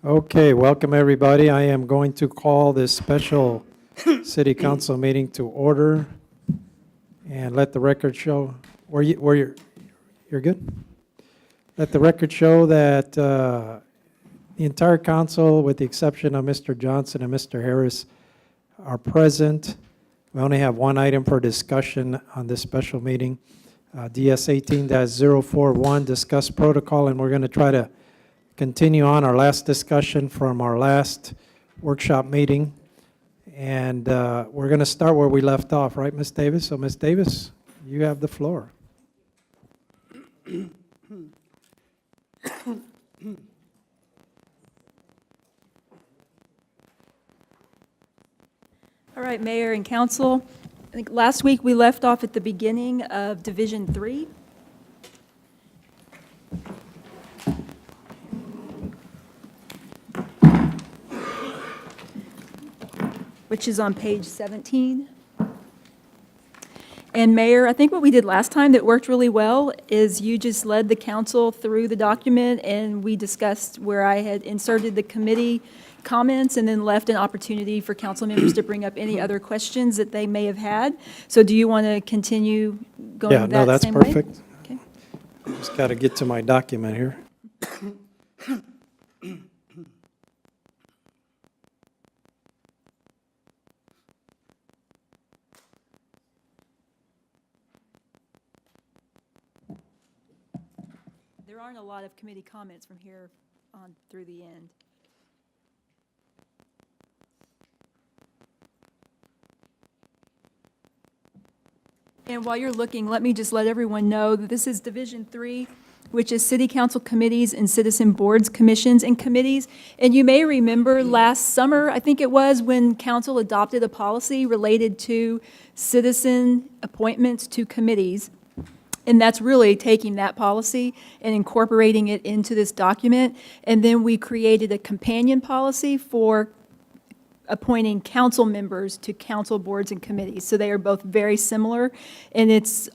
Okay, welcome everybody. I am going to call this special city council meeting to order and let the record show, you're good? Let the record show that the entire council, with the exception of Mr. Johnson and Mr. Harris, are present. We only have one item for discussion on this special meeting, DS 18-041, discuss protocol, and we're going to try to continue on our last discussion from our last workshop meeting. And we're going to start where we left off, right, Ms. Davis? So, Ms. Davis, you have the floor. All right, Mayor and Council. I think last week we left off at the beginning of Division 3. Which is on page 17. And Mayor, I think what we did last time that worked really well is you just led the council through the document, and we discussed where I had inserted the committee comments and then left an opportunity for council members to bring up any other questions that they may have had. So do you want to continue going Yeah, no, that that's same way? perfect. Okay. Just got to get to my document here. There aren't a lot of committee comments from here on through the end. And while you're looking, let me just let everyone know that this is Division 3, which is City Council committees and citizen boards, commissions, and committees. And you may remember last summer, I think it was, when council adopted a policy related to citizen appointments to committees. And that's really taking that policy and incorporating it into this document. And then we created a companion policy for appointing council members to council boards and committees. So they are both very similar, and it's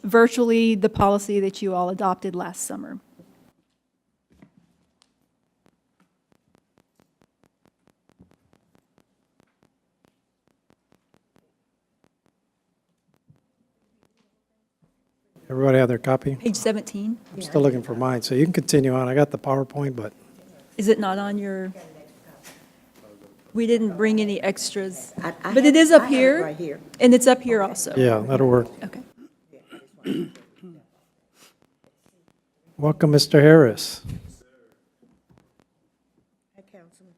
virtually the policy that you all adopted last summer. Everybody have their copy? Page 17. I'm still looking for mine, so you can continue on. I got the PowerPoint, but Is it not on your? We didn't bring any extras, I but it have- is I up have it here, right here. and it's up here also. yeah, that'll work. Okay. Welcome, Mr. Harris. Hi, Councilman.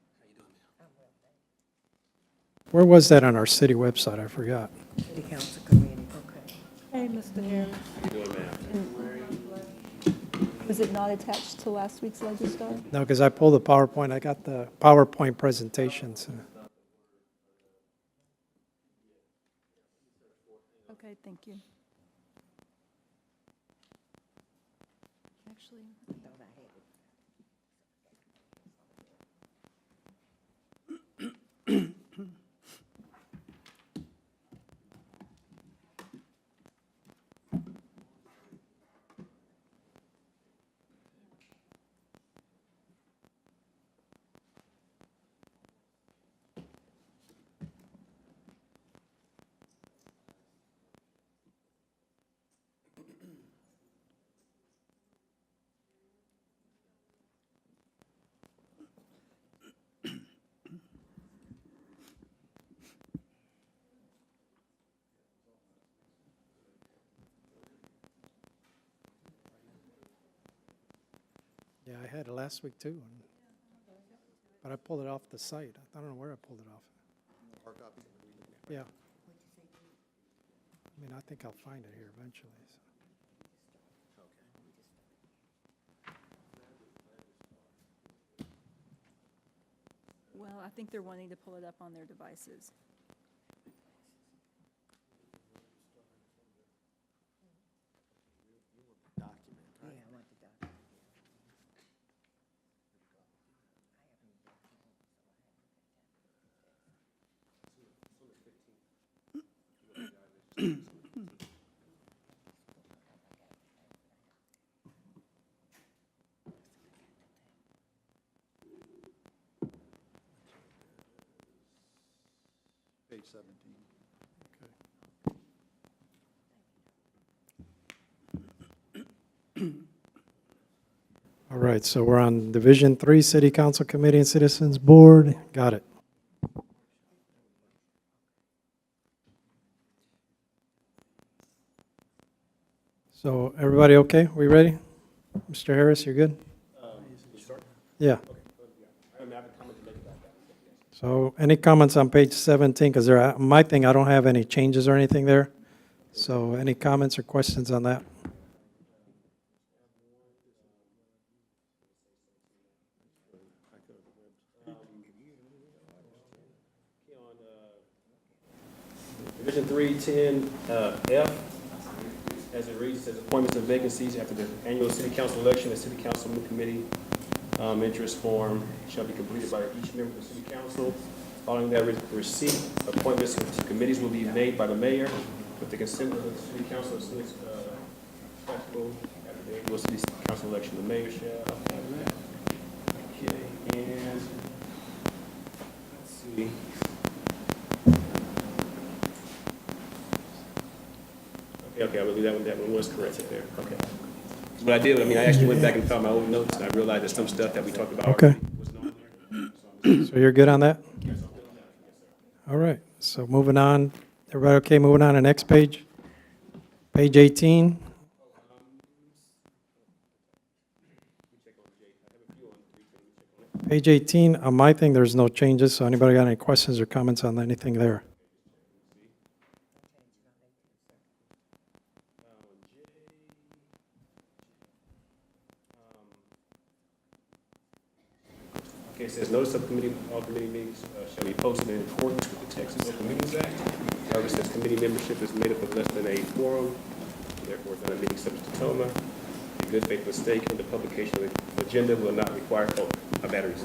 Where was that on our city website? I forgot. City Council Committee, okay. Hey, Mr. Harris. Was it not attached to last week's Legistar? No, because I pulled the PowerPoint. I got the PowerPoint presentations. Okay, thank you. Actually, Yeah, I had it last week too, but I pulled it off the site. I don't know where I pulled it off. Yeah. I mean, I think I'll find it here eventually. So. well, I think they're wanting to pull it up on their devices. Yeah, I want the document. All right, so we're on Division 3, City Council Committee and Citizens Board. Got it. So everybody okay? We ready? Mr. Harris, you're good? Yeah. So any comments on page 17? Because my thing, I don't have any changes or anything there. So any comments or questions on that? Division 310, F, as it reads, says appointments and vacancies after the annual city council election, the city council committee interest form shall be completed by each member of the city council. Following that receipt, appointments to committees will be made by the mayor with the consent of the city council as soon as practical. After the annual city council election, the mayor shall have that. Okay, and let's see. Okay, I believe that one was correct there. Okay. What I did, I actually went back and found my old notes, and I realized there's some stuff that we talked about Okay. already was not there. So you're good on that? All right, so moving on. Everybody okay, moving on to the next page? Page 18. Page 18, on my thing, there's no changes, so anybody got any questions or comments on anything there? Okay, it says, notice of committee, all committee meetings shall be posted in accordance with the Texas Open Meetings Act. However, since committee membership is made up of less than a quorum, therefore, it's not a meeting subject to TOMA. A good faith mistake in the publication of the agenda will not require, batteries.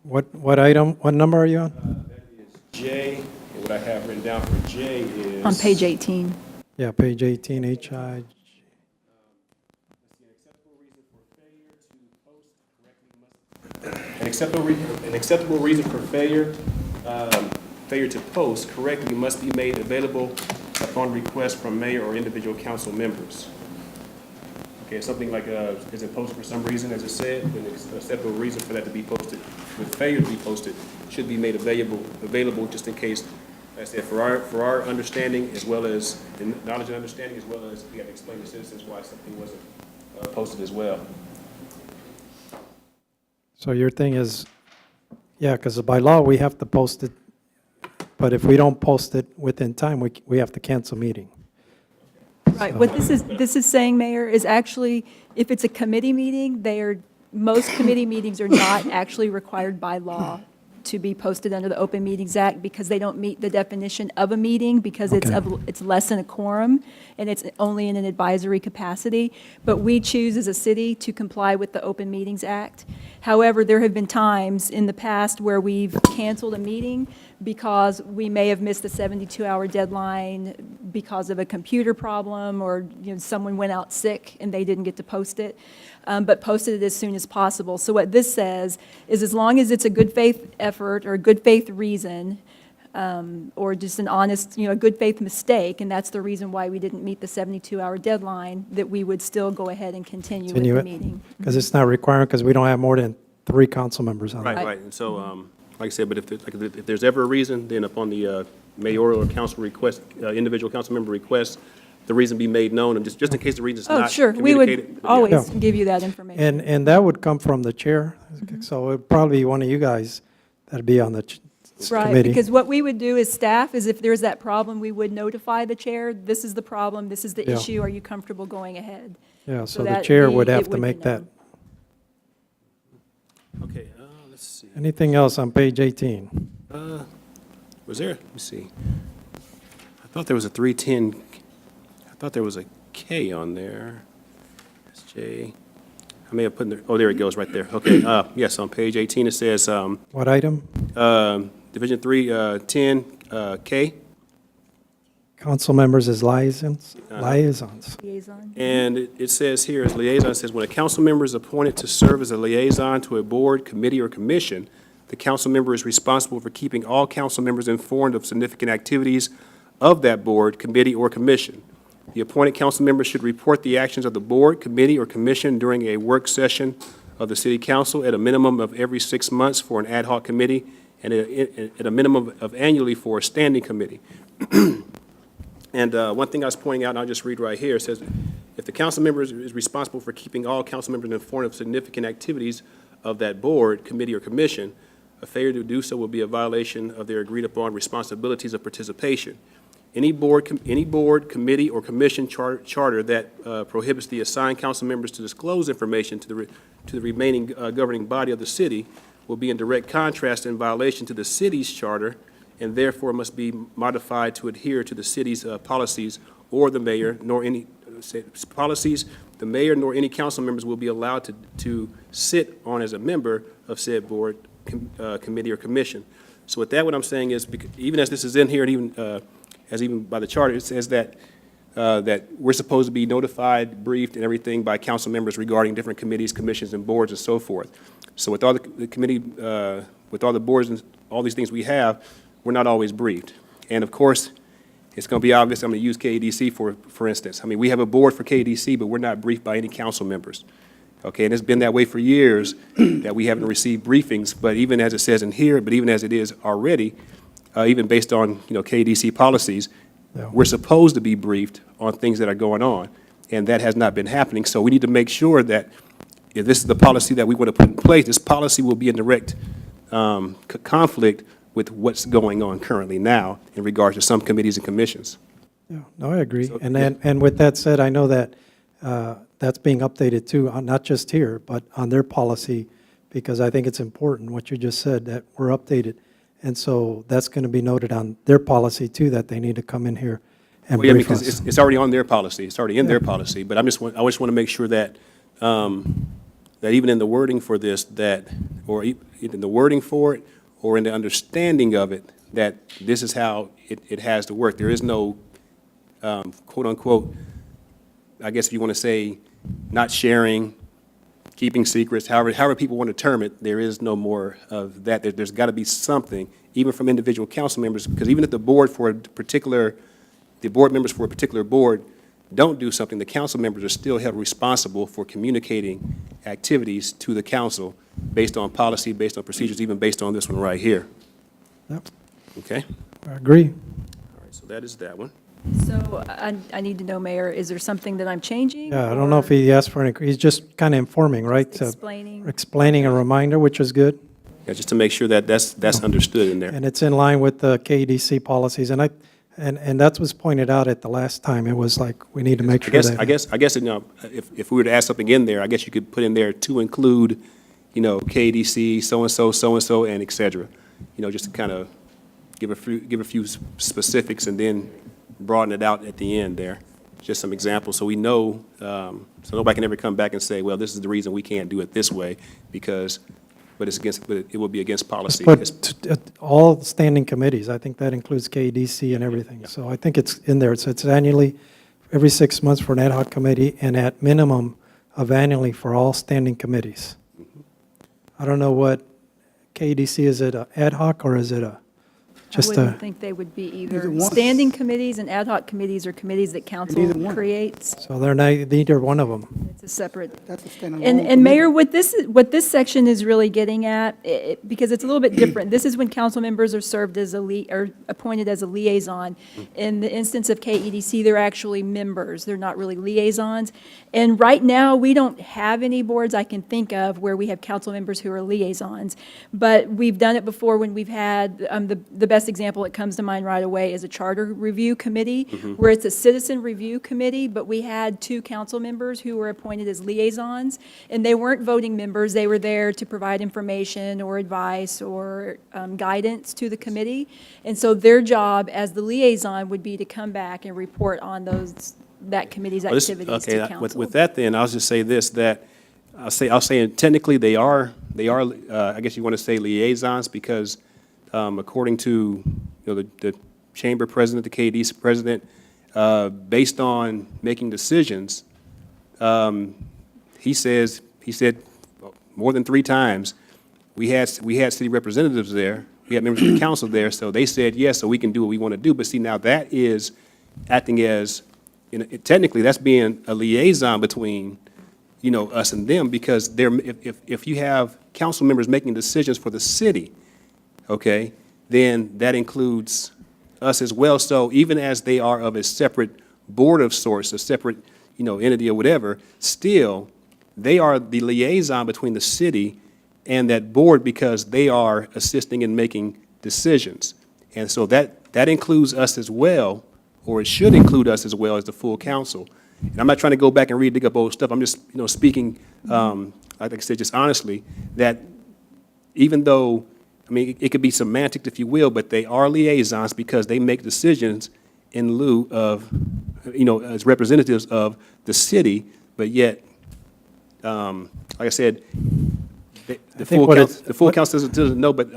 What item, what number are you on? That is J, and what I have written down for J is. On page 18. Yeah, page 18, HI. An acceptable reason for failure to post correctly must be made available upon request from mayor or individual council members. Okay, something like isn't posted for some reason, as it said, then an acceptable reason for that to be posted, with failure to be posted, should be made available just in case, like I said, for our understanding, as well as the knowledge and understanding, as well as we have to explain to citizens why something wasn't posted as well. So your thing is, yeah, because by law, we have to post it, but if we don't post it within time, we have to cancel meeting. Right, what this is saying, Mayor, is actually, if it's a committee meeting, most committee meetings are not actually required by law to be posted under the Open Meetings Act because they don't meet the definition of a meeting because it's less than a quorum and it's only in an advisory capacity. But we choose as a city to comply with the Open Meetings Act. However, there have been times in the past where we've canceled a meeting because we may have missed the 72-hour deadline because of a computer problem or someone went out sick and they didn't get to post it, but posted it as soon as possible. So what this says is as long as it's a good faith effort or a good faith reason or just an honest, a good faith mistake, and that's the reason why we didn't meet the 72-hour deadline, that we would still go ahead and continue with the meeting. Because it's not required, because we don't have more than 3 council members on it. Right. And so, like I said, but if there's ever a reason, then upon the mayoral or council request, individual council member request, the reason be made known, and just in case the reason's Oh, not sure, we communicated. would always Yeah. give you that information. And that would come from the chair, so it'd probably be one of you guys that'd be on the Right, committee. because what we would do as staff is if there's that problem, we would notify the chair, this is the problem, this is the Yeah. issue, are you comfortable going ahead? Yeah, so the that chair would it have to would be make that. known. Okay, let's see. Anything else on page 18? Was there, let me see. I thought there was a 310, I thought there was a K on there. That's J. I may have put in there, oh, there it goes, right there. Okay, yes, on page 18, it says, What item? Division 310, K. Council members as liaisons? Liaisons. Liaison. And it says here, as liaison, it says, when a council member is appointed to serve as a liaison to a board, committee, or commission, the council member is responsible for keeping all council members informed of significant activities of that board, committee, or commission. The appointed council member should report the actions of the board, committee, or commission during a work session of the city council at a minimum of every 6 months for an ad hoc committee and at a minimum of annually for a standing committee. And one thing I was pointing out, and I'll just read right here, it says, if the council member is responsible for keeping all council members informed of significant activities of that board, committee, or commission, a failure to do so will be a violation of their agreed-upon responsibilities of participation. Any board, committee, or commission charter that prohibits the assigned council members to disclose information to the remaining governing body of the city will be in direct contrast and violation to the city's charter, and therefore must be modified to adhere to the city's policies or the mayor, nor any policies. The mayor nor any council members will be allowed to sit on as a member of said board, committee, or commission. So with that, what I'm saying is, even as this is in here, and even as even by the charter, it says that that we're supposed to be notified, briefed, and everything by council members regarding different committees, commissions, and boards, and so forth. So with all the committee, with all the boards and all these things we have, we're not always briefed. And of course, it's going to be obvious. I'm going to use KDC for instance. I mean, we have a board for KDC, but we're not briefed by any council members. Okay, and it's been that way for years that we haven't received briefings. But even as it says in here, but even as it is already, even based on KDC policies, Yeah. we're supposed to be briefed on things that are going on, and that has not been happening. So we need to make sure that if this is the policy that we want to put in place, this policy will be in direct conflict with what's going on currently now in regards to some committees and commissions. Yeah, no, I agree. So- And with that said, I know that that's being updated too, not just here, but on their policy, because I think it's important, what you just said, that we're updated. And so that's going to be noted on their policy too, that they need to come in here and Well, yeah, brief because us. it's already on their policy. It's already in their policy. But I just want to make sure that, that even in the wording for this, or in the wording for it, or in the understanding of it, that this is how it has to work. There is no, quote unquote, I guess if you want to say, not sharing, keeping secrets, however people want to term it, there is no more of that. There's got to be something, even from individual council members, because even if the board members for a particular board don't do something, the council members are still held responsible for communicating activities to the council based on policy, based on procedures, even based on this one right here. Yep, Okay? I agree. All right, so that is that one. So I need to know, Mayor, is there something that I'm changing? Yeah, I don't know if he asked for any, he's just kind of informing, right? Explaining. Explaining a reminder, which is good. Yeah, just to make sure that that's understood in there. And it's in line with the KDC policies. And and that was pointed out at the last time. It was like, we need to make sure that. I guess, if we were to add something in there, I guess you could put in there to include, KDC, so-and-so, and et cetera. Just to kind of give a few specifics and then broaden it out at the end there. Just some examples, so we know, so nobody can ever come back and say, well, this is the reason we can't do it this way, but it will be against policy. But all standing committees, I think that includes KDC and everything. So I think it's in there. It's annually, every 6 months for an ad hoc committee, and at minimum of annually for all standing committees. I don't know what KDC, is it a ad hoc or is it I wouldn't think they would be either. Standing committees and ad hoc committees are committees that council creates. So they're neither one of them. It's a separate. That's a standalone. And Mayor, what this section is really getting at, because it's a little bit different, this is when council members are served as or appointed as a liaison. In the instance of KEDC, they're actually members, they're not really liaisons. And right now, we don't have any boards I can think of where we have council members who are liaisons. But we've done it before when we've had, the best example that comes to mind right away is a charter review committee, where it's a citizen review committee, but we had 2 council members who were appointed as liaisons, and they weren't voting members. They were there to provide information or advice or guidance to the committee. And so their job as the liaison would be to come back and report on that committee's activities to council. With that then, I'll just say this, that I'll say technically they are I guess you want to say liaisons, because according to the chamber president, the KDC president, based on making decisions, he said more than 3 times, we had city representatives there, we had members of the council there, so they said yes, so we can do what we want to do. But see, now that is acting as, technically, that's being a liaison between, us and them, because if you have council members making decisions for the city, okay, then that includes us as well. So even as they are of a separate board of sorts, a separate, entity or whatever, still, they are the liaison between the city and that board because they are assisting in making decisions. And so that includes us as well, or it should include us as well as the full council. And I'm not trying to go back and dig up old stuff. I'm just, speaking, like I said, just honestly, that even though, it could be semantic, if you will, but they are liaisons because they make decisions in lieu of, as representatives of the city, but yet, like I said, the full council doesn't know, but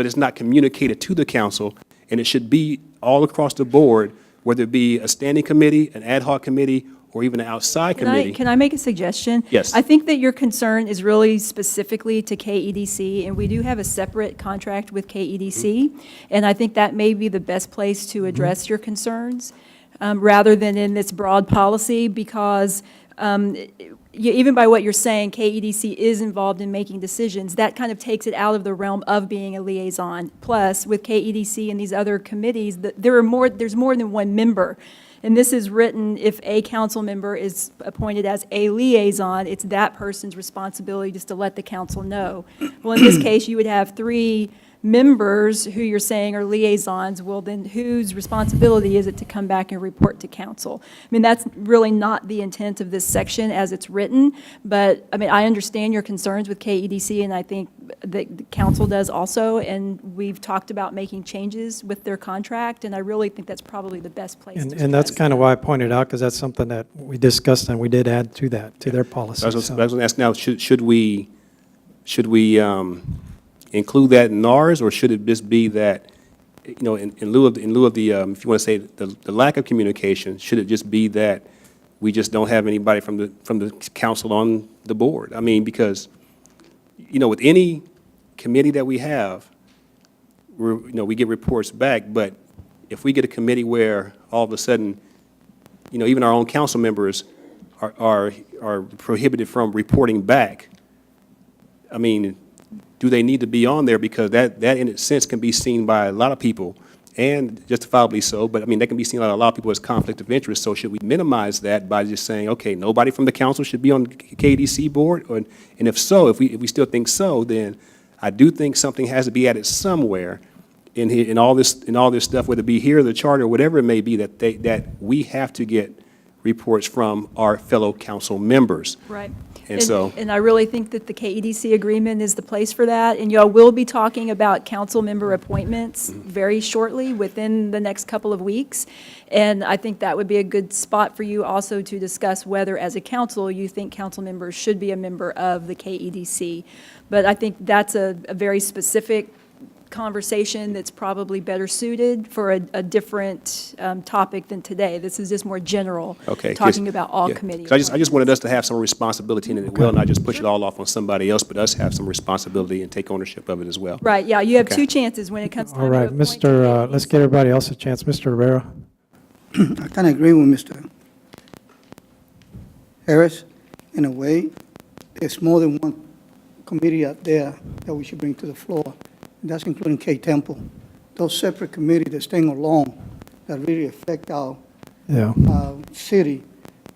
it's not communicated to the council, and it should be all across the board, whether it be a standing committee, an ad hoc committee, or even an outside committee. Can I make a suggestion? Yes. I think that your concern is really specifically to KEDC, and we do have a separate contract with KEDC, and I think that may be the best place to address your concerns, rather than in this broad policy, because even by what you're saying, KEDC is involved in making decisions. That kind of takes it out of the realm of being a liaison. Plus, with KEDC and these other committees, there's more than one member. And this is written, if a council member is appointed as a liaison, it's that person's responsibility just to let the council know. Well, in this case, you would have 3 members who you're saying are liaisons. Well, then whose responsibility is it to come back and report to council? That's really not the intent of this section as it's written, but, I understand your concerns with KEDC, and I think that the council does also, and we've talked about making changes with their contract, and I really think that's probably the best place to And that's address kind of why I pointed out, because that's something that we discussed and we did add to that, to their policy. I was going to ask now, should we include that in ours, or should it just be that, in lieu of the, if you want to say the lack of communication, should it just be that we just don't have anybody from the council on the board? Because, with any committee that we have, we get reports back, but if we get a committee where all of a sudden, even our own council members are prohibited from reporting back, do they need to be on there? Because that in a sense can be seen by a lot of people, and justifiably so, but that can be seen by a lot of people as conflict of interest. So should we minimize that by just saying, okay, nobody from the council should be on the KDC board? And if so, if we still think so, then I do think something has to be added somewhere in all this stuff, whether it be here, the charter, or whatever it may be, that we have to get reports from our fellow council members. Right. And I really think that the KEDC agreement is the place for that. And y'all will be talking about council member appointments very shortly, within the next couple of weeks. And I think that would be a good spot for you also to discuss whether, as a council, you think council members should be a member of the KEDC. But I think that's a very specific conversation that's probably better suited for a different topic than today. This is just more general, talking about all committees. I just wanted us to have some responsibility in it as well, not just push it all off on somebody else, but us have some responsibility and take ownership of it as well. Right, yeah, you have 2 chances when it comes time All right, to appoint let's get everybody else a chance. Mr. Rivera? I kind of agree with Mr. Harris. In a way, there's more than one committee out there that we should bring to the floor. And that's including K-Temple. Those separate committees that staying alone, that really affect our city,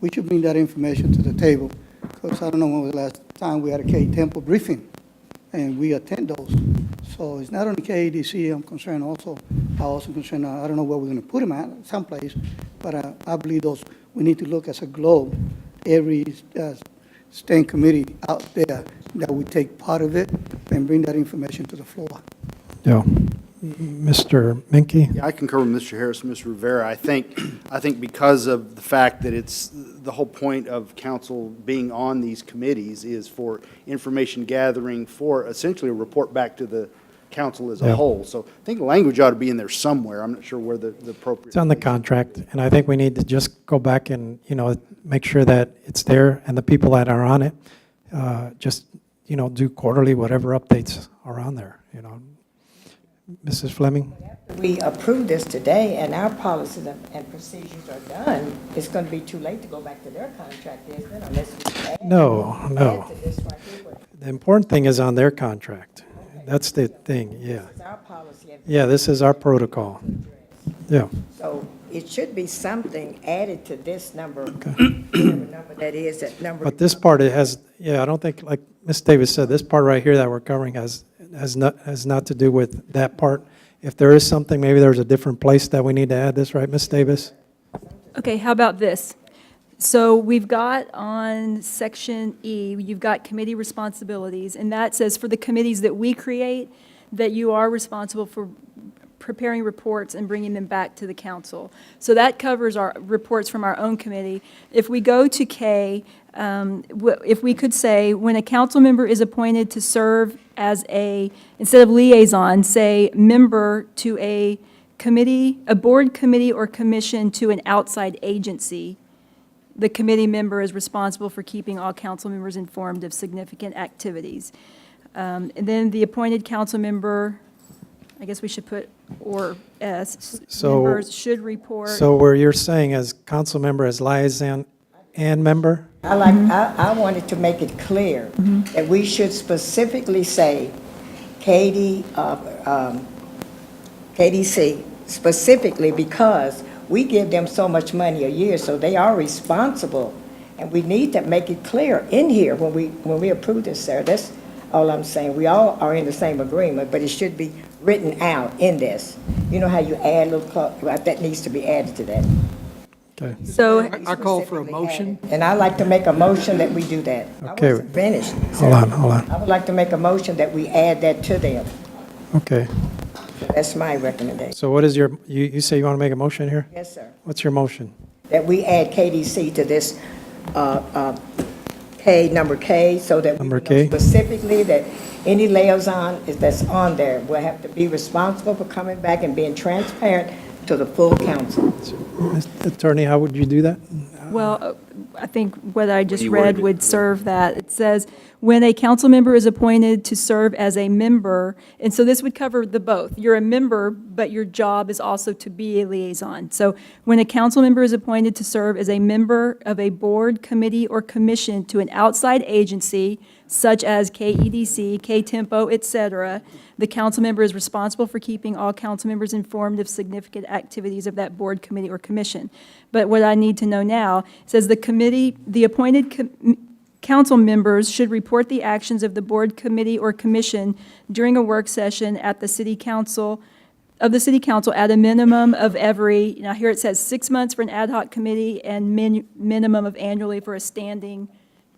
we should bring that information to the table. Because I don't know when was the last time we had a K-Temple briefing, and we attend those. So it's not only KADC I'm concerned also. I'm also concerned, I don't know where we're going to put them at, someplace, but I believe we need to look as a globe, every standing committee out there, that we take part of it and bring that information to the floor. Yeah. Mr. Menke? Yeah, I concur with Mr. Harris and Mr. Rivera. I think because of the fact that it's the whole point of council being on these committees is for information gathering, for essentially a report back to the council as a whole. So I think the language ought to be in there somewhere. I'm not sure where the appropriate. It's on the contract, and I think we need to just go back and, make sure that it's there, and the people that are on it, just, do quarterly, whatever updates are on there, Mrs. Fleming? We approve this today, and our policies and procedures are done. It's going to be too late to go back to their contract, isn't it? Unless we add No. to this right here. The important thing is on their contract. That's the thing, yeah. It's our policy. and Yeah, this is our protocol. Yeah, So it should be something added to this number, whatever number that is, that number. but this part, it has, I don't think, like Ms. Davis said, this part right here that we're covering has not to do with that part. If there is something, maybe there's a different place that we need to add this, right, Ms. Davis? Okay, how about this? So we've got on section E, you've got committee responsibilities, and that says for the committees that we create, that you are responsible for preparing reports and bringing them back to the council. So that covers our reports from our own committee. If we go to K, if we could say, when a council member is appointed to serve as instead of liaison, say member to a committee, a board committee or commission to an outside agency, the committee member is responsible for keeping all council members informed of significant activities. And then the appointed council member, I guess we should put or S, So- members should report. So where you're saying as council member, as liaison and member? I wanted to make it clear that we should specifically say KDC specifically, because we give them so much money a year, so they are responsible. And we need to make it clear in here when we approve this, Sarah. That's all I'm saying. We all are in the same agreement, but it should be written out in this. You know how you add that needs to be added to that. Okay. So, I call for a motion. And I'd like to make a motion that we do that. Okay. I wasn't finished. Hold on. I would like to make a motion that we add that to them. Okay. That's my recommendation. So what is you say you want to make a motion here? Yes, sir. What's your motion? That we add KDC to this, number K, so that we Number know K. specifically that any liaison that's on there will have to be responsible for coming back and being transparent to the full council. Mr. Attorney, how would you do that? well, I think what I just You worded read it. would serve that. It says, when a council member is appointed to serve as a member, and so this would cover the both. You're a member, but your job is also to be a liaison. So when a council member is appointed to serve as a member of a board, committee, or commission to an outside agency, such as KEDC, K-Tempo, et cetera, the council member is responsible for keeping all council members informed of significant activities of that board, committee, or commission. But what I need to know now says the appointed council members should report the actions of the board, committee, or commission during a work session at the city council, at a minimum of now here it says 6 months for an ad hoc committee and minimum of annually for a standing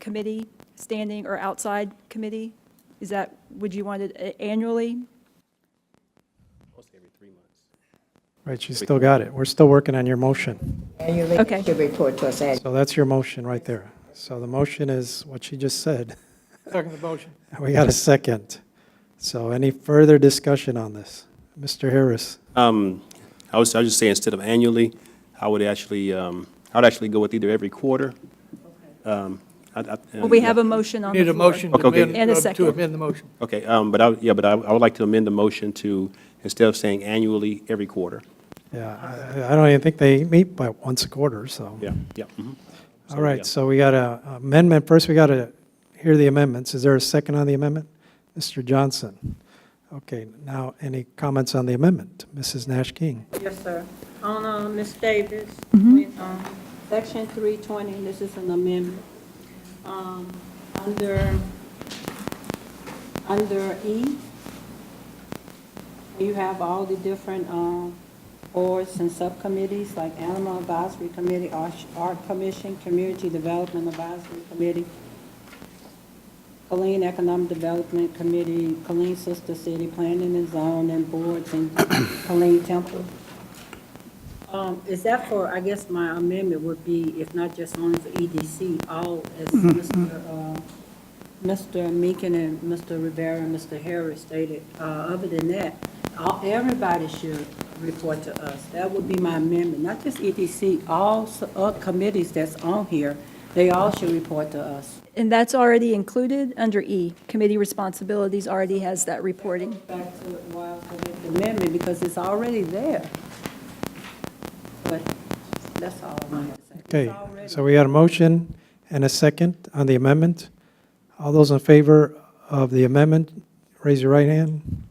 committee, standing or outside committee. Would you want it annually? Almost every 3 months. Right, you still got it. We're still working on your motion. Annually, Okay. they should report to us annually. So that's your motion right there. So the motion is what she just said. Second the motion. We got a second. So any further discussion on this? Mr. Harris? I was just saying, instead of annually, I would actually go with either every quarter. Well, we have a motion on the Need a floor. motion to Okay. amend, And a to second. amend the motion. Okay, but I would like to amend the motion to, instead of saying annually, every quarter. Yeah, I don't even think they meet by once a quarter, so. Yeah, yeah. Mhm. So, All right, yeah. so we got a amendment. First, we got to hear the amendments. Is there a second on the amendment? Mr. Johnson? Okay, now, any comments on the amendment? Mrs. Nash King? Yes, sir. On Ms. Davis, with section 320, this is an amendment. Under E, you have all the different boards and subcommittees, like Animal Advisory Committee, Art Commission, Community Development Advisory Committee, Killeen Economic Development Committee, Killeen Sister City Planning and Zoning Boards, and Killeen Temple. Is that for, I guess my amendment would be, if not just only for EDC, all, as Mr. Meekin and Mr. Rivera and Mr. Harris stated. Other than that, everybody should report to us. That would be my amendment, not just EDC, all committees that's on here They all should report to us. And that's already included under E. Committee responsibilities already has that reporting. Back to why I put the amendment, because it's already there. But that's all I want to say. It's Okay, already- so we had a motion and a second on the amendment. All those in favor of the amendment, raise your right hand.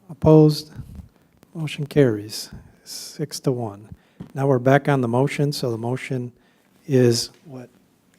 Opposed? Motion carries 6-1. Now we're back on the motion, so the motion is what?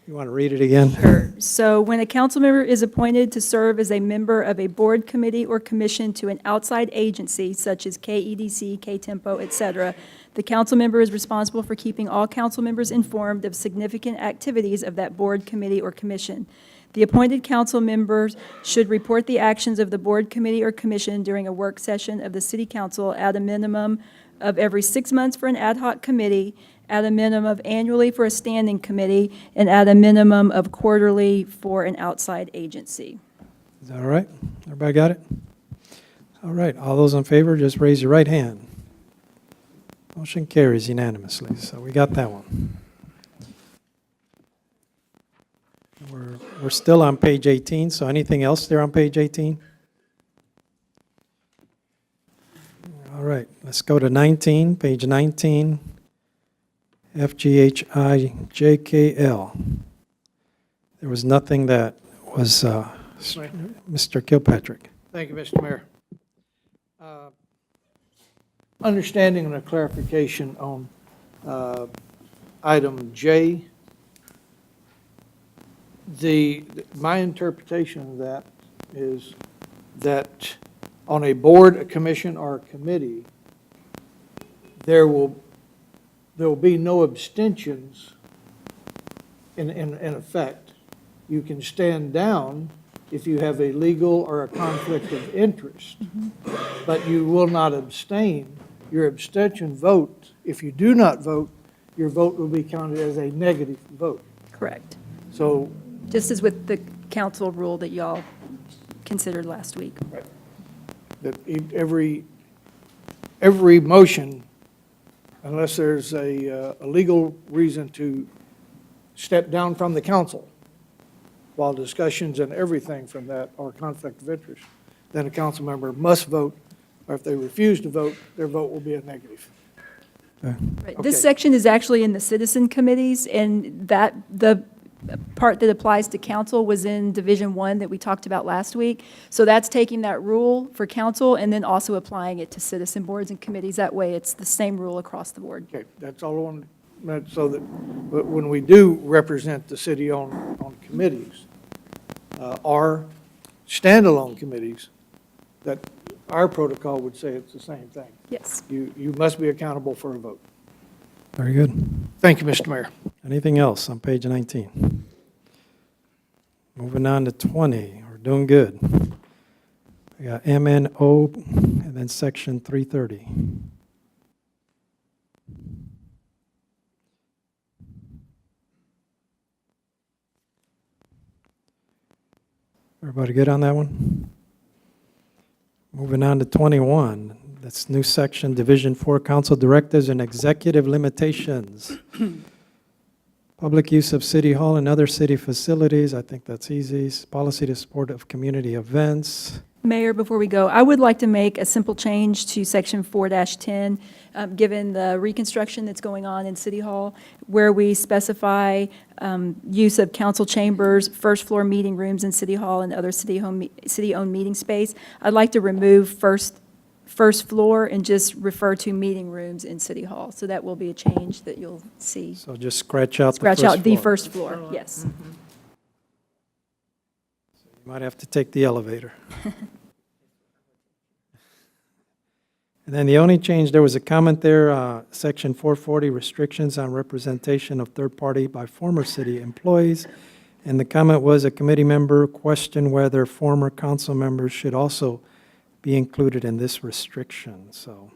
You want to read it again? Sure. So when a council member is appointed to serve as a member of a board, committee, or commission to an outside agency such as KEDC, KTEMPO, et cetera, the council member is responsible for keeping all council members informed of significant activities of that board, committee, or commission. The appointed council members should report the actions of the board, committee, or commission during a work session of the city council at a minimum of every 6 months for an ad hoc committee, at a minimum of annually for a standing committee, and at a minimum of quarterly for an outside agency. Is that all right? Everybody got it? All right, all those in favor, just raise your right hand. Motion carries unanimously, so we got that one. We're still on page 18, so anything else there on page 18? All right, let's go to 19, page 19, FGHIJKL. There was nothing that was, Mr. Kilpatrick. Thank you, Mr. Mayor. Understanding and a clarification on item J. My interpretation of that is that on a board, a commission, or a committee, there will be no abstentions in effect. You can stand down if you have a legal or a conflict of interest, but you will not abstain. Your abstention vote, if you do not vote, your vote will be counted as a negative vote. Correct. So Just as with the council rule that y'all considered last week. that every motion, unless there's a legal reason to step down from the council, while discussions and everything from that are conflict of interest, then a council member must vote, or if they refuse to vote, their vote will be a negative. Right. This Okay. section is actually in the citizen committees, and that, the part that applies to council was in Division 1 that we talked about last week. So that's taking that rule for council and then also applying it to citizen boards and committees. That way, it's the same rule across the board. Okay, that's all I wanted, so that but when we do represent the city on committees, or standalone committees, that our protocol would say it's the same thing. Yes. You must be accountable for a vote. Very good. Thank you, Mr. Mayor. Anything else on page 19? Moving on to 20, we're doing good. We got MNO and then section 330. Everybody good on that one? Moving on to 21, that's new section, Division 4, Council Directives and Executive Limitations. Public use of City Hall and other city facilities, I think that's easy. Policy to support of community events. Mayor, before we go, I would like to make a simple change to Section 4-10, given the reconstruction that's going on in City Hall, where we specify use of council chambers, first-floor meeting rooms in City Hall, and other city-owned meeting space. I'd like to remove first floor and just refer to meeting rooms in City Hall. So that will be a change that you'll see. So just scratch out the Scratch first out the floor. first floor, yes. You might have to take the elevator. And then the only change, there was a comment there, section 440, restrictions on representation of third party by former city employees. And the comment was a committee member questioned whether former council members should also be included in this restriction. So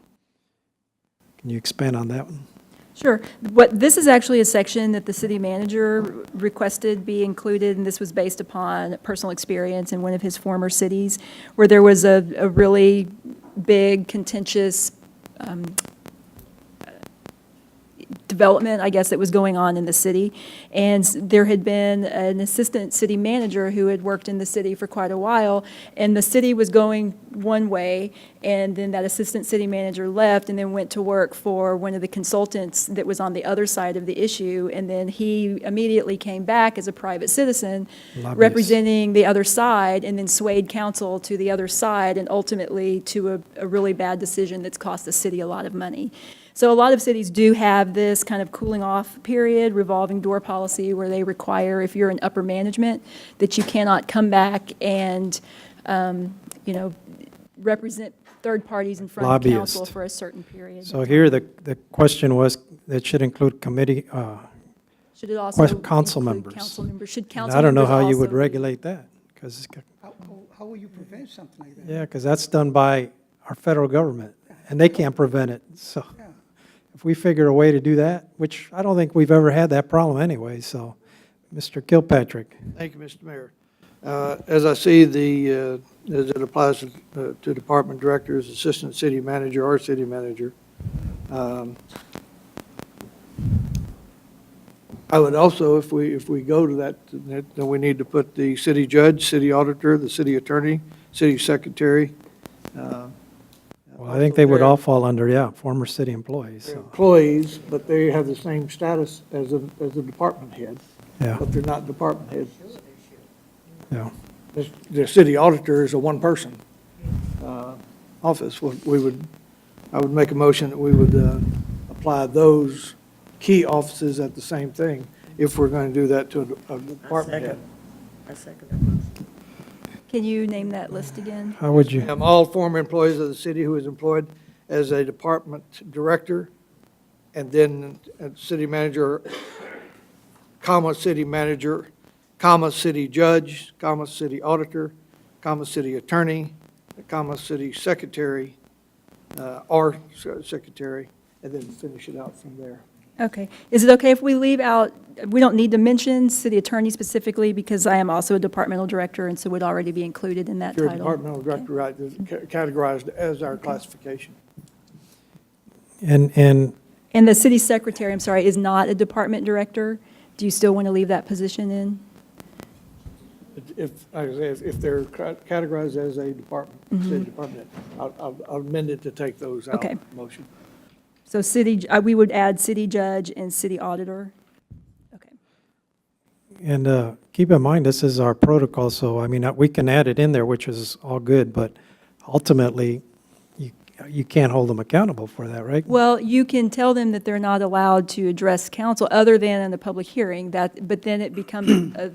can you expand on that one? Sure. This is actually a section that the city manager requested be included, and this was based upon personal experience in one of his former cities, where there was a really big, contentious development, I guess, that was going on in the city. And there had been an assistant city manager who had worked in the city for quite a while, and the city was going one way, and then that assistant city manager left and then went to work for one of the consultants that was on the other side of the issue, and then he immediately came back as a private citizen, Lobbyist. representing the other side, and then swayed council to the other side, and ultimately to a really bad decision that's cost the city a lot of money. So a lot of cities do have this kind of cooling off period, revolving door policy, where they require, if you're in upper management, that you cannot come back and, represent third parties in front of council Lobbyist. for a certain period. So here, the question was, that should include committee, Should it also council include members. council members? Should and council I don't know members how you would also be- regulate that, because, How will you prevent something like that? yeah, because that's done by our federal government, and they can't prevent it. So Yeah. if we figure a way to do that, which I don't think we've ever had that problem anyway, so, Mr. Kilpatrick. Thank you, Mr. Mayor. As I see as it applies to department directors, assistant city manager, or city manager, I would also, if we go to that, then we need to put the city judge, city auditor, the city attorney, city secretary. Well, I think they would all fall under, yeah, former city employees, They're so, employees, but they have the same status as a department head, yeah, but they're not department heads. yeah. The city auditor is a one-person office. I would make a motion that we would apply those key offices at the same thing if we're going to do that to a department head. I second that motion. Can you name that list again? How would you, All former employees of the city who is employed as a department director, and then a city manager, comma, city manager, comma, city judge, comma, city auditor, comma, city attorney, comma, city secretary, or secretary, and then finish it out from there. Okay. Is it okay if we leave out, we don't need to mention city attorney specifically, because I am also a departmental director, and so would already be included in that If you're a title? departmental director, right, it's categorized as our classification. and And the city secretary, I'm sorry, is not a department director? Do you still want to leave that position in? If they're categorized as a department, city department, I'll amend it to take those out. Okay. Motion. So we would add city judge and city auditor? Okay. And keep in mind, this is our protocol, so, I mean, we can add it in there, which is all good, but ultimately, you can't hold them accountable for that, right? Well, you can tell them that they're not allowed to address council other than in a public hearing, but then it becomes a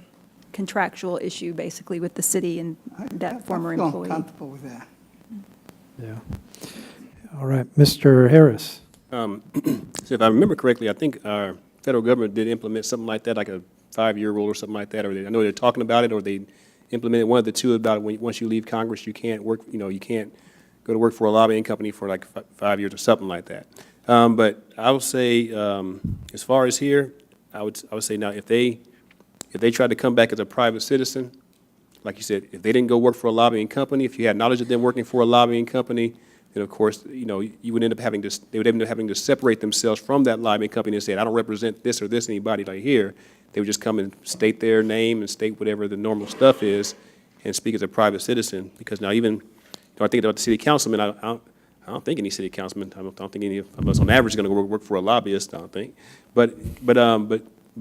contractual issue, basically, with the city and that former I feel employee. uncomfortable with that. Yeah. All right, Mr. Harris. So if I remember correctly, I think our federal government did implement something like that, like a 5-year rule or something like that, or I know they're talking about it, or they implemented one of the two about once you leave Congress, you can't work, you can't go to work for a lobbying company for like 5 years or something like that. But I would say, as far as here, I would say now, if they tried to come back as a private citizen, like you said, if they didn't go work for a lobbying company, if you had knowledge of them working for a lobbying company, then of course, you would end up they would end up having to separate themselves from that lobbying company and say, I don't represent this or this anybody right here. They would just come and state their name and state whatever the normal stuff is and speak as a private citizen. Because now even, I think about the city councilman, I don't think any city councilman, I don't think any of us on average is going to go work for a lobbyist, I don't think. But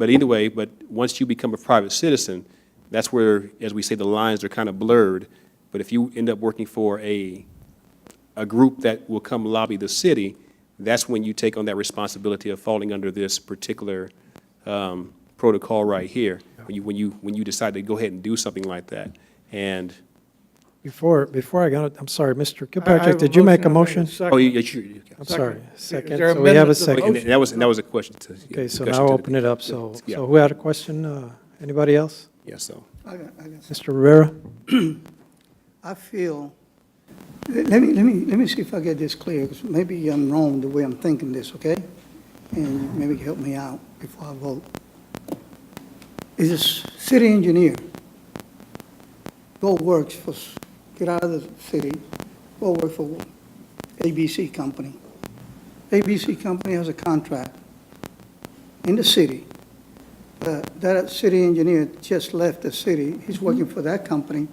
either way, but once you become a private citizen, that's where, as we say, the lines are kind of blurred. But if you end up working for a group that will come lobby the city, that's when you take on that responsibility of falling under this particular protocol right here. When you decide to go ahead and do something like that, and Before I got, I'm sorry, Mr. I have Kilpatrick, did you make a motion? oh, yeah, sure. I'm sorry, Is second, there so we have a amendment to the second. motion? And that was a question to. Okay, so discussion now to open it up, so Yeah. who had a question? Anybody else? Yes, so. I got Mr. Rivera? I feel, let me see if I get this clear, because maybe I'm wrong the way I'm thinking this, okay? And maybe you can help me out before I vote. Is this city engineer, go works for, get out of the city, go work for ABC company. ABC company has a contract in the city. That city engineer just left the city. He's working for that company.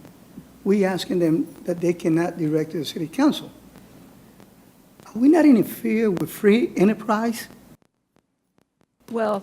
We asking them that they cannot direct to the city council. Are we not interfere with free enterprise? Well,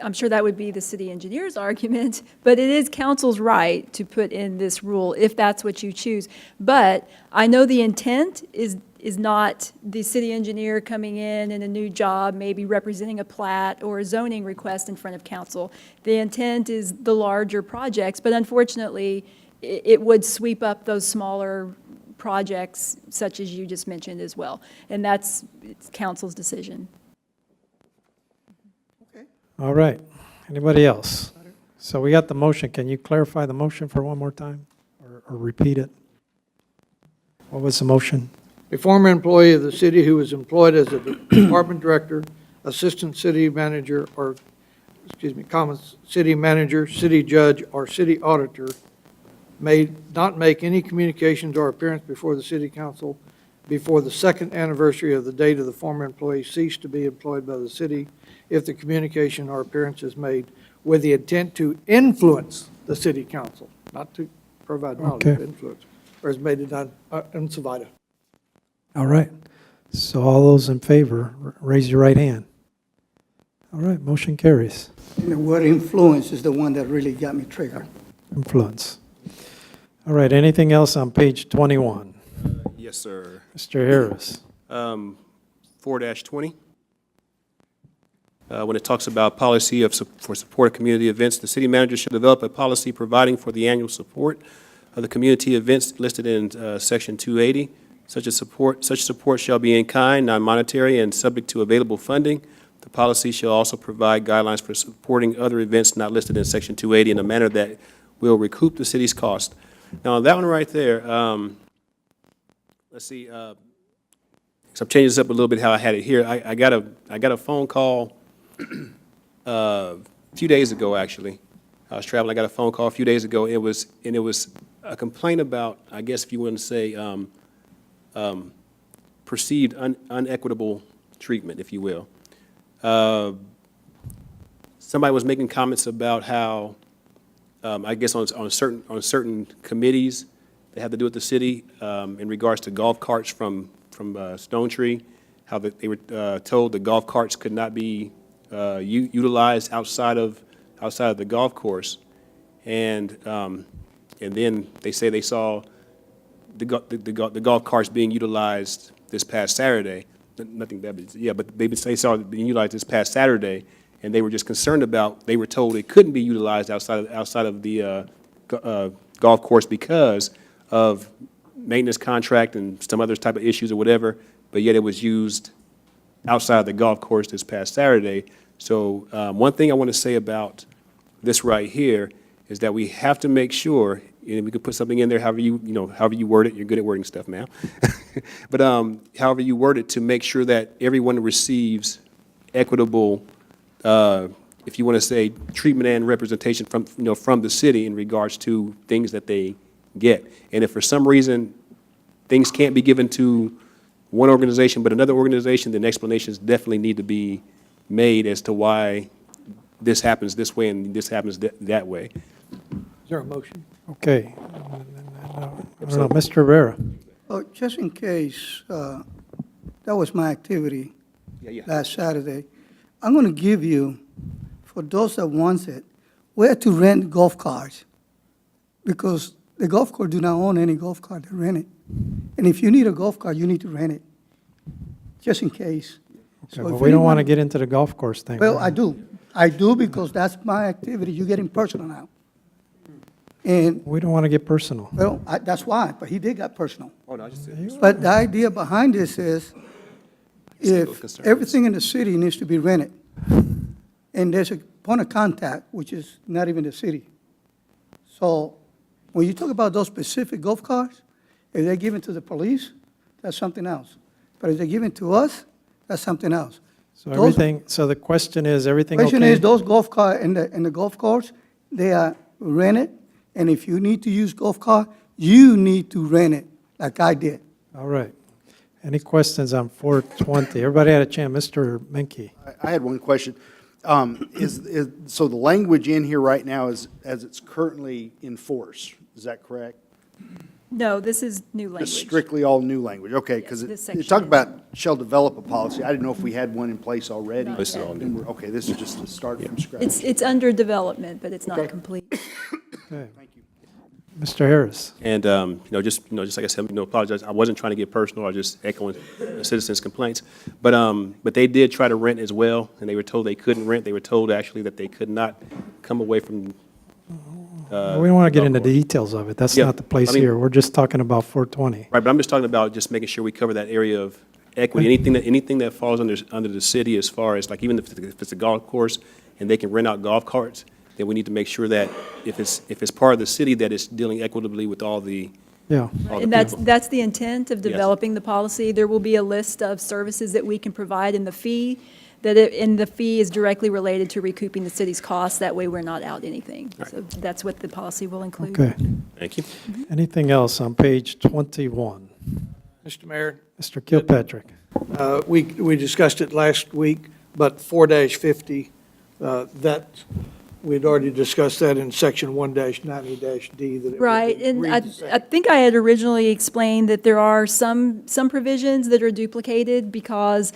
I'm sure that would be the city engineer's argument, but it is council's right to put in this rule if that's what you choose. But I know the intent is not the city engineer coming in a new job, maybe representing a plat or a zoning request in front of council. The intent is the larger projects, but unfortunately, it would sweep up those smaller projects such as you just mentioned as well. And it's council's decision. All right. Anybody else? So we got the motion. Can you clarify the motion for one more time or repeat it? What was the motion? A former employee of the city who was employed as a department director, assistant city manager, or, common city manager, city judge, or city auditor may not make any communications or appearance before the city council before the second anniversary of the date of the former employee ceased to be employed by the city if the communication or appearance is made with the intent to influence the city council, not to provide knowledge, Okay. but influence, or is made in so vita. All right. So all those in favor, raise your right hand. All right, motion carries. And the word influence is the one that really got me triggered. Influence. All right, anything else on page 21? Yes, sir. Mr. Harris. 4-20. When it talks about policy for support of community events, the city manager should develop a policy providing for the annual support of the community events listed in section 280. Such support shall be in kind, non-monetary, and subject to available funding. The policy shall also provide guidelines for supporting other events not listed in section 280 in a manner that will recoup the city's cost. Now, that one right there, let's see. So I'm changing this up a little bit how I had it here. I got a phone call a few days ago, actually. I was traveling. I got a phone call a few days ago. It was a complaint about, I guess if you want to say, perceived unequitable treatment, if you will. Somebody was making comments about how, I guess on certain committees that have to do with the city, in regards to golf carts from Stone Tree, how they were told the golf carts could not be utilized outside of the golf course, and then they say they saw the golf carts being utilized this past Saturday. Nothing bad, but yeah, but they saw it being utilized this past Saturday, and they were just concerned about. They were told it couldn't be utilized outside of the golf course because of maintenance contract and some other type of issues or whatever. But yet it was used outside of the golf course this past Saturday. So one thing I want to say about this right here is that we have to make sure, and we could put something in there, however you word it. You're good at wording stuff, man. But however you word it, to make sure that everyone receives equitable, if you want to say, treatment and representation from the city in regards to things that they get. And if for some reason things can't be given to one organization but another organization, then explanations definitely need to be made as to why this happens this way and this happens that way. Is there a motion? Okay. I don't know, Mr. Rivera. Oh, just in case, that was my activity last Saturday. I'm going to give you, for those that wants it, where to rent golf carts, because the golf course do not own any golf cart, they rent it. And if you need a golf cart, you need to rent it, just in case. Okay, So but if we don't want to anyone- get into the golf course thing. Well, I do. I do, because that's my activity. You're getting personal now. And, We don't want to get personal. well, that's why, but he did get personal. Oh, no, I just said. But the idea behind this is, Still if concerns. everything in the city needs to be rented, and there's a point of contact, which is not even the city. So when you talk about those specific golf carts, if they're given to the police, that's something else. But if they're given to us, that's something else. So Those- everything, so the question is, everything okay? Question is, those golf cart in the golf course, they are rented, and if you need to use golf cart, you need to rent it, like I did. All right. Any questions on 420? Everybody had a chance. Mr. Menke. I had one question. So the language in here right now is as it's currently in force, is that correct? No, this is new It's language. strictly all new language, okay, because Yes, this it section talked is. about shall develop a policy. I didn't know if we had one in place already. Not This is all And we're- Okay, this is just a start from scratch. It's under development, but it's not Okay. complete. Okay. Thank you. Mr. Harris? And, just like I said, apologize, I wasn't trying to get personal, I was just echoing citizens' complaints. But they did try to rent as well, and they were told they couldn't rent. They were told actually that they could not come away from, We don't want to get into the details of it. That's Yeah, not the place I mean- here. We're just talking about 420. right, but I'm just talking about just making sure we cover that area of equity. Anything that falls under the city as far as, like, even if it's a golf course and they can rent out golf carts, then we need to make sure that if it's part of the city, that it's dealing equitably with all the Yeah, all the And that's, people. that's the intent of Yes. developing the policy. There will be a list of services that we can provide in the fee, and the fee is directly related to recouping the city's costs. That way, we're not out anything. So that's what the policy will include. okay. Thank you. Anything else on page 21? Mr. Mayor, Mr. Kilpatrick? we discussed it last week, but 4-50, that, we'd already discussed that in section 1-90-D. that it would Right, and read the same. I think I had originally explained that there are some provisions that are duplicated because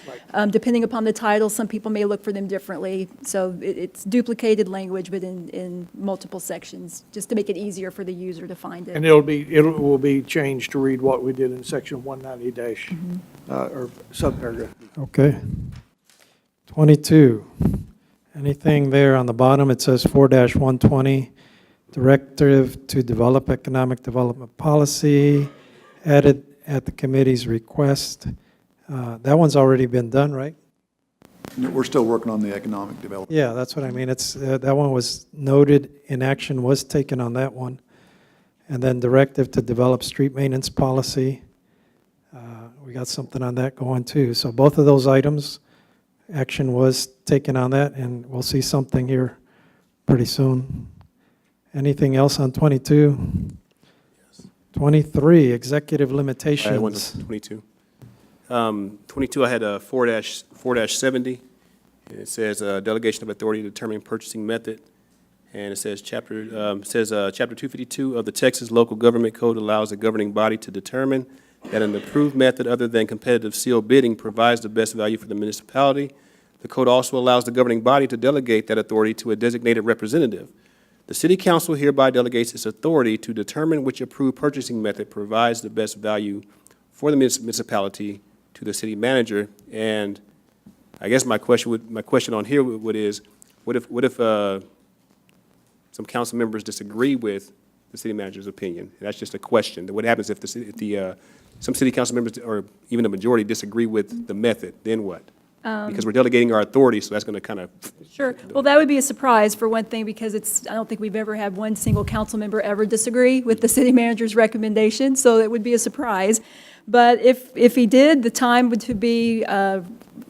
depending upon the title, some people may look for them differently. So it's duplicated language, but in multiple sections, just to make it easier for the user to find And it. it will be changed to read what we did in section 190 or subparagraph. Okay. 22. Anything there on the bottom? It says 4-120, Directive to Develop Economic Development Policy, added at the committee's request. That one's already been done, right? We're still working on the economic development. Yeah, that's what I mean. It's, that one was noted, in action was taken on that one. And then Directive to Develop Street Maintenance Policy. We got something on that going too. So both of those items, action was taken on that, and we'll see something here pretty soon. Anything else on 22? 23, executive I had one limitations. 22. 22, I had a 4-70. And it says delegation of authority to determine purchasing method. And it says chapter 252 of the Texas Local Government Code allows the governing body to determine that an approved method other than competitive sealed bidding provides the best value for the municipality. The code also allows the governing body to delegate that authority to a designated representative. The city council hereby delegates its authority to determine which approved purchasing method provides the best value for the municipality to the city manager. And I guess my question on here is, what if some council members disagree with the city manager's opinion? And that's just a question. What happens if some city council members, or even a majority, disagree with the method? Then what? Because we're delegating our authority, so that's going to kind of. Sure. Well, that would be a surprise for one thing, because I don't think we've ever had one single council member ever disagree with the city manager's recommendation, so it would be a surprise. But if he did, the time would be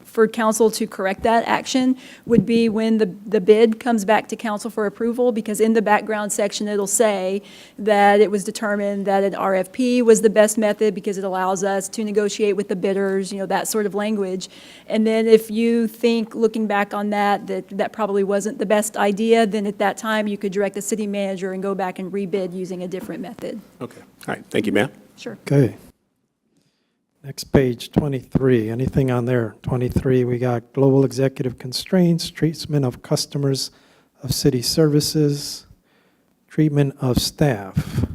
for council to correct that action would be when the bid comes back to council for approval, because in the background section, it'll say that it was determined that an RFP was the best method because it allows us to negotiate with the bidders, that sort of language. And then if you think, looking back on that probably wasn't the best idea, then at that time, you could direct the city manager and go back and rebid using a different method. Okay. All right. Thank you, ma'am. Sure. Okay. Next page, 23. Anything on there? 23, we got global executive constraints, treatment of customers of city services, treatment of staff,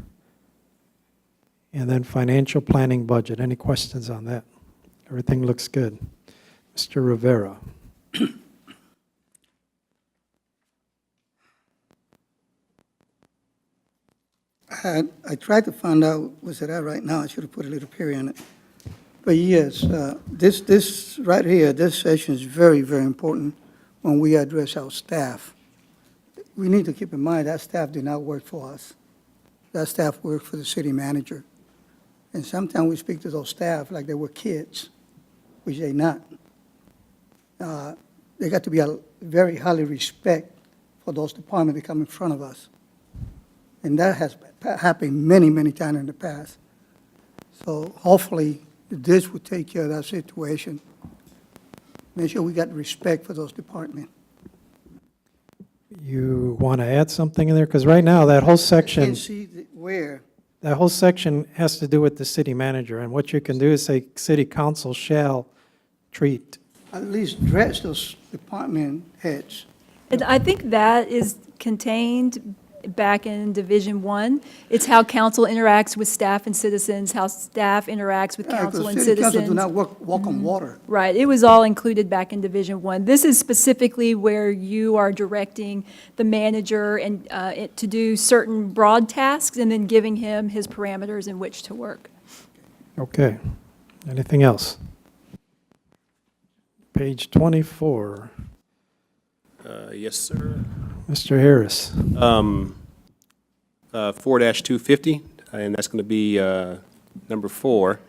and then financial planning budget. Any questions on that? Everything looks good. Mr. Rivera. I tried to find out, was it out right now? I should have put a little period on it. But yes, this right here, this session is very, very important when we address our staff. We need to keep in mind that staff did not work for us. That staff worked for the city manager. And sometimes we speak to those staff like they were kids, which they're not. They got to be very highly respect for those departments that come in front of us. And that has happened many, many times in the past. So hopefully, this will take care of that situation. Make sure we got respect for those departments. you want to add something in there? Because right now, that whole section, Can't see where, that whole section has to do with the city manager, and what you can do is say, city council shall treat. at least dress those department heads. And I think that is contained back in Division 1. It's how council interacts with staff and citizens, how staff interacts with Yeah, council and because city council do citizens. not walk on water. Right, it was all included back in Division 1. This is specifically where you are directing the manager and to do certain broad tasks and then giving him his parameters in which to work. Okay. Anything else? Page 24. Yes, sir. Mr. Harris. 4-250, and that's going to be number 4.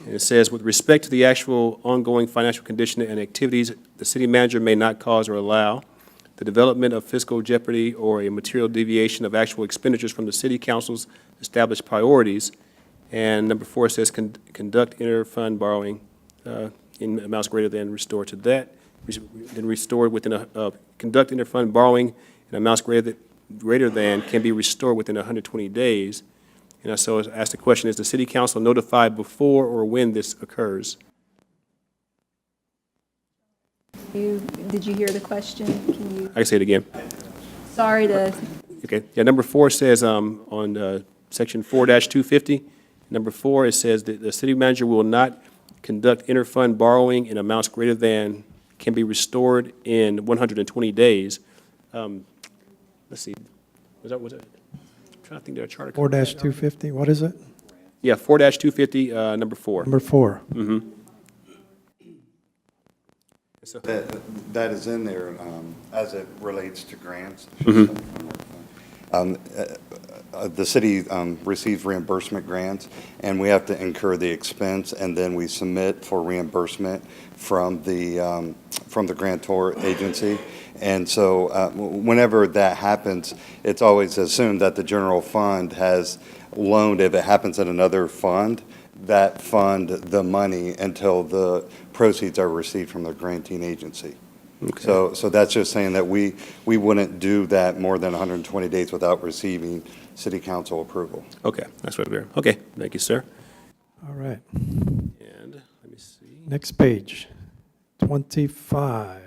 And it says, with respect to the actual ongoing financial condition and activities, the city manager may not cause or allow the development of fiscal jeopardy or a material deviation of actual expenditures from the city council's established priorities. And number 4 says, conduct inter-fund borrowing in amounts greater than restored to that, then restored within conduct inter-fund borrowing in amounts greater than can be restored within 120 days. And so I asked the question, is the city council notified before or when this occurs? Did you hear the question? Can you, I can say it again. sorry to, Okay, yeah, number 4 says on section 4-250, number 4, it says that the city manager will not conduct inter-fund borrowing in amounts greater than can be restored in 120 days. Let's see, was it? I'm trying to think, there a charter. 4-250, what is it? Yeah, 4-250, number 4. Number 4. That is in there as it relates to grants. The city receives reimbursement grants, and we have to incur the expense, and then we submit for reimbursement from the grantor agency. And so whenever that happens, it's always assumed that the general fund has loaned, if it happens in another fund, that fund the money until the proceeds are received from the granting agency. Okay. So that's just saying that we wouldn't do that more than 120 days without receiving city council approval. Okay, that's what we're, okay, thank you, sir. All right. And let me see. Next page, 25.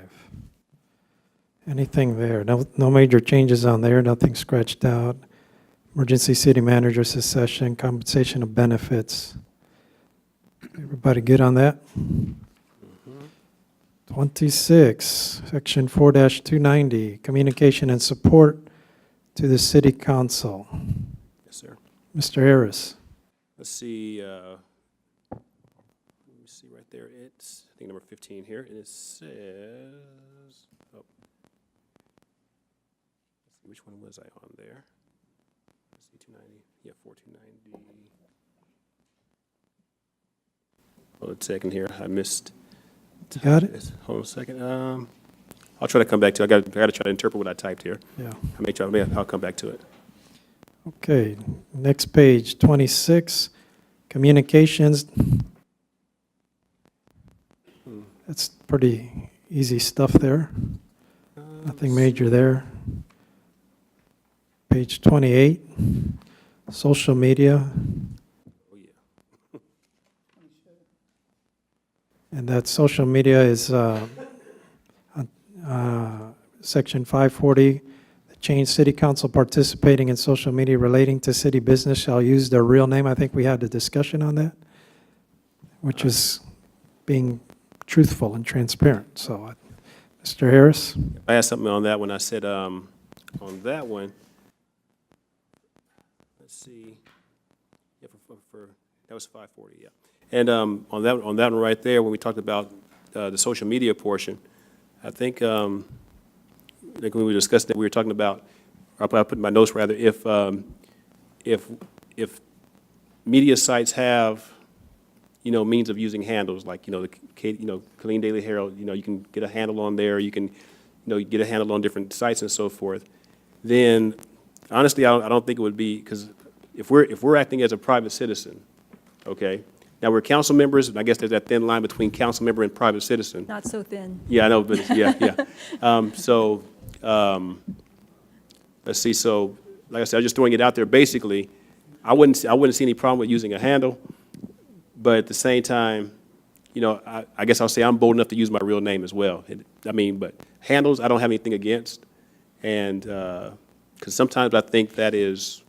Anything there? No major changes on there, nothing scratched out. Emergency city manager succession, compensation of benefits. Everybody good on that? 26, section 4-290, communication and support to the city council. Yes, sir. Mr. Harris. Let's see, let me see right there, it's, I think number 15 here, and it says, oh. Let's see, which one was I on there? Let's see, 290, yeah, 4290. Hold on a second here, I missed. You got it? Hold on a second, I'll try to come back to it, I got to try to interpret what I typed here. Yeah. I'll come back to it. Okay, next page, 26, communications. That's pretty easy stuff there. Nothing major there. Page 28, social media. Oh, yeah. And that social media is section 540, the change city council participating in social media relating to city business shall use their real name. I think we had a discussion on that, which is being truthful and transparent. So, Mr. Harris? I asked something on that one. I said, on that one, let's see, yeah, for that was 540, yeah. And on that one right there, when we talked about the social media portion, I think, like when we discussed that, we were talking about, I put in my notes rather, if media sites have, means of using handles, like, the Killeen Daily Herald, you can get a handle on there, you can, you get a handle on different sites and so forth, then honestly, I don't think it would be, because if we're acting as a private citizen, okay, now we're council members, and I guess there's that thin line between council member and private citizen. not so thin. Yeah, I know, but yeah. let's see, so, like I said, I'm just throwing it out there. Basically, I wouldn't see any problem with using a handle, but at the same time, you know, I guess I'll say I'm bold enough to use my real name as well. But handles, I don't have anything against, and, because sometimes I think that is,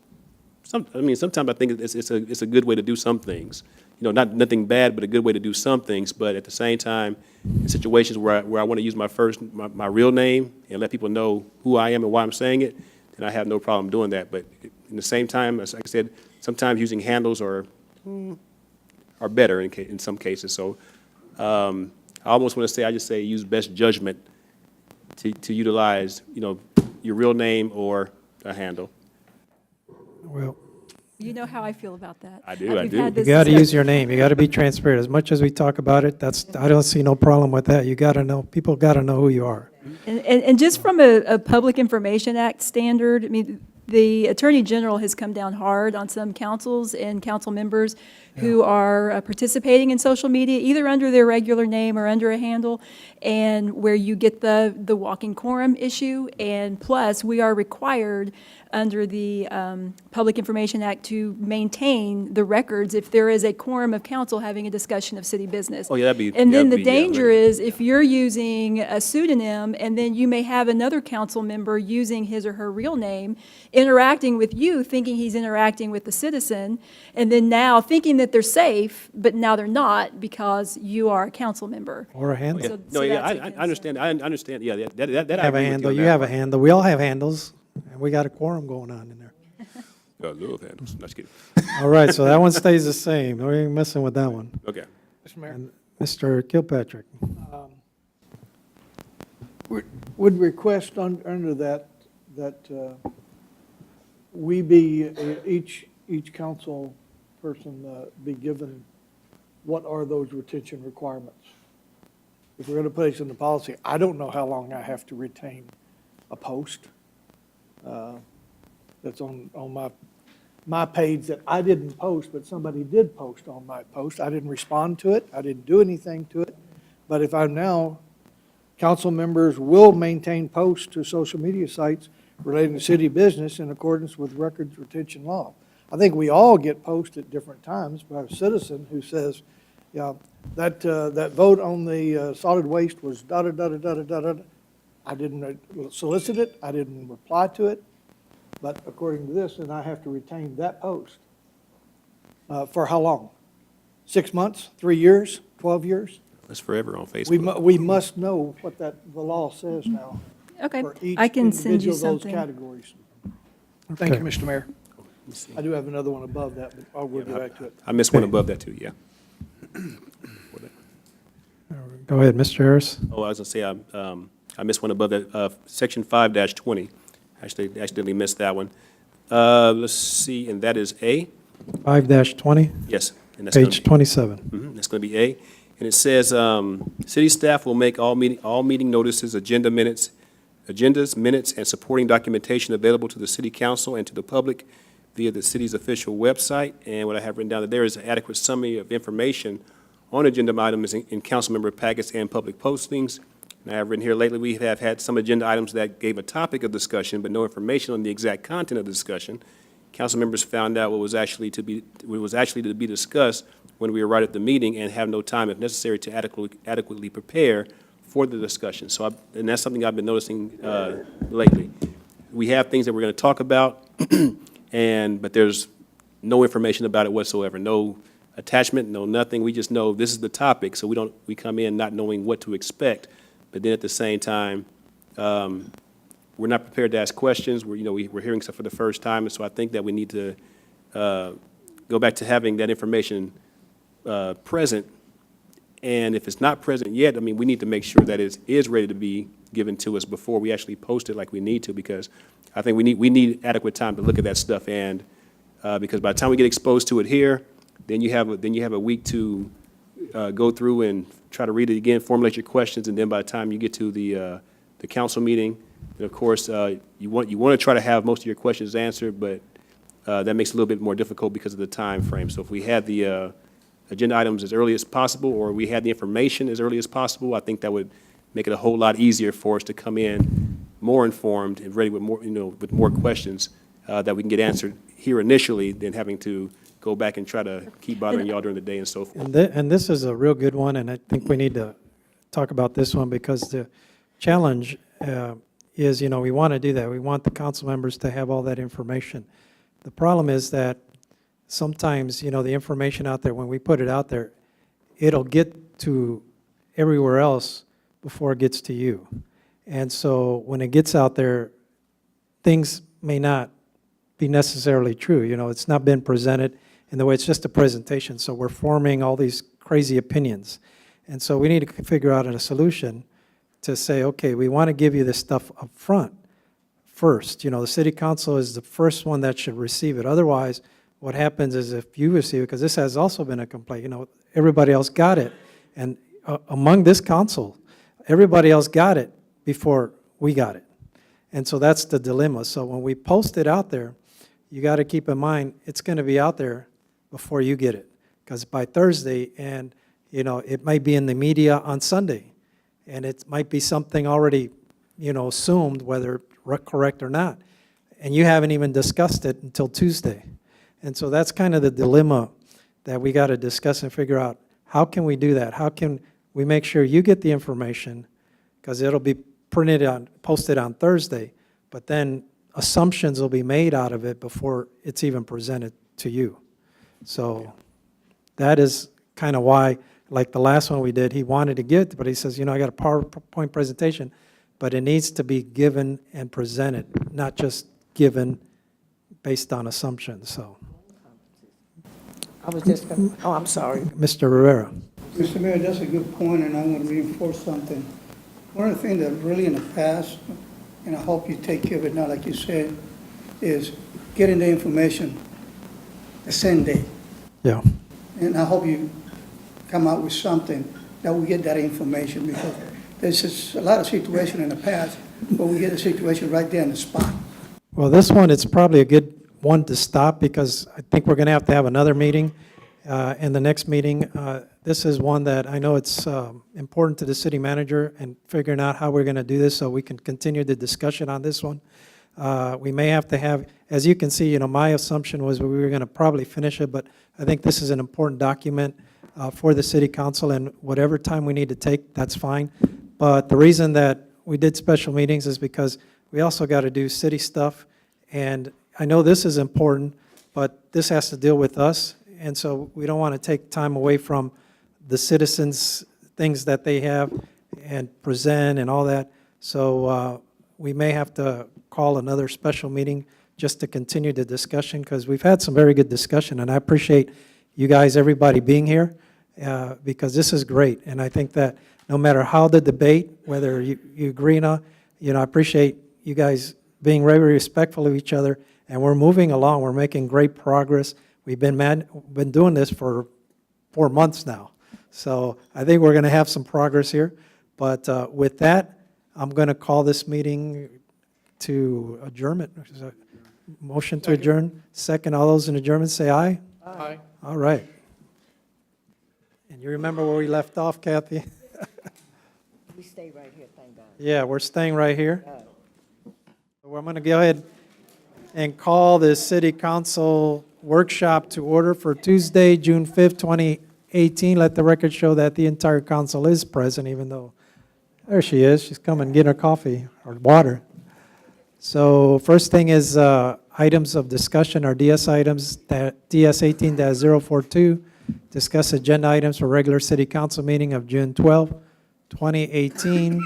sometimes I think it's a good way to do some things. You know, nothing bad, but a good way to do some things. But at the same time, in situations where I want to use my real name and let people know who I am and why I'm saying it, then I have no problem doing that. But in the same time, as like I said, sometimes using handles are better in some cases. So I almost want to say, I just say use best judgment to utilize, you know, your real name or a handle. Well, You know how I feel about that. I do, We've I do. had you this got to use discussion. your name. You got to be transparent. As much as we talk about it, I don't see no problem with that. You got to know, people got to know who you are. And just from a Public Information Act standard, I mean, the Attorney General has come down hard on some councils and council members who are participating in social media, either under their regular name or under a handle, and where you get the walking quorum issue. And plus, we are required under the Public Information Act to maintain the records if there is a quorum of council having a discussion of city business. Oh, yeah, that'd be. And then the that'd be, yeah, danger is if you're using a pseudonym and then you may have another council member using his or her real name, interacting with you, thinking he's interacting with the citizen, and then now thinking that they're safe, but now they're not because you are a council member. Or a handle. So- No, so yeah, that's a I concern. understand, I understand, yeah, that I Have a agree with handle, on you that have a part. handle. We all have handles, and we got a quorum going on in there. I love handles, no, just kidding. All right, so that one stays the same. We ain't messing with that one. Okay. Mr. Mayor, And Mr. Kilpatrick. would request under that we be, each council person be given what are those retention requirements? If we're going to put this in the policy, I don't know how long I have to retain a post that's on my page that I didn't post, but somebody did post on my post. I didn't respond to it. I didn't do anything to it. But if I'm now, council members will maintain posts to social media sites relating to city business in accordance with records retention law. I think we all get posts at different times by a citizen who says, yeah, that vote on the solid waste was da-da-da-da-da-da-da. I didn't solicit it, I didn't reply to it, but according to this, then I have to retain that post. For how long? 6 months, 3 years, 12 years? That's forever on Facebook. We must know what the law says now. Okay, For each I can send you individual of those something. categories. Thank you, Okay. Mr. Mayor. Let me see. I do have another one above that, but I'll go back to it. I missed one above that too, yeah. Go ahead, Mr. Harris. Oh, I was gonna say, I missed one above that, section 5-20. Actually, accidentally missed that one. Let's see, and that is A? 5-20, Yes. And that's gonna page be- 27. That's going to be A. And it says, city staff will make all meeting notices, agendas, minutes, and supporting documentation available to the city council and to the public via the city's official website. And what I have written down there is an adequate summary of information on agenda items in council member packets and public postings. And I have written here lately, we have had some agenda items that gave a topic of discussion, but no information on the exact content of the discussion. Council members found out what was actually to be discussed when we arrived at the meeting and have no time, if necessary, to adequately prepare for the discussion. So, and that's something I've been noticing lately. We have things that we're going to talk about, but there's no information about it whatsoever. No attachment, no nothing. We just know this is the topic, so we come in not knowing what to expect. But then at the same time, we're not prepared to ask questions. We're hearing stuff for the first time, and so I think that we need to go back to having that information present. And if it's not present yet, we need to make sure that it is ready to be given to us before we actually post it like we need to, because I think we need adequate time to look at that stuff. And because by the time we get exposed to it here, then you have a week to go through and try to read it again, formulate your questions, and then by the time you get to the council meeting, and of course, you want to try to have most of your questions answered, but that makes it a little bit more difficult because of the time frame. So if we had the agenda items as early as possible, or we had the information as early as possible, I think that would make it a whole lot easier for us to come in more informed and ready with more, with more questions that we can get answered here initially than having to go back and try to keep bothering y'all during the day and so forth. And this is a real good one, and I think we need to talk about this one because the challenge is, we want to do that. We want the council members to have all that information. The problem is that sometimes, the information out there, when we put it out there, it'll get to everywhere else before it gets to you. And so when it gets out there, things may not be necessarily true. It's not been presented in the way, it's just a presentation. So we're forming all these crazy opinions. And so we need to figure out a solution to say, okay, we want to give you this stuff up front first. The city council is the first one that should receive it. Otherwise, what happens is if you receive it, because this has also been a complaint, everybody else got it. And among this council, everybody else got it before we got it. And so that's the dilemma. So when we post it out there, you got to keep in mind, it's going to be out there before you get it. Because by Thursday, and it might be in the media on Sunday, and it might be something already, assumed, whether correct or not. And you haven't even discussed it until Tuesday. And so that's kind of the dilemma that we got to discuss and figure out, how can we do that? How can we make sure you get the information? Because it'll be posted on Thursday, but then assumptions will be made out of it before it's even presented to you. So that is kind of why, like the last one we did, he wanted to give it, but he says, I got a PowerPoint presentation, but it needs to be given and presented, not just given based on assumptions. So, I was just going to, I'm sorry. Mr. Rivera. Mr. Mayor, that's a good point, and I'm going to reinforce something. One of the things that really in the past, and I hope you take care of it now, like you said, is getting the information the same day. Yeah. And I hope you come out with something that we get that information, because there's just a lot of situation in the past where we get a situation right there in the spot. Well, this one, it's probably a good one to stop because I think we're going to have another meeting. In the next meeting, this is one that I know it's important to the city manager and figuring out how we're going to do this so we can continue the discussion on this one. We may have to have, as you can see, my assumption was we were going to probably finish it, but I think this is an important document for the city council, and whatever time we need to take, that's fine. But the reason that we did special meetings is because we also got to do city stuff, and I know this is important, but this has to deal with us, and so we don't want to take time away from the citizens, things that they have, and present and all that. So we may have to call another special meeting just to continue the discussion, because we've had some very good discussion, and I appreciate you guys, everybody being here, because this is great. And I think that no matter how the debate, whether you agree or not, I appreciate you guys being very respectful of each other, and we're moving along. We're making great progress. We've been doing this for 4 months now. So I think we're going to have some progress here. But with that, I'm going to call this meeting to adjournment. Motion to adjourn. Second, all those in adjournment say aye. Aye. All right. And you remember where we left off, Kathy? We stay right here, thank God. Yeah, we're staying right here. So I'm going to go ahead and call the City Council workshop to order for Tuesday, June 5th, 2018. Let the record show that the entire council is present, even though, there she is. She's coming getting her coffee or water. So first thing is items of discussion are DS items, DS 18-042. Discuss agenda items for regular city council meeting of June 12, 2018.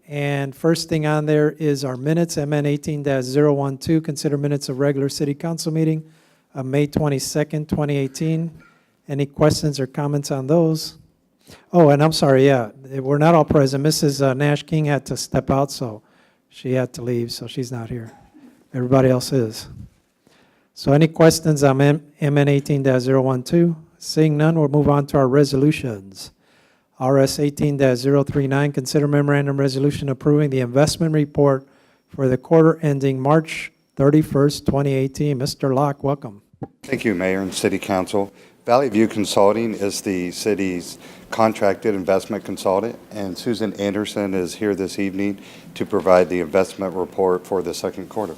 And first thing on there is our minutes, MN 18-012. Consider minutes of regular city council meeting of May 22nd, 2018. Any questions or comments on those? Oh, and I'm sorry, yeah, we're not all present. Mrs. Nash King had to step out, so she had to leave, so she's not here. Everybody else is. So any questions on MN 18-012? Seeing none, we'll move on to our resolutions. RS 18-039, consider memorandum resolution approving the investment report for the quarter ending March 31st, 2018. Mr. Locke, welcome. Thank you, Mayor and City Council. Valley View Consulting is the city's contracted investment consultant, and Susan Anderson is here this evening to provide the investment report for the second quarter.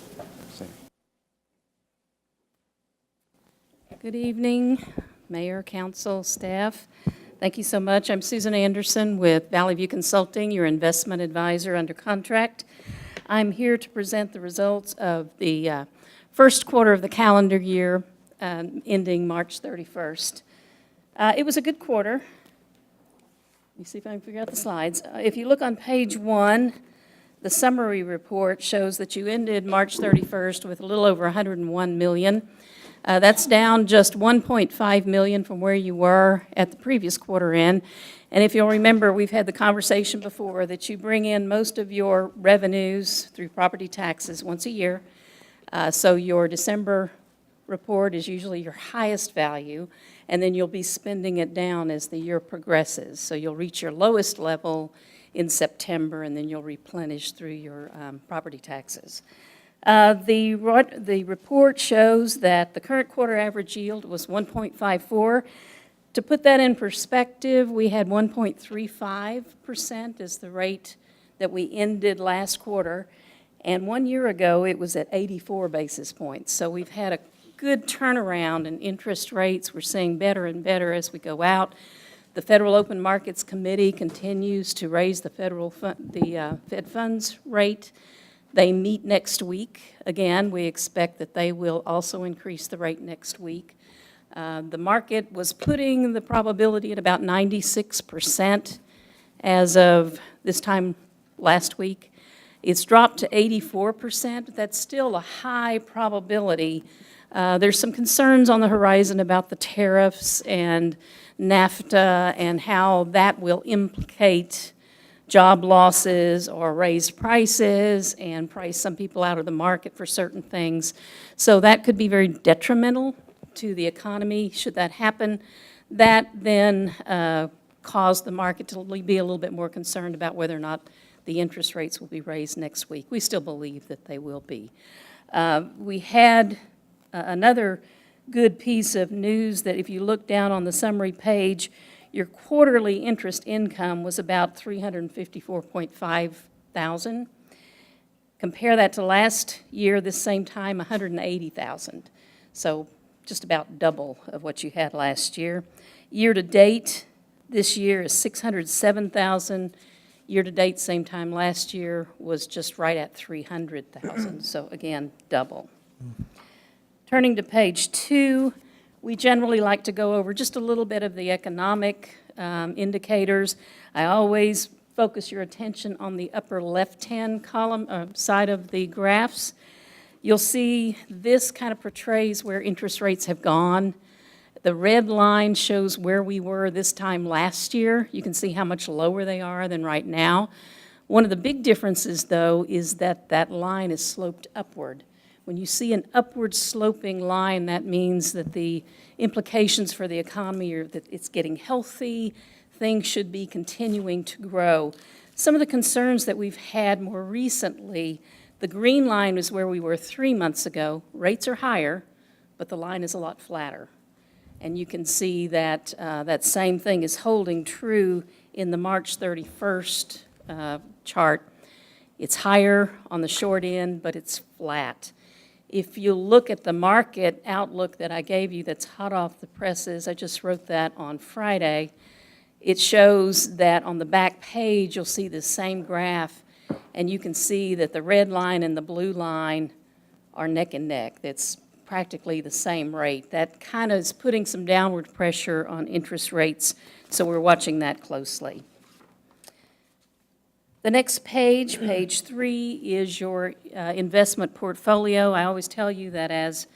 Good evening, Mayor, Council, staff. Thank you so much. I'm Susan Anderson with Valley View Consulting, your investment advisor under contract. I'm here to present the results of the first quarter of the calendar year ending March 31st. It was a good quarter. Let me see if I can figure out the slides. If you look on page 1, the summary report shows that you ended March 31st with a little over 101 million. That's down just 1.5 million from where you were at the previous quarter end. And if you'll remember, we've had the conversation before that you bring in most of your revenues through property taxes once a year. So your December report is usually your highest value, and then you'll be spending it down as the year progresses. So you'll reach your lowest level in September, and then you'll replenish through your property taxes. The report shows that the current quarter average yield was 1.54. To put that in perspective, we had 1.35% as the rate that we ended last quarter, and 1 year ago it was at 84 basis points. So we've had a good turnaround in interest rates. We're seeing better and better as we go out. The Federal Open Markets Committee continues to raise the Fed funds rate. They meet next week. Again, we expect that they will also increase the rate next week. The market was putting the probability at about 96% as of this time last week. It's dropped to 84%, but that's still a high probability. There's some concerns on the horizon about the tariffs and NAFTA and how that will implicate job losses or raised prices and price some people out of the market for certain things. So that could be very detrimental to the economy should that happen. That then caused the market to be a little bit more concerned about whether or not the interest rates will be raised next week. We still believe that they will be. We had another good piece of news that if you look down on the summary page, your quarterly interest income was about $354.5 thousand. Compare that to last year, this same time, $180,000. So just about double of what you had last year. Year to date, this year is $607,000. Year to date, same time last year, was just right at $300,000. So again, double. Turning to page 2, we generally like to go over just a little bit of the economic indicators. I always focus your attention on the upper left-hand column side of the graphs. You'll see this kind of portrays where interest rates have gone. The red line shows where we were this time last year. You can see how much lower they are than right now. One of the big differences, though, is that that line is sloped upward. When you see an upward sloping line, that means that the implications for the economy are that it's getting healthy, things should be continuing to grow. Some of the concerns that we've had more recently, the green line is where we were 3 months ago. Rates are higher, but the line is a lot flatter. And you can see that that same thing is holding true in the March 31st chart. It's higher on the short end, but it's flat. If you look at the market outlook that I gave you that's hot off the presses, I just wrote that on Friday, it shows that on the back page you'll see the same graph, and you can see that the red line and the blue line are neck and neck. That's practically the same rate. That kind of is putting some downward pressure on interest rates, so we're watching that closely. The next page, page 3, is your investment portfolio. I always tell you that as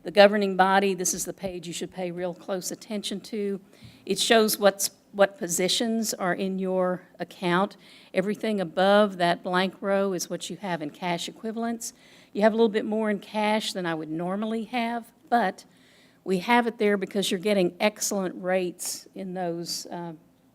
the governing body, this is the page you should pay real close attention to. It shows what positions are in your account. Everything above that blank row is what you have in cash equivalents. You have a little bit more in cash than I would normally have, but we have it there because you're getting excellent rates in those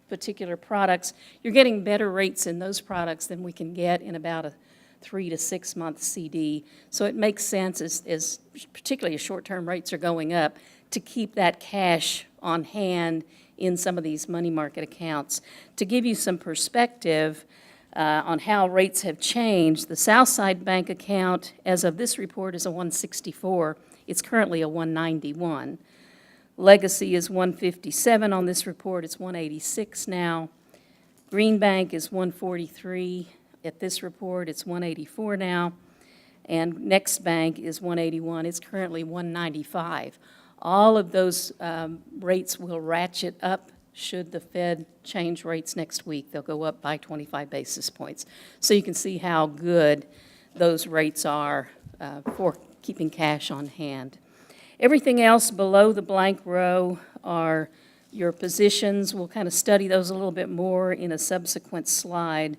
particular products. You're getting better rates in those products than we can get in about a 3 to 6 month CD. So it makes sense, as particularly as short-term rates are going up, to keep that cash on hand in some of these money market accounts. To give you some perspective on how rates have changed, the Southside Bank account, as of this report, is a 164. It's currently a 191. Legacy is 157 on this report. It's 186 now. Green Bank is 143 at this report. It's 184 now. And Next Bank is 181. It's currently 195. All of those rates will ratchet up should the Fed change rates next week. They'll go up by 25 basis points. So you can see how good those rates are for keeping cash on hand. Everything else below the blank row are your positions. We'll kind of study those a little bit more in a subsequent slide.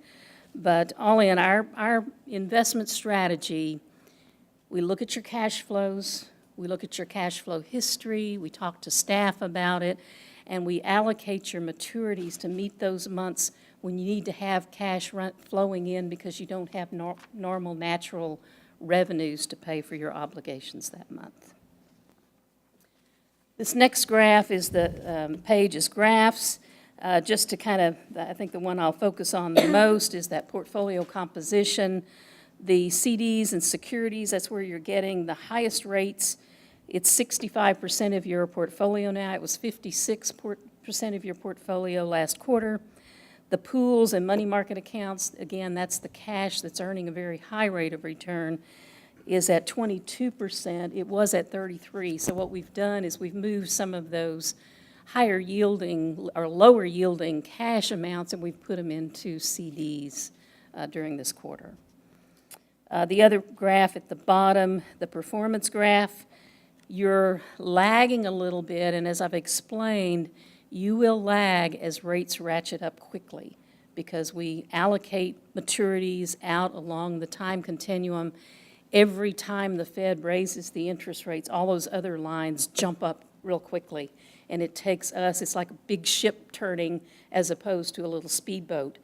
But all in, our investment strategy, we look at your cash flows, we look at your cash flow history, we talk to staff about it, and we allocate your maturities to meet those months when you need to have cash flowing in because you don't have normal natural revenues to pay for your obligations that month. This next graph is the page is graphs. Just to kind of, I think the one I'll focus on the most is that portfolio composition. The CDs and securities, that's where you're getting the highest rates. It's 65% of your portfolio now. It was 56% of your portfolio last quarter. The pools and money market accounts, again, that's the cash that's earning a very high rate of return, is at 22%. It was at 33%. So what we've done is we've moved some of those higher yielding or lower yielding cash amounts and we've put them into CDs during this quarter. The other graph at the bottom, the performance graph, you're lagging a little bit, and as I've explained, you will lag as rates ratchet up quickly because we allocate maturities out along the time continuum. Every time the Fed raises the interest rates, all those other lines jump up real quickly. And it takes us, it's like a big ship turning as opposed to a little speedboat.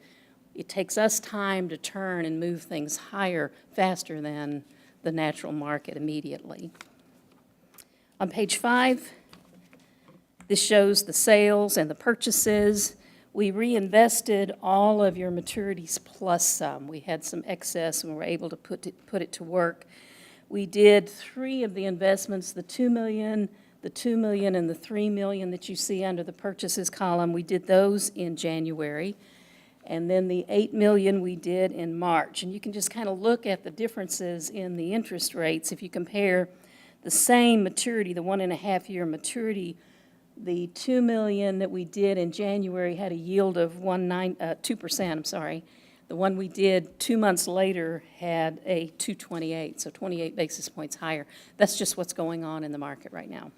It takes us time to turn and move things higher faster than the natural market immediately. On page 5, this shows the sales and the purchases. We reinvested all of your maturities plus some. We had some excess and we were able to put it to work. We did 3 of the investments, the $2 million, the $2 million, and the $3 million that you see under the purchases column. We did those in January. And then the $8 million we did in March. And you can just kind of look at the differences in the interest rates. If you compare the same maturity, the 1.5-year maturity, the $2 million that we did in January had a yield of 2%, I'm sorry. The one we did 2 months later had a 2.28, so 28 basis points higher. That's just what's going on in the market right now.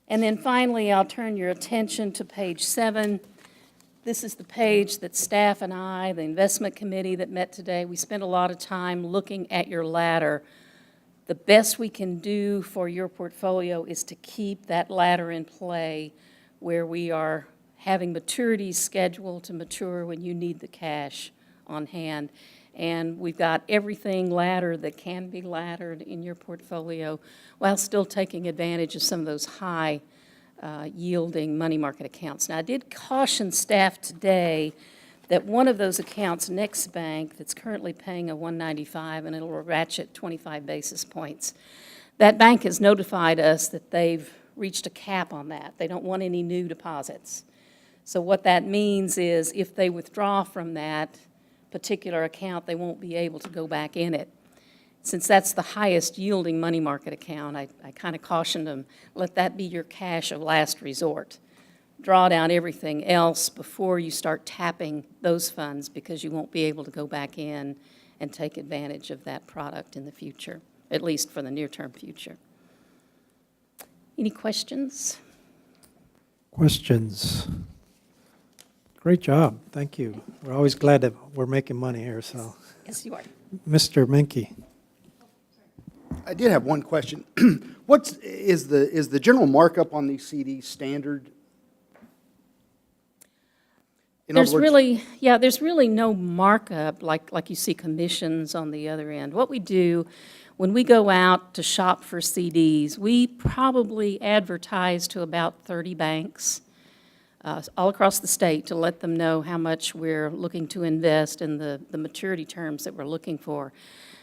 And then finally, I'll turn your attention to page 7. This is the page that staff and I, the investment committee that met today, we spent a lot of time looking at your ladder. The best we can do for your portfolio is to keep that ladder in play where we are having maturities scheduled to mature when you need the cash on hand. And we've got everything laddered that can be laddered in your portfolio while still taking advantage of some of those high yielding money market accounts. Now, I did caution staff today that one of those accounts, Next Bank, that's currently paying a 195 and it'll ratchet 25 basis points. That bank has notified us that they've reached a cap on that. They don't want any new deposits. So what that means is if they withdraw from that particular account, they won't be able to go back in it. Since that's the highest yielding money market account, I kind of cautioned them, let that be your cash of last resort. Draw down everything else before you start tapping those funds because you won't be able to go back in and take advantage of that product in the future, at least for the near-term future. Any questions? Questions? Great job. Thank you. We're always glad that we're making money here, so. Yes, you are. Mr. Menke. I did have one question. Is the general markup on these CDs standard? In other words, there's really no markup like you see commissions on the other end. What we do, When we go out to shop for CDs, we probably advertise to about 30 banks all across the state to let them know how much we're looking to invest and the maturity terms that we're looking for.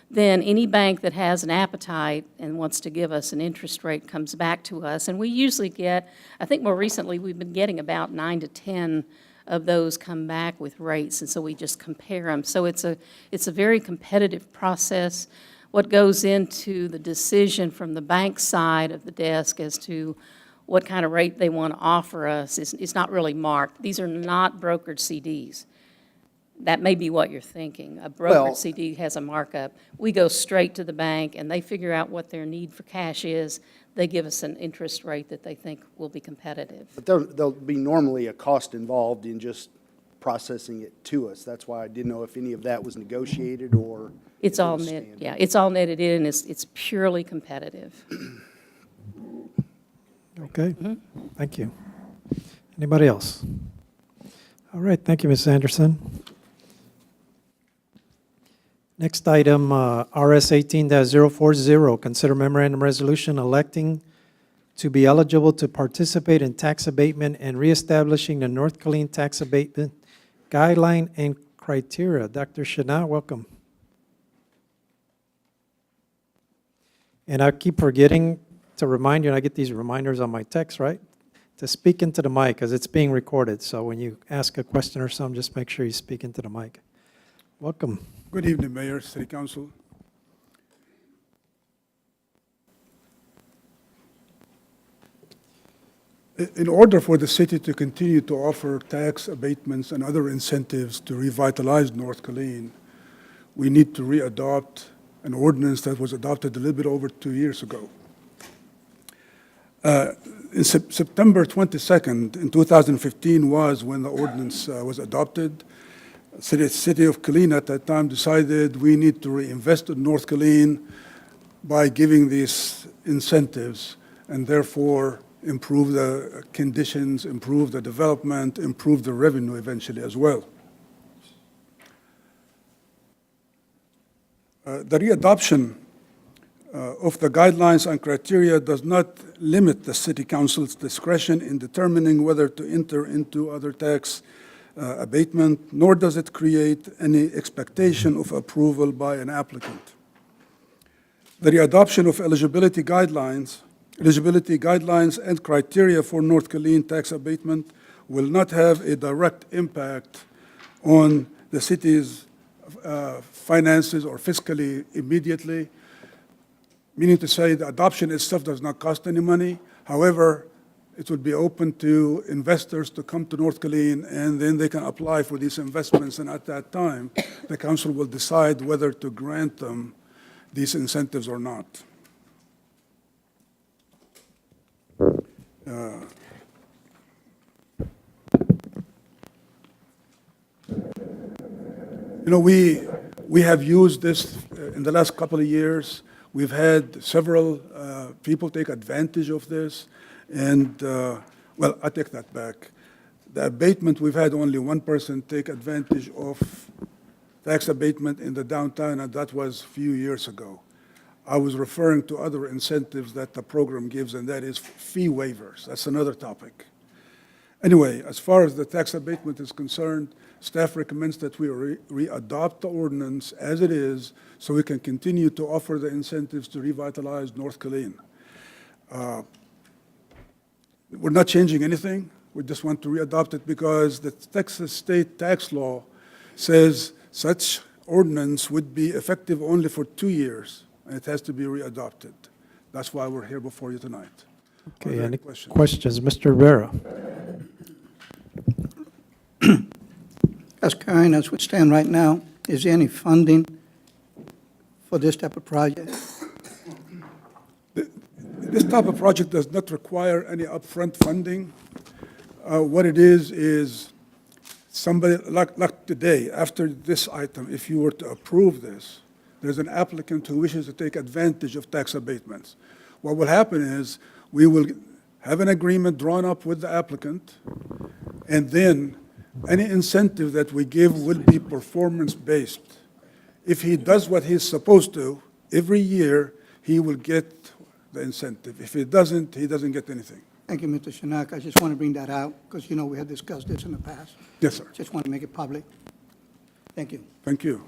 Then any bank that has an appetite and wants to give us an interest rate comes back to us. And we usually get, I think more recently, we've been getting about 9 to 10 of those come back with rates, and so we just compare them. So it's a very competitive process. What goes into the decision from the bank side of the desk as to what kind of rate they want to offer us is not really marked. These are not brokered CDs. That may be what you're thinking. A brokered CD has a markup. We go straight to the bank, and they figure out what their need for cash is. They give us an interest rate that they think will be competitive. But there'll be normally a cost involved in just processing it to us. That's why I didn't know if any of that was negotiated or. It's all net, yeah, it's all netted in, and it's purely competitive. Okay, thank you. Anybody else? All right, thank you, Ms. Anderson. Next item, RS 18-040, consider memorandum resolution electing to be eligible to participate in tax abatement and reestablishing the North Killeen tax abatement guideline and criteria. Dr. Shana, welcome. And I keep forgetting to remind you, and I get these reminders on my text, right? To speak into the mic, because it's being recorded. So when you ask a question or something, just make sure you speak into the mic. Welcome. Good evening, Mayor, City Council. In order for the city to continue to offer tax abatements and other incentives to revitalize North Killeen, we need to re-adopt an ordinance that was adopted a little bit over 2 years ago. In September 22nd, in 2015 was when the ordinance was adopted. City of Killeen at that time decided we need to reinvest in North Killeen by giving these incentives and therefore improve the conditions, improve the development, improve the revenue eventually as well. The readoption of the guidelines and criteria does not limit the City Council's discretion in determining whether to enter into other tax abatement, nor does it create any expectation of approval by an applicant. The readoption of eligibility guidelines and criteria for North Killeen tax abatement will not have a direct impact on the city's finances or fiscally immediately, meaning to say the adoption itself does not cost any money. However, it will be open to investors to come to North Killeen, and then they can apply for these investments, and at that time, the council will decide whether to grant them these incentives or not. We have used this in the last couple of years. We've had several people take advantage of this, and, well, I take that back. The abatement, we've had only one person take advantage of tax abatement in the downtown, and that was a few years ago. I was referring to other incentives that the program gives, and that is fee waivers. That's another topic. Anyway, as far as the tax abatement is concerned, staff recommends that we re-adopt the ordinance as it is so we can continue to offer the incentives to revitalize North Killeen. We're not changing anything. We just want to re-adopt it because the Texas state tax law says such ordinance would be effective only for 2 years, and it has to be re-adopted. That's why we're here before you tonight. Okay, any questions? Mr. Rivera. As current as we stand right now, is there any funding for this type of project? This type of project does not require any upfront funding. What it is somebody, like today, after this item, if you were to approve this, there's an applicant who wishes to take advantage of tax abatements. What will happen is we will have an agreement drawn up with the applicant, and then any incentive that we give will be performance-based. If he does what he's supposed to, every year, he will get the incentive. If he doesn't get anything. Thank you, Mr. Shinak. I just want to bring that out because, we have discussed this in the past. Yes, sir. Just want to make it public. Thank you. Thank you.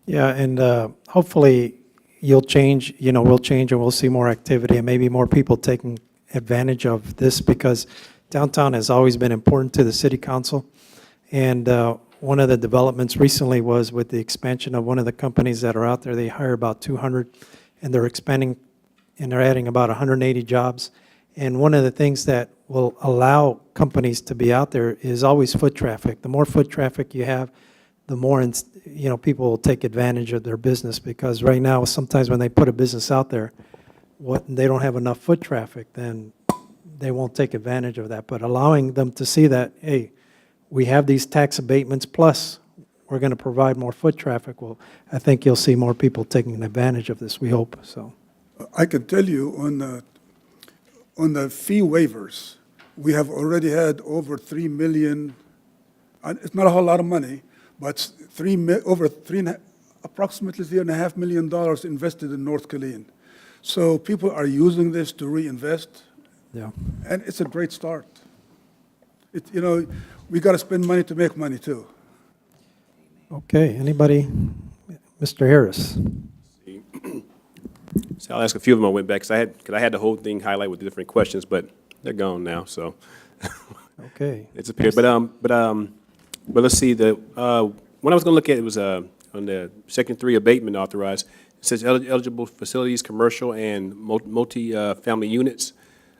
Yeah, and hopefully you'll change, we'll change and we'll see more activity and maybe more people taking advantage of this because downtown has always been important to the city council. And one of the developments recently was with the expansion of one of the companies that are out there. They hire about 200 and they're expanding and they're adding about 180 jobs. And one of the things that will allow companies to be out there is always foot traffic. The more foot traffic you have, the more, people will take advantage of their business because right now, sometimes when they put a business out there, they don't have enough foot traffic, then they won't take advantage of that. But allowing them to see that, hey, we have these tax abatements, plus we're going to provide more foot traffic, well, I think you'll see more people taking advantage of this, we hope, so. I can tell you on the fee waivers, we have already had over 3 million, and it's not a whole lot of money, but approximately $3.5 million invested in North Killeen. So people are using this to reinvest, Yeah. and it's a great start. We got to spend money to make money too. Okay, anybody? Mr. Harris? So I'll ask a few of them. I went back because I had the whole thing highlighted with the different questions, but they're gone now. So Okay. it's appeared. But let's see. The one I was going to look at was on the Section 3 abatement authorized. It says eligible facilities, commercial and multi-family units.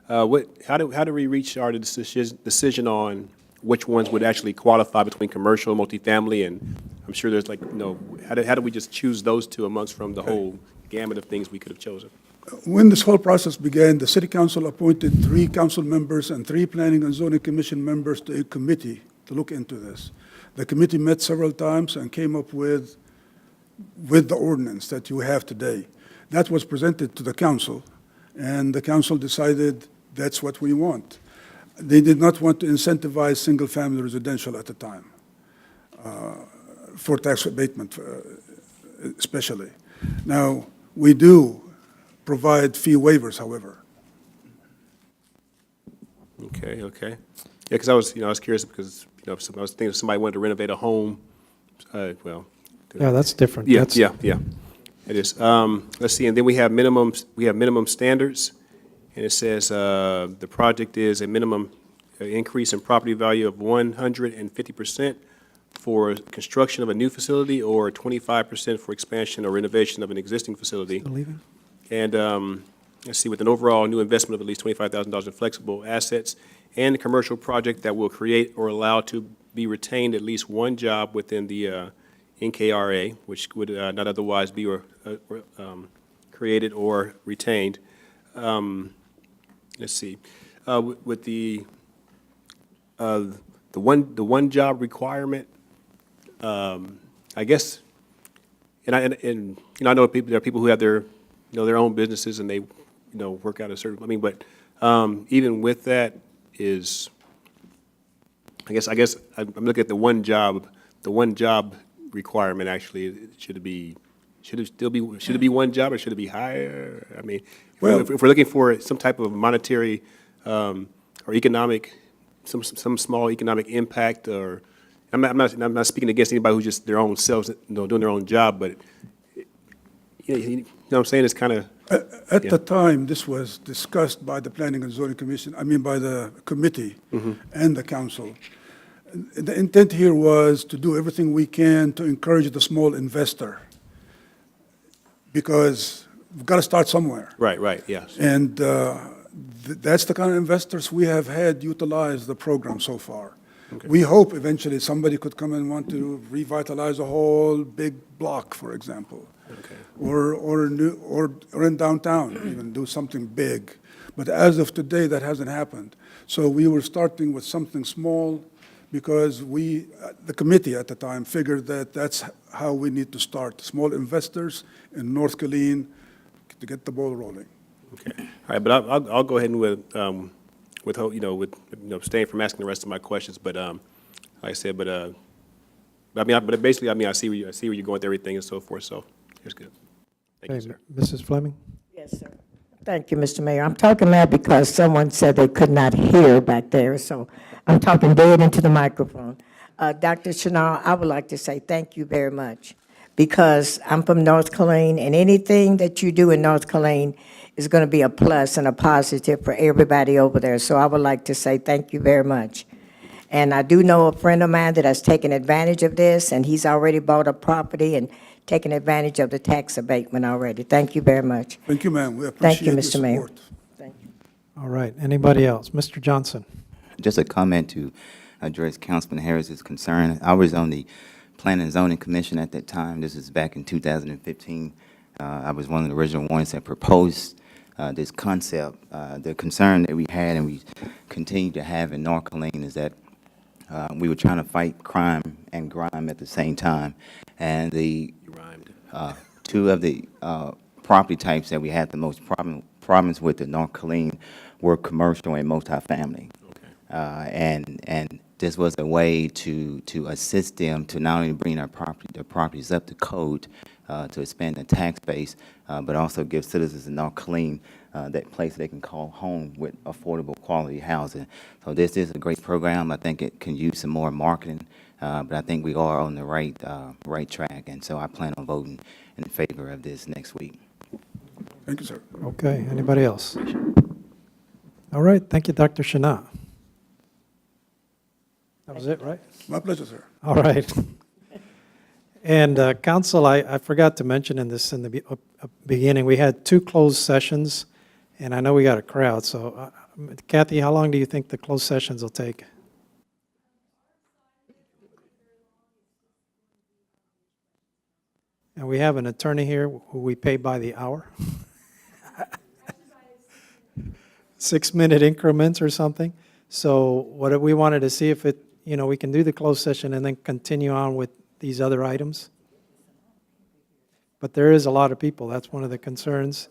How do we reach our decision on which ones would actually qualify between commercial and multifamily? And I'm sure there's how do we just choose those two amongst from the whole gamut of things we could have chosen? When this whole process began, the city council appointed 3 council members and 3 planning and zoning commission members to a committee to look into this. The committee met several times and came up with the ordinance that you have today. That was presented to the council, and the council decided that's what we want. They did not want to incentivize single-family residential at the time for tax abatement, especially. Now, we do provide fee waivers, however. Okay. Yeah, because I was curious because I was thinking if somebody wanted to renovate a home, Yeah, that's different. Yeah, That's- yeah, it is. Let's see, and then we have minimum standards, and it says the project is a minimum increase in property value of 150% for construction of a new facility or 25% for expansion or renovation of an existing facility. Still leaving? And let's see, with an overall new investment of at least $25,000 in flexible assets and a commercial project that will create or allow to be retained at least one job within the NKRA, which would not otherwise be created or retained. Let's see, with the one job requirement, I guess, and I know there are people who have their their own businesses and they work out a certain. But even with that is, I guess I'm looking at the one job requirement. Actually, should it be one job or should it be higher? I mean, Well, if we're looking for some type of monetary or economic, some small economic impact, or I'm not speaking against anybody who's just their own selves, doing their own job, but you know what I'm saying? It's kind of. At the time, this was discussed by the Planning and Zoning Commission, by the committee and the council. The intent here was to do everything we can to encourage the small investor, because we've got to start somewhere. Right, yes. And that's the kind of investors we have had utilize the program so far. Okay. We hope eventually somebody could come and want to revitalize a whole big block, for example. Okay. Or in downtown, even do something big. But as of today, that hasn't happened. So we were starting with something small because the committee at the time figured that that's how we need to start. Small investors in North Killeen to get the ball rolling. Okay. All right, but I'll go ahead and with staying from asking the rest of my questions. But like I said, but basically, I see where you're going with everything and so forth. So here's good. Thank you, Okay, sir. Mrs. Fleming? Yes, sir. Thank you, Mr. Mayor. I'm talking loud because someone said they could not hear back there, so I'm talking dead into the microphone. Dr. Chanel, I would like to say thank you very much, because I'm from North Killeen, and anything that you do in North Killeen is going to be a plus and a positive for everybody over there. So I would like to say thank you very much. And I do know a friend of mine that has taken advantage of this, and he's already bought a property and taken advantage of the tax abatement already. Thank you very much. Thank you, ma'am. We Thank you, appreciate your Mr. Mayor. support. Thank you. All right, anybody else? Mr. Johnson? Just a comment to address Councilman Harris's concern. I was on the Planning and Zoning Commission at that time. This is back in 2015. I was one of the original ones that proposed this concept. The concern that we had and we continue to have in North Killeen is that we were trying to fight crime and grime at the same time. And the two of the property types that we had the most problems with in North Killeen were commercial and multifamily. And this was a way to assist them to not only bring their properties up to code, to expand the tax base, but also give citizens in North Killeen that place they can call home with affordable quality housing. So this is a great program. I think it can use some more marketing, but I think we are on the right track, and so I plan on voting in favor of this next week. Thank you, sir. Okay, anybody else? All right, thank you, Dr. Shana. That was it, right? My pleasure, sir. All right. And council, I forgot to mention in the beginning, we had 2 closed sessions, and I know we got a crowd, so Kathy, how long do you think the closed sessions will take? And we have an attorney here who we pay by the hour. 6-minute increments or something. So what we wanted to see if it, we can do the closed session and then continue on with these other items. But there is a lot of people. That's one of the concerns.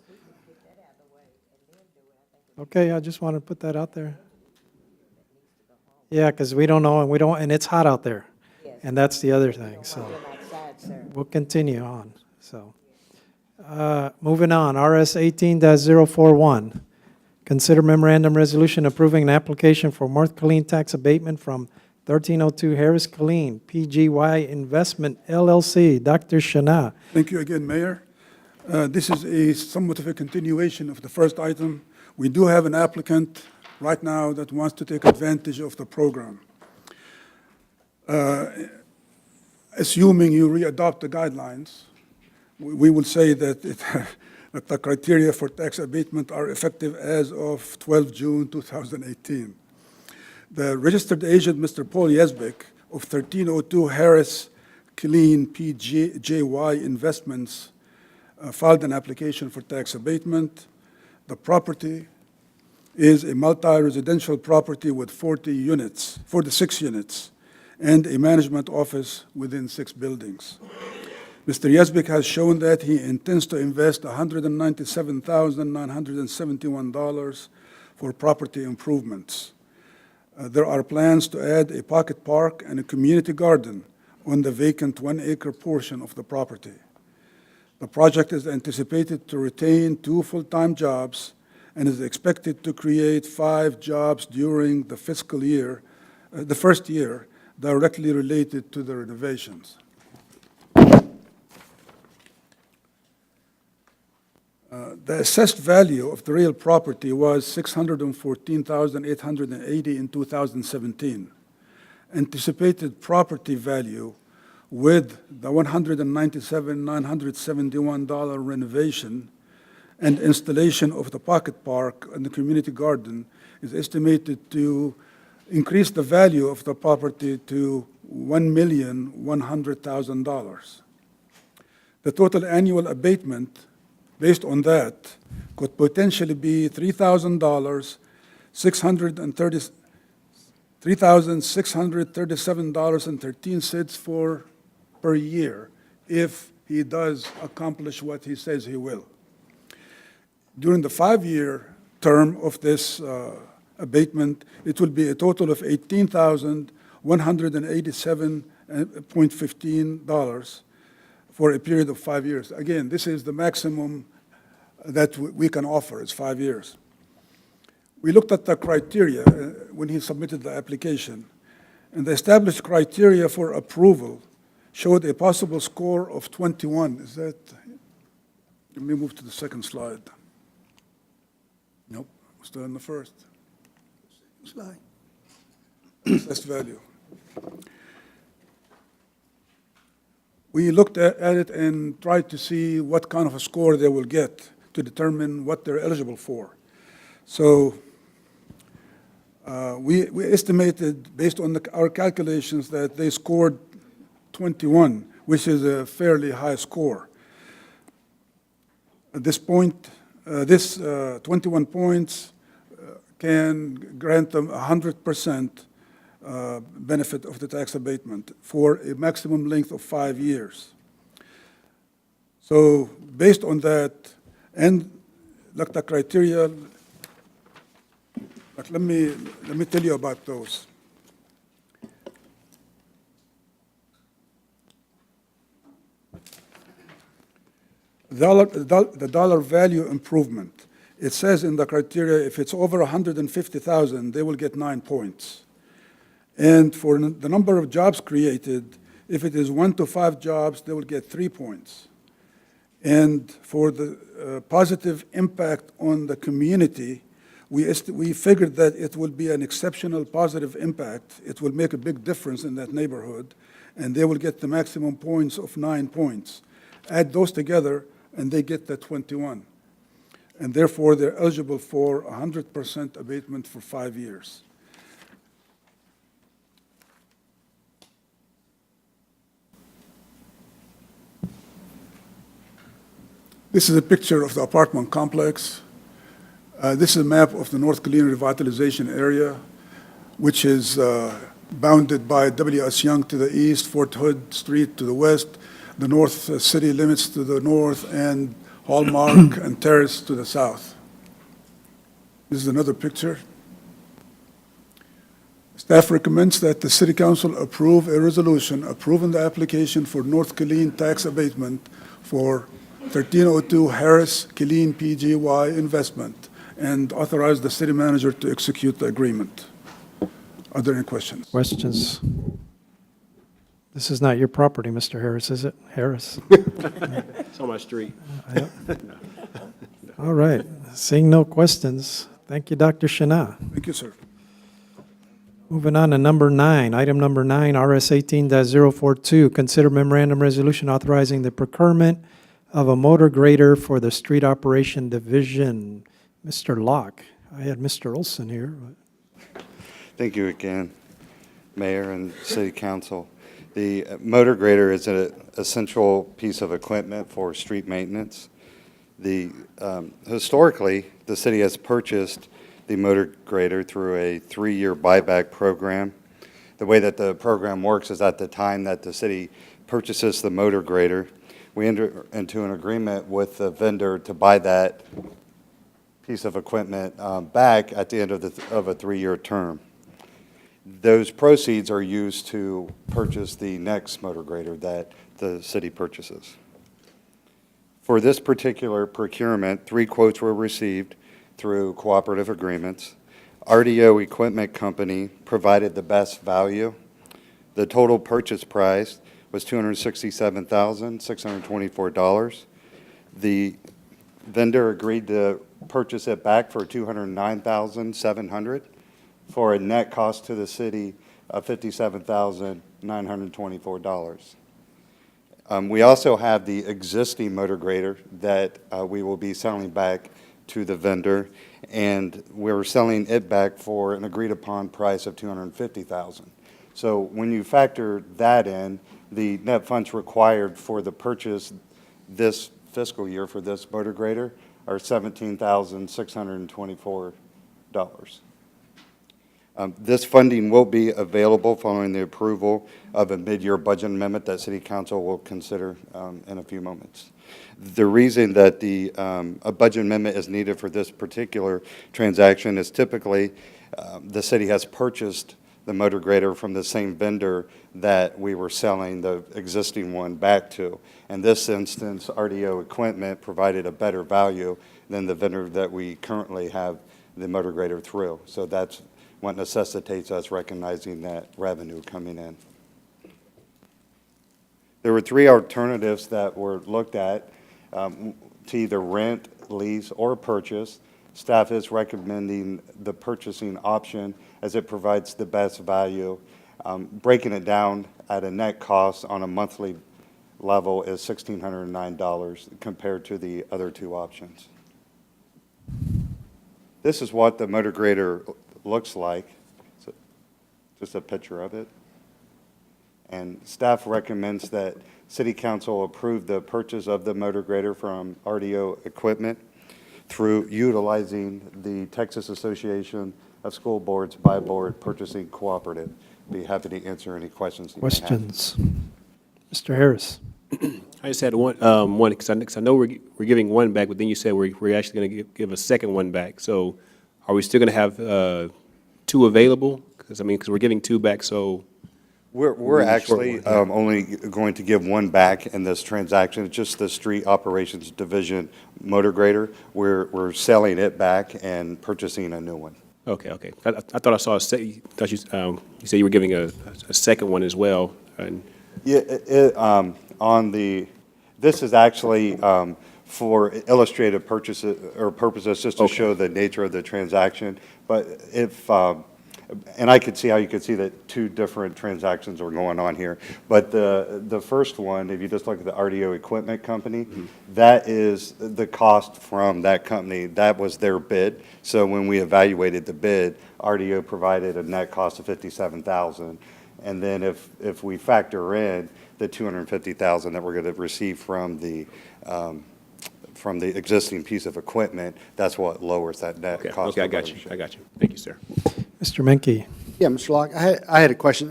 Okay, I just wanted to put that out there. Yeah, because we don't know, and it's hot out there. And that's the other thing, so. We'll continue on, so. Moving on, RS 18-041. Consider memorandum resolution approving an application for North Killeen tax abatement from 1302 Harris Killeen, PGY Investment LLC. Dr. Shana. Thank you again, Mayor. This is somewhat of a continuation of the first item. We do have an applicant right now that wants to take advantage of the program. Assuming you re-adopt the guidelines, we will say that that the criteria for tax abatement are effective as of 12 June 2018. The registered agent, Mr. Paul Yesbeck, of 1302 Harris Killeen PJY Investments, filed an application for tax abatement. The property is a multi-residential property with 46 units, and a management office within 6 buildings. Mr. Yesbeck has shown that he intends to invest $197,971 for property improvements. There are plans to add a pocket park and a community garden on the vacant 1-acre portion of the property. The project is anticipated to retain 2 full-time jobs and is expected to create 5 jobs during the fiscal year, the first year, directly related to the renovations. The assessed value of the real property was $614,880 in 2017. Anticipated property value with the $197,971 renovation and installation of the pocket park and the community garden is estimated to increase the value of the property to $1,100,000. The total annual abatement based on that could potentially be $3,637.13 per year if he does accomplish what he says he will. During the 5-year term of this abatement, it will be a total of $18,187.15 for a period of 5 years. Again, this is the maximum that we can offer, is 5 years. We looked at the criteria when he submitted the application, and the established criteria for approval showed a possible score of 21. Is that, let me move to the second slide. Nope, we're still in the first. Slide. Assessed value. We looked at it and tried to see what kind of a score they will get to determine what they're eligible for. So we estimated, based on our calculations, that they scored 21, which is a fairly high score. At this point, 21 points can grant them 100% benefit of the tax abatement for a maximum length of 5 years. So based on that, and like the criteria, but let me tell you about those. The dollar value improvement. It says in the criteria, if it's over 150,000, they will get 9 points. And for the number of jobs created, if it is 1 to 5 jobs, they will get 3 points. And for the positive impact on the community, we figured that it will be an exceptional positive impact. It will make a big difference in that neighborhood, and they will get the maximum points of 9 points. Add those together, and they get the 21. And therefore, they're eligible for 100% abatement for 5 years. This is a picture of the apartment complex. This is a map of the North Killeen revitalization area, which is bounded by W.S. Young to the east, Fort Hood Street to the west, the North City limits to the north, and Hallmark and Terrace to the south. This is another picture. Staff recommends that the City Council approve a resolution approving the application for North Killeen tax abatement for 1302 Harris Killeen PGY investment and authorize the city manager to execute the agreement. Are there any questions? Questions? This is not your property, Mr. Harris, is it? Harris? It's on my street. Yep. All right. Seeing no questions, thank you, Dr. Shana. Thank you, sir. Moving on to number 9, item number 9, RS 18-042, consider memorandum resolution authorizing the procurement of a motor grader for the street operation division. Mr. Locke, I had Mr. Olson here. But... Thank you again, Mayor and City Council. The motor grader is an essential piece of equipment for street maintenance. Historically, the city has purchased the motor grader through a 3-year buyback program. The way that the program works is at the time that the city purchases the motor grader, we enter into an agreement with the vendor to buy that piece of equipment back at the end of a 3-year term. Those proceeds are used to purchase the next motor grader that the city purchases. For this particular procurement, 3 quotes were received through cooperative agreements. RDO Equipment Company provided the best value. The total purchase price was $267,624. The vendor agreed to purchase it back for $209,700 for a net cost to the city of $57,924. We also have the existing motor grader that we will be selling back to the vendor, and we're selling it back for an agreed-upon price of $250,000. So when you factor that in, the net funds required for the purchase this fiscal year for this motor grader are $17,624. This funding will be available following the approval of a mid-year budget amendment that City Council will consider in a few moments. The reason that a budget amendment is needed for this particular transaction is typically the city has purchased the motor grader from the same vendor that we were selling the existing one back to. In this instance, RDO Equipment provided a better value than the vendor that we currently have the motor grader through. So that's what necessitates us recognizing that revenue coming in. There were three alternatives that were looked at to either rent, lease, or purchase. Staff is recommending the purchasing option as it provides the best value. Breaking it down at a net cost on a monthly level is $1,609 compared to the other two options. This is what the motor grader looks like. So just a picture of it. And staff recommends that City Council approve the purchase of the motor grader from RDO Equipment through utilizing the Texas Association of School Boards by Board Purchasing Cooperative. Be happy to answer any questions you may have. Questions? Mr. Harris? I just had one, because I know we're giving one back, but then you said we're actually going to give a second one back. So are we still going to have two available? Because we're giving two back, so. We're actually only going to give one back in this transaction. It's just the Street Operations Division motor grader. We're selling it back and purchasing a new one. Okay. I thought I saw you said you were giving a second one as well. And Yeah, this is actually for illustrative purposes just to show the nature of the transaction. But if, and I could see how you could see that two different transactions are going on here. But the first one, if you just look at the RDO Equipment Company, that is the cost from that company. That was their bid. So when we evaluated the bid, RDO provided a net cost of $57,000. And then if we factor in the $250,000 that we're going to receive from the existing piece of equipment, that's what lowers that net cost. Okay, I got you. Thank you, sir. Mr. Menke? Yeah, Mr. Locke, I had a question.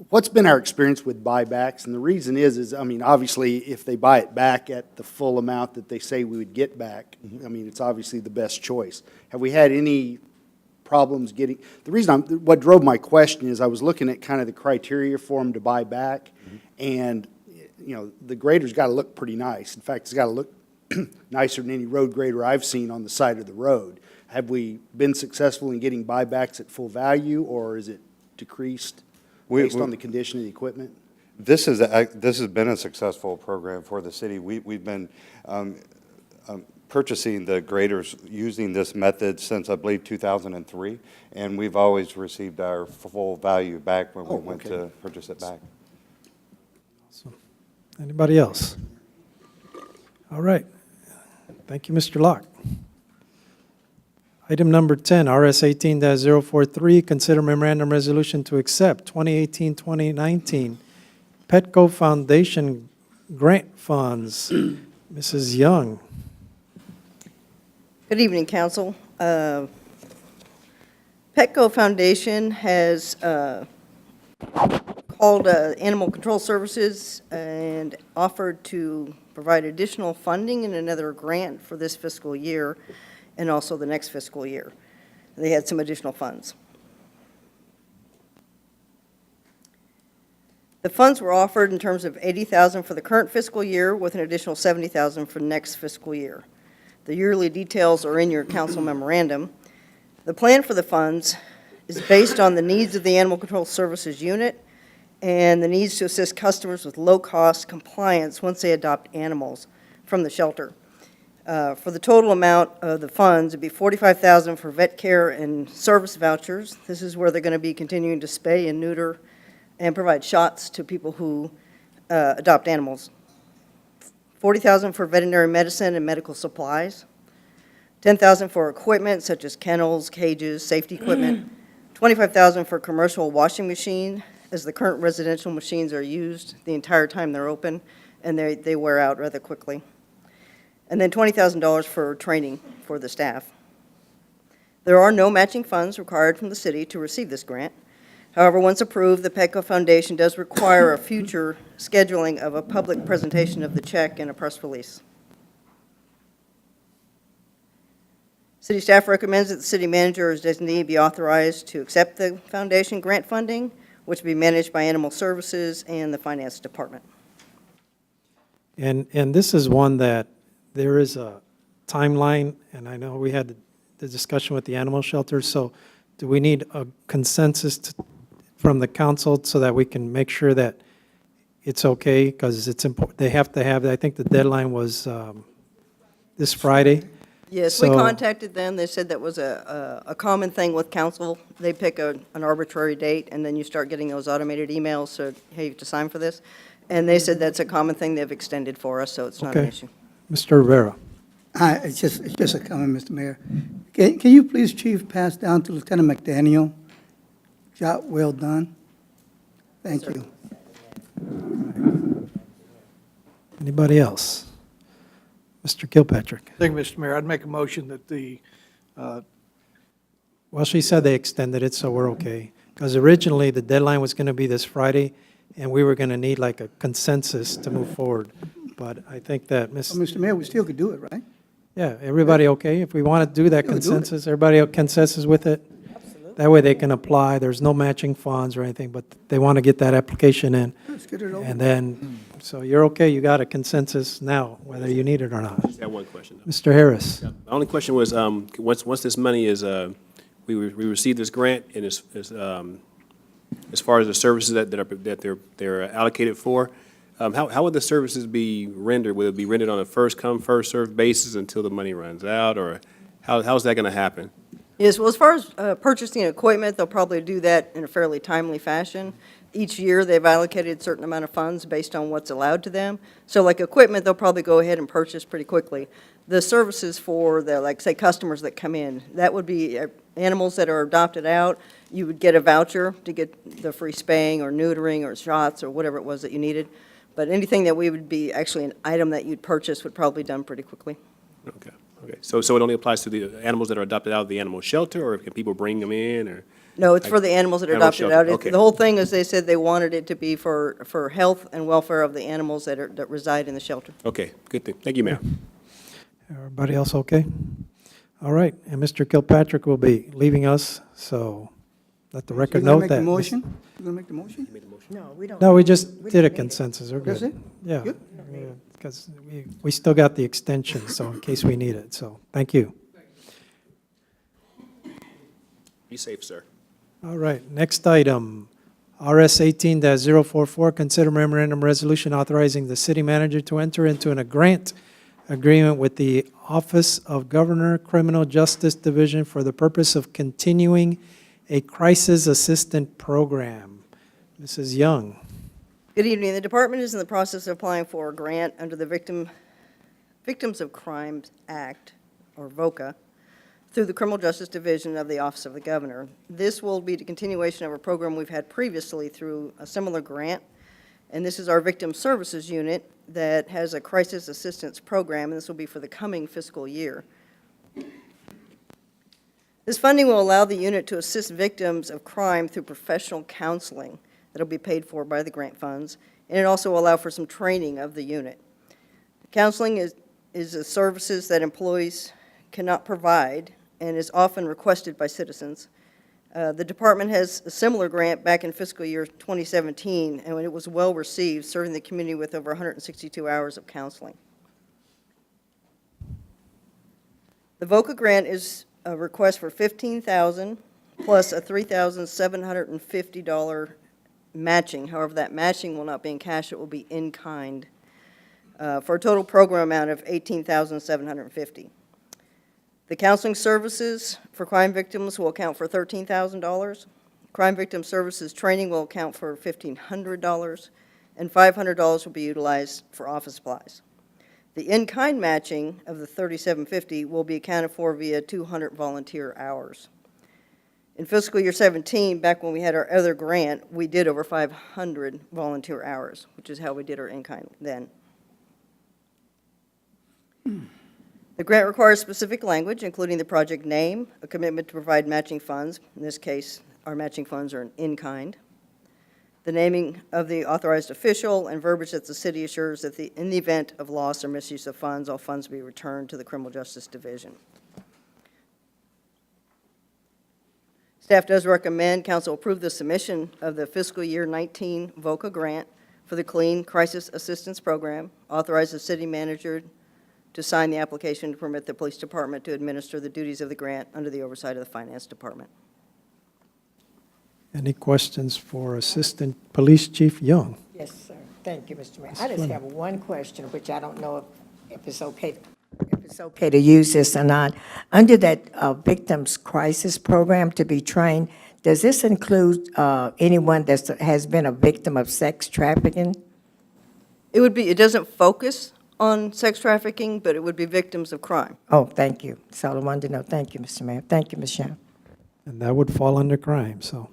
What's been our experience with buybacks? And the reason is obviously, if they buy it back at the full amount that they say we would get back, it's obviously the best choice. Have we had any problems getting, the reason what drove my question is I was looking at kind of the criteria for them to buy back, and, the grader's got to look pretty nice. In fact, it's got to look nicer than any road grader I've seen on the side of the road. Have we been successful in getting buybacks at full value, or is it decreased based on the condition of the equipment? This has been a successful program for the city. We've been purchasing the graders using this method since, I believe, 2003, and we've always received our full value back when we went to purchase it back. Awesome. Anybody else? All right. Thank you, Mr. Locke. Item number 10, RS 18-043, consider memorandum resolution to accept 2018-2019 Petco Foundation grant funds. Mrs. Young. Good evening, Council. Petco Foundation has called Animal Control Services and offered to provide additional funding and another grant for this fiscal year and also the next fiscal year. They had some additional funds. The funds were offered in terms of $80,000 for the current fiscal year with an additional $70,000 for next fiscal year. The yearly details are in your council memorandum. The plan for the funds is based on the needs of the Animal Control Services unit and the needs to assist customers with low-cost compliance once they adopt animals from the shelter. For the total amount of the funds, it'd be $45,000 for vet care and service vouchers. This is where they're going to be continuing to spay and neuter and provide shots to people who adopt animals. $40,000 for veterinary medicine and medical supplies. $10,000 for equipment such as kennels, cages, safety equipment. $25,000 for commercial washing machine, as the current residential machines are used the entire time they're open, and they wear out rather quickly. And then $20,000 for training for the staff. There are no matching funds required from the city to receive this grant. However, once approved, the Petco Foundation does require a future scheduling of a public presentation of the check and a press release. City staff recommends that the city manager or his designee be authorized to accept the foundation grant funding, which will be managed by Animal Services and the Finance Department. And this is one that there is a timeline, and I know we had the discussion with the animal shelter, so do we need a consensus from the council so that we can make sure that it's okay? Because it's important, they have to have, I think the deadline was this Friday. Yes, we So- contacted them. They said that was a common thing with council. They pick an arbitrary date, and then you start getting those automated emails, so, hey, you have to sign for this. And they said that's a common thing they've extended for us, so it's not an Okay. issue. Mr. Rivera. Hi, it's just a comment, Mr. Mayor. Can you please, Chief, pass down to Lieutenant McDaniel? Job well done. Thank you. Anybody else? Mr. Kilpatrick. Thank you, Mr. Mayor. I'd make a motion that Well, she said they extended it, so we're okay. Because originally, the deadline was going to be this Friday, and we were going to need like a consensus to move forward. But I think that, Well, Mr. Mayor, we still could do it, right? yeah, everybody okay? If we want to do that Yeah, do it. consensus, everybody consensus with it? That way they can apply, there's no matching funds or anything, but they want to get that application in. Let's get it over. And then, so you're okay, you got a consensus now, whether you need it or not. Just have one question. though. Mr. Harris? The only question was, once this money is, we receive this grant, and as far as the services that they're allocated for, how would the services be rendered? Will it be rendered on a first-come, first-served basis until the money runs out, or how's that going to happen? Yes, well, as far as purchasing equipment, they'll probably do that in a fairly timely fashion. Each year, they've allocated a certain amount of funds based on what's allowed to them. So like equipment, they'll probably go ahead and purchase pretty quickly. The services for the, like, say, customers that come in, that would be animals that are adopted out. You would get a voucher to get the free spaying or neutering or shots or whatever it was that you needed. But anything that we would be actually an item that you'd purchase would probably be done pretty quickly. Okay. So it only applies to the animals that are adopted out of the animal shelter, or can people bring them in, or? No, it's for the animals that are Animal adopted shelter, out. okay. The whole thing is they said they wanted it to be for health and welfare of the animals that reside in the shelter. Okay, good thing. Thank you, ma'am. Everybody else okay? All right, and Mr. Kilpatrick will be leaving us, so let the record You gonna note make that. the motion? You gonna make the motion? No, we don't. No, we just did a consensus, we're That's good. it? Yeah, Good. because we still got the extension, so in case we need it, so, thank you. Be safe, sir. All right, next item, RS 18-044, consider memorandum resolution authorizing the city manager to enter into a grant agreement with the Office of Governor Criminal Justice Division for the purpose of continuing a crisis assistant program. Mrs. Young. Good evening. The department is in the process of applying for a grant under the Victims of Crimes Act, or VOCA, through the Criminal Justice Division of the Office of the Governor. This will be the continuation of a program we've had previously through a similar grant, and this is our Victim Services Unit that has a crisis assistance program, and this will be for the coming fiscal year. This funding will allow the unit to assist victims of crime through professional counseling that will be paid for by the grant funds, and it also will allow for some training of the unit. Counseling is a services that employees cannot provide and is often requested by citizens. The department has a similar grant back in fiscal year 2017, and it was well received, serving the community with over 162 hours of counseling. The VOCA grant is a request for $15,000 plus a $3,750 matching. However, that matching will not be in cash, it will be in kind, for a total program amount of $18,750. The counseling services for crime victims will account for $13,000. Crime victim services training will account for $1,500, and $500 will be utilized for office supplies. The in-kind matching of the $3,750 will be accounted for via 200 volunteer hours. In fiscal year 17, back when we had our other grant, we did over 500 volunteer hours, which is how we did our in-kind then. The grant requires specific language, including the project name, a commitment to provide matching funds. In this case, our matching funds are in kind. The naming of the authorized official and verbiage that the city assures that in the event of loss or misuse of funds, all funds be returned to the Criminal Justice Division. Staff does recommend council approve the submission of the fiscal year 19 VOCA grant for the Killeen Crisis Assistance Program, authorize the city manager to sign the application to permit the police department to administer the duties of the grant under the oversight of the finance department. Any questions for Assistant Police Chief Young? Yes, sir. Thank you, Mr. Mayor. Ms. I just Flynn. have one question, which I don't know if it's okay, to use this or not. Under that Victims Crisis Program to be trained, does this include anyone that has been a victim of sex trafficking? It doesn't focus on sex trafficking, but it would be victims of crime. Oh, thank you. That's all I wanted to know. Thank you, Mr. Mayor. Thank you, Ms. Shan. And that would fall under crime, so.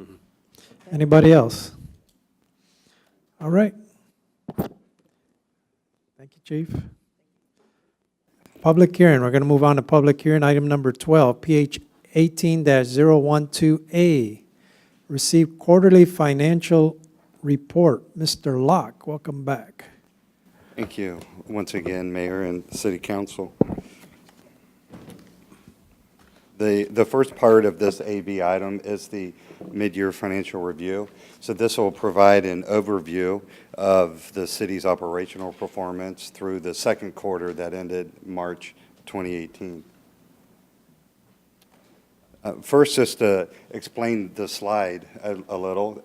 Anybody else? All right. Thank you, Chief. Public hearing, we're going to move on to public hearing, item number 12, PH 18-012A. Receive quarterly financial report. Mr. Locke, welcome back. Thank you once again, Mayor and City Council. The first part of this AB item is the mid-year financial review. So this will provide an overview of the city's operational performance through the second quarter that ended March 2018. First, just to explain the slide a little,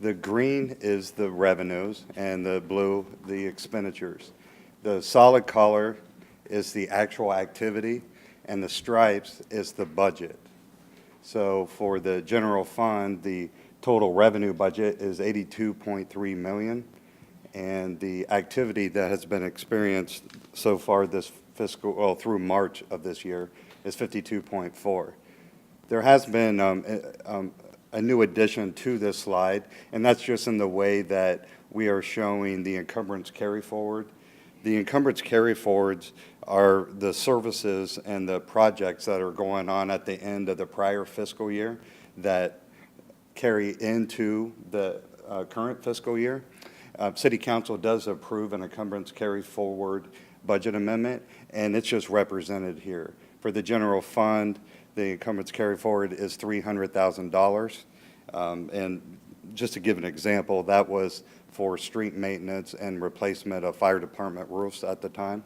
the green is the revenues and the blue the expenditures. The solid color is the actual activity, and the stripes is the budget. So for the general fund, the total revenue budget is $82.3 million, and the activity that has been experienced so far this fiscal, well, through March of this year is 52.4. There has been a new addition to this slide, and that's just in the way that we are showing the encumbrance carry forward. The encumbrance carry forwards are the services and the projects that are going on at the end of the prior fiscal year that carry into the current fiscal year. City Council does approve an encumbrance carry forward budget amendment, and it's just represented here. For the general fund, the encumbrance carry forward is $300,000. And just to give an example, that was for street maintenance and replacement of fire department roofs at the time.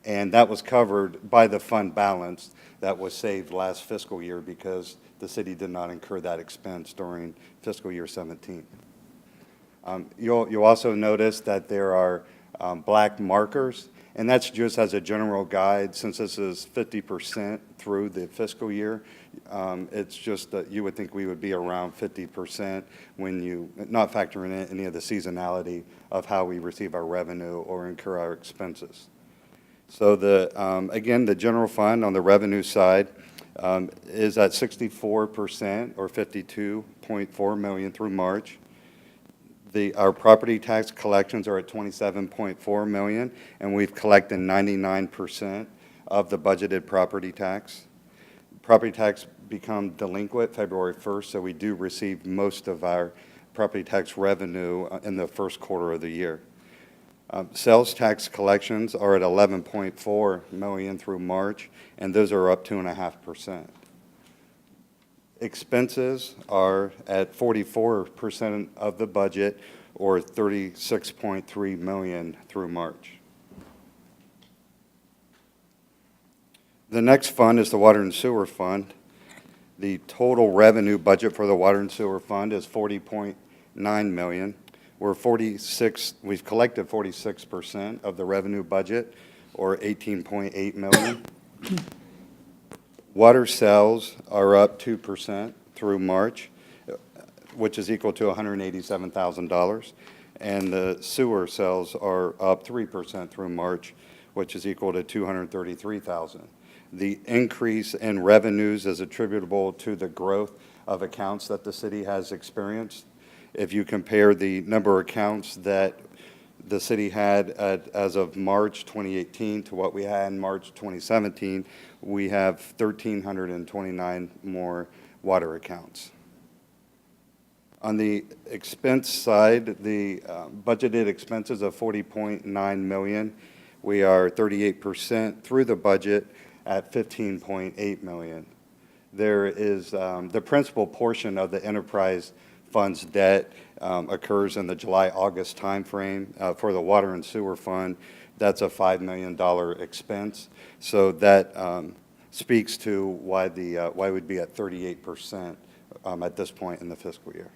And that was covered by the fund balance that was saved last fiscal year because the city did not incur that expense during fiscal year 17. You'll also notice that there are black markers, and that's just as a general guide. Since this is 50% through the fiscal year, it's just that you would think we would be around 50% when you, not factoring in any of the seasonality of how we receive our revenue or incur our expenses. So again, the general fund on the revenue side is at 64% or $52.4 million through March. Our property tax collections are at $27.4 million, and we've collected 99% of the budgeted property tax. Property tax become delinquent February 1st, so we do receive most of our property tax revenue in the first quarter of the year. Sales tax collections are at $11.4 million through March, and those are up 2.5%. Expenses are at 44% of the budget, or $36.3 million through March. The next fund is the Water and Sewer Fund. The total revenue budget for the Water and Sewer Fund is $40.9 million. We've collected 46% of the revenue budget, or $18.8 million. Water sales are up 2% through March, which is equal to $187,000. And the sewer sales are up 3% through March, which is equal to $233,000. The increase in revenues is attributable to the growth of accounts that the city has experienced. If you compare the number of accounts that the city had as of March 2018 to what we had in March 2017, we have 1,329 more water accounts. On the expense side, the budgeted expenses of $40.9 million, we are 38% through the budget at $15.8 million. there is the principal portion of the enterprise fund's debt occurs in the July-August timeframe. For the water and sewer fund, that's a $5 million expense. So that speaks to why we'd be at 38% at this point in the fiscal year.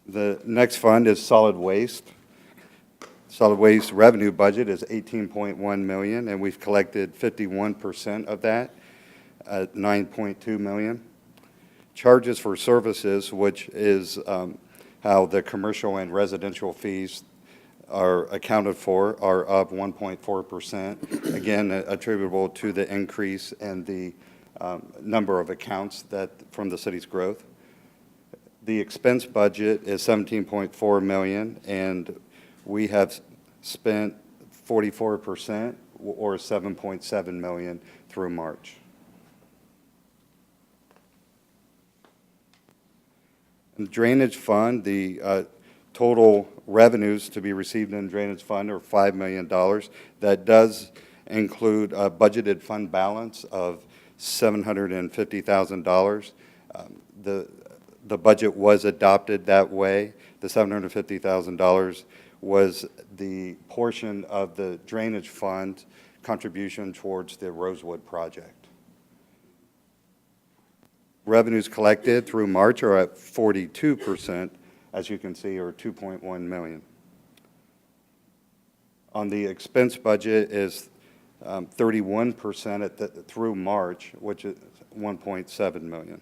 The next fund is solid waste. Solid waste revenue budget is $18.1 million, and we've collected 51% of that at $9.2 million. Charges for services, which is how the commercial and residential fees are accounted for, are up 1.4%, again attributable to the increase in the number of accounts from the city's growth. The expense budget is $17.4 million, and we have spent 44%, or $7.7 million, through March. In the drainage fund, the total revenues to be received in the drainage fund are $5 million. That does include a budgeted fund balance of $750,000. The budget was adopted that way. The $750,000 was the portion of the drainage fund contribution towards the Rosewood project. Revenues collected through March are at 42%, as you can see, or $2.1 million. On the expense budget is 31% through March, which is $1.7 million.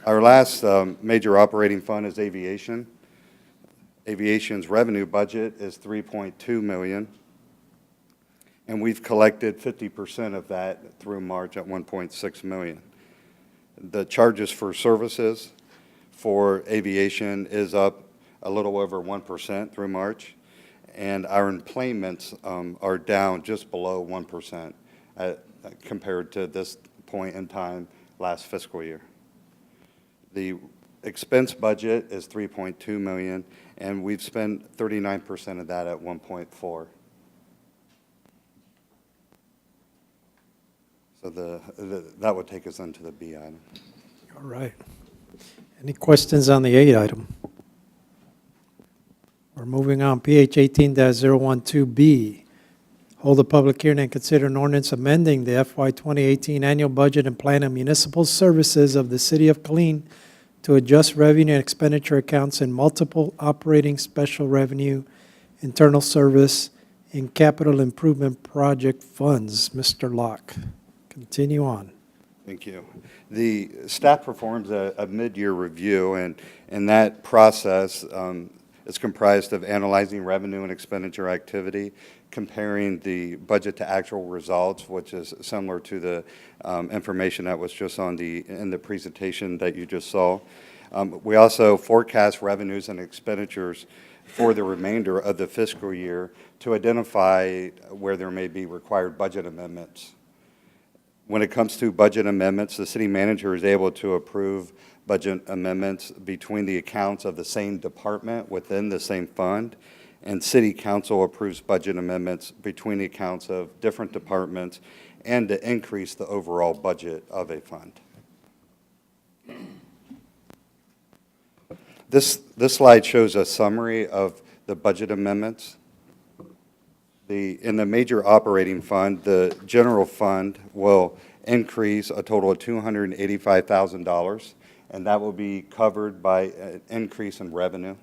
Our last major operating fund is aviation. Aviation's revenue budget is $3.2 million, and we've collected 50% of that through March at $1.6 million. The charges for services for aviation is up a little over 1% through March, and our enplanements are down just below 1% compared to this point in time last fiscal year. The expense budget is $3.2 million, and we've spent 39% of that at 1.4. So that would take us into the B item. All right. Any questions on the A item? We're moving on. PH 18-012B. Hold a public hearing and consider an ordinance amending the FY 2018 annual budget and plan of municipal services of the City of Killeen to adjust revenue and expenditure accounts in multiple operating special revenue, internal service, and capital improvement project funds. Mr. Locke, continue on. Thank you. The staff performs a mid-year review, and in that process, it's comprised of analyzing revenue and expenditure activity, comparing the budget to actual results, which is similar to the information that was just in the presentation that you just saw. We also forecast revenues and expenditures for the remainder of the fiscal year to identify where there may be required budget amendments. When it comes to budget amendments, the city manager is able to approve budget amendments between the accounts of the same department within the same fund, and City Council approves budget amendments between the accounts of different departments and to increase the overall budget of a fund. This slide shows a summary of the budget amendments. In the major operating fund, the general fund will increase a total of $285,000, and that will be covered by an increase in revenue.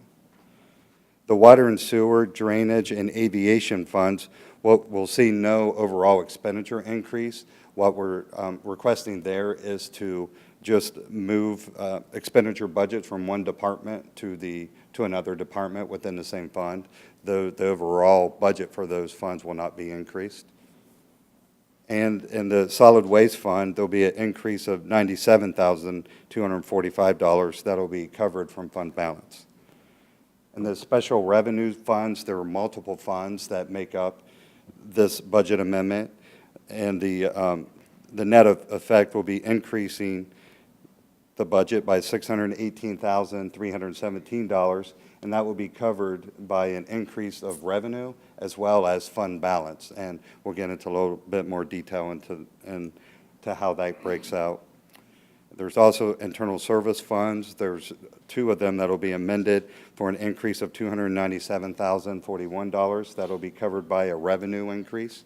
The water and sewer, drainage, and aviation funds will see no overall expenditure increase. What we're requesting there is to just move expenditure budget from one department to another department within the same fund. The overall budget for those funds will not be increased. And in the solid waste fund, there'll be an increase of $97,245 that'll be covered from fund balance. In the special revenue funds, there are multiple funds that make up this budget amendment, and the net effect will be increasing the budget by $618,317, and that will be covered by an increase of revenue as well as fund balance. And we'll get into a little bit more detail into how that breaks out. There's also internal service funds. There's two of them that'll be amended for an increase of $297,041. That'll be covered by a revenue increase.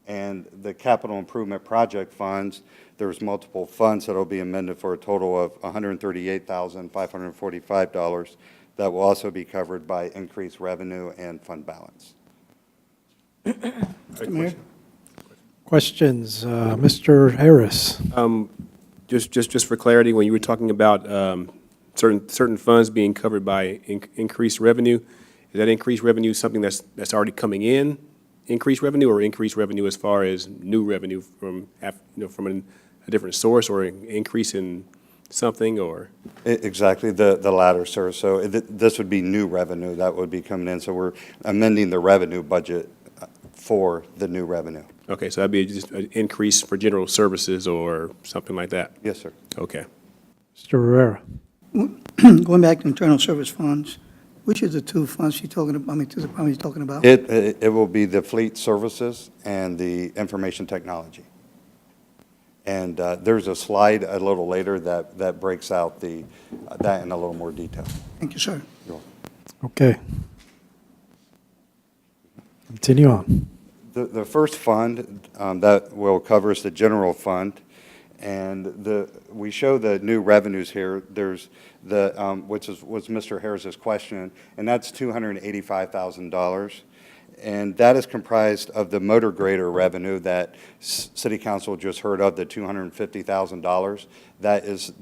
And the capital improvement project funds, there's multiple funds that'll be amended for a total of $138,545. That will also be covered by increased revenue and fund balance. Mr. Mayor? Questions? Mr. Harris? Just for clarity, when you were talking about certain funds being covered by increased revenue, is that increased revenue something that's already coming in, increased revenue, or increased revenue as far as new revenue from from a different source, or an increase in something, or? Exactly, the latter, sir. So this would be new revenue that would be coming in. So we're amending the revenue budget for the new revenue. Okay, so that'd be just an increase for general services or something like that? Yes, sir. Okay. Mr. Rivera? Going back to internal service funds, which of the two funds you talking about, two departments you talking about? It will be the fleet services and the information technology. And there's a slide a little later that breaks out that in a little more detail. Thank you, sir. You're welcome. Okay. Continue on. The first fund that we'll cover is the general fund, and we show the new revenues here. There's which was Mr. Harris's question, and that's $285,000, and that is comprised of the motor grader revenue that City Council just heard of, the $250,000. That is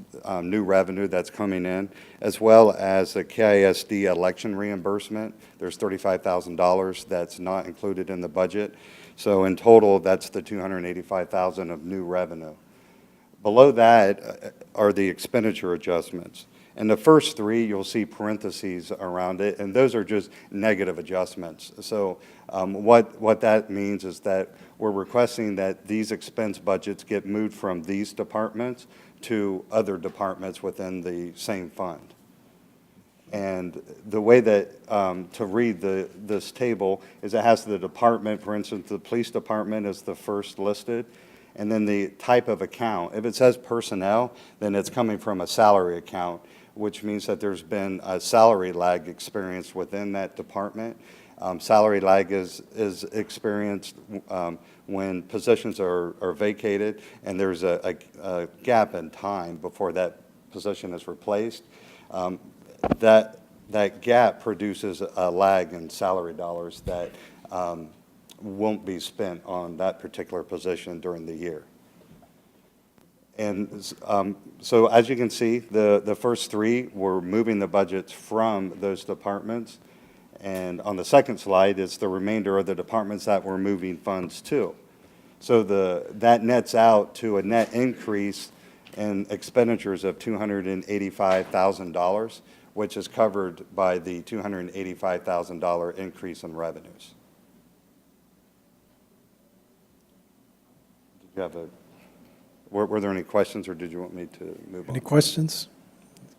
new revenue that's coming in, as well as the KISD election reimbursement. There's $35,000 that's not included in the budget. So in total, that's the $285,000 of new revenue. Below that are the expenditure adjustments. And the first three, you'll see parentheses around it, and those are just negative adjustments. So what that means is that we're requesting that these expense budgets get moved from these departments to other departments within the same fund. And the way that, to read this table is it has the department, for instance, the police department is the first listed, and then the type of account. If it says personnel, then it's coming from a salary account, which means that there's been a salary lag experienced within that department. Salary lag is experienced when positions are vacated and there's a gap in time before that position is replaced. That gap produces a lag in salary dollars that won't be spent on that particular position during the year. And so as you can see, the first three, we're moving the budgets from those departments. And on the second slide is the remainder of the departments that we're moving funds to. So that nets out to a net increase in expenditures of $285,000, which is covered by the $285,000 increase in revenues. Did you have were there any questions, or did you want me to move on? Any questions?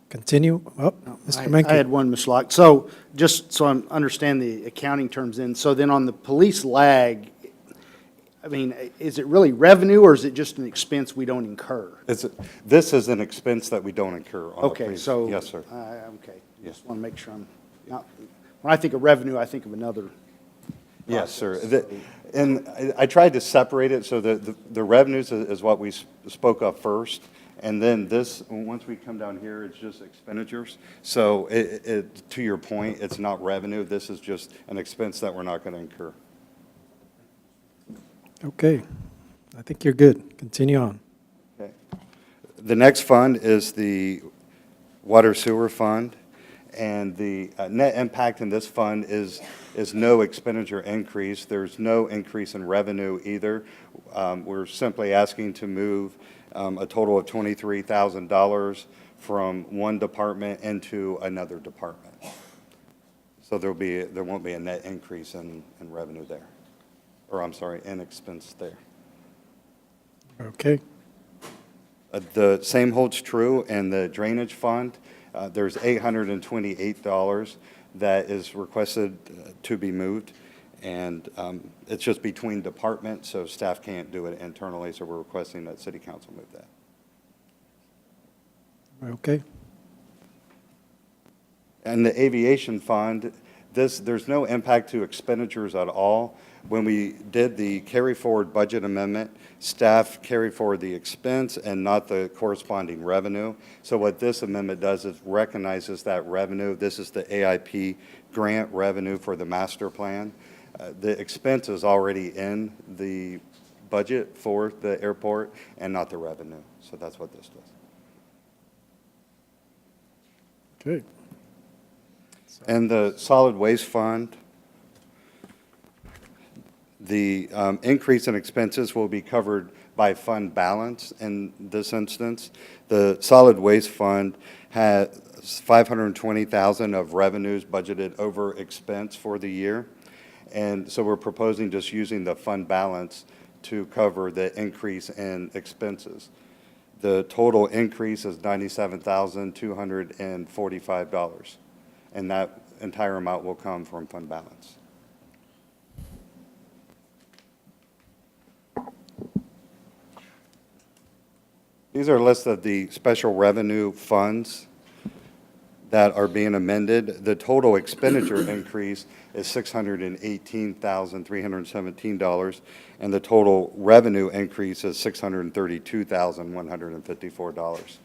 Continue. Oh, Mr. Menke. I had one, Ms. Locke. So just so I understand the accounting terms then, so then on the police lag, I mean, is it really revenue, or is it just an expense we don't incur? This is an expense that we don't incur on the Okay, police. so. Yes, sir. Okay. Just want to make sure I'm not, when I think of revenue, I think of another. Yes, process, sir. And I tried to separate it so that the revenues is what we spoke of first. And then this, once we come down here, it's just expenditures. So to your point, it's not revenue. This is just an expense that we're not going to incur. Okay. I think you're good. Continue on. Okay. The next fund is the Water Sewer Fund. And the net impact in this fund is no expenditure increase. There's no increase in revenue either. We're simply asking to move a total of $23,000 from one department into another department. So there won't be a net increase in revenue there, or I'm sorry, in expense there. Okay. The same holds true in the drainage fund. There's $828 that is requested to be moved, and it's just between departments, so staff can't do it internally, so we're requesting that City Council move that. Okay. And the aviation fund, there's no impact to expenditures at all. When we did the carry forward budget amendment, staff carried forward the expense and not the corresponding revenue. So what this amendment does is recognizes that revenue. This is the AIP grant revenue for the master plan. The expense is already in the budget for the airport and not the revenue. So that's what this does. Okay. And the solid waste fund, the increase in expenses will be covered by fund balance in this instance. The solid waste fund has $520,000 of revenues budgeted over expense for the year. And so we're proposing just using the fund balance to cover the increase in expenses. The total increase is $97,245. And that entire amount will come from fund balance. These are a list of the special revenue funds that are being amended. The total expenditure increase is $618,317, and the total revenue increase is $632,154.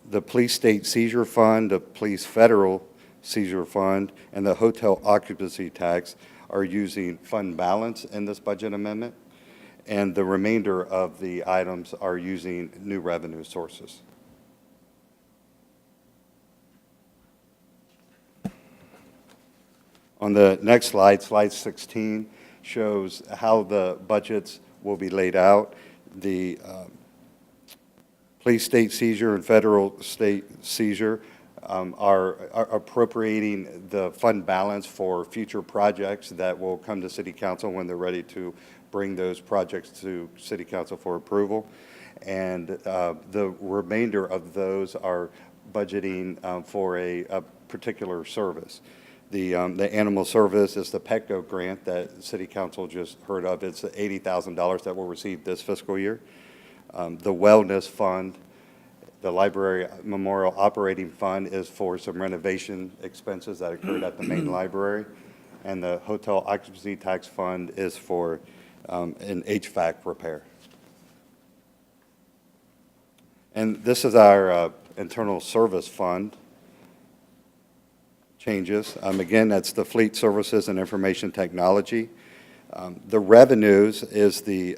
The police state seizure fund, the police federal seizure fund, and the hotel occupancy tax are using fund balance in this budget amendment, and the remainder of the items are using new revenue sources. On the next slide, slide 16, shows how the budgets will be laid out. The police state seizure and federal state seizure are appropriating the fund balance for future projects that will come to City Council when they're ready to bring those projects to City Council for approval. And the remainder of those are budgeting for a particular service. The animal service is the Petco grant that City Council just heard of. It's $80,000 that we'll receive this fiscal year. The wellness fund, the library memorial operating fund is for some renovation expenses that occurred at the main library. And the hotel occupancy tax fund is for an HVAC repair. And this is our internal service fund changes. Again, that's the fleet services and information technology. The revenues is the,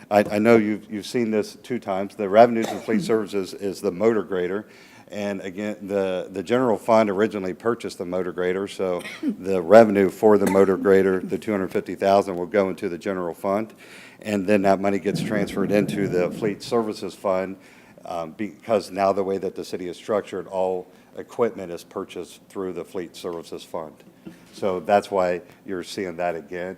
I know you've seen this 2 times. The revenues in fleet services is the motor grader. And again, the general fund originally purchased the motor grader, so the revenue for the motor grader, the $250,000, will go into the general fund. And then that money gets transferred into the fleet services fund because now the way that the city is structured, all equipment is purchased through the fleet services fund. So that's why you're seeing that again.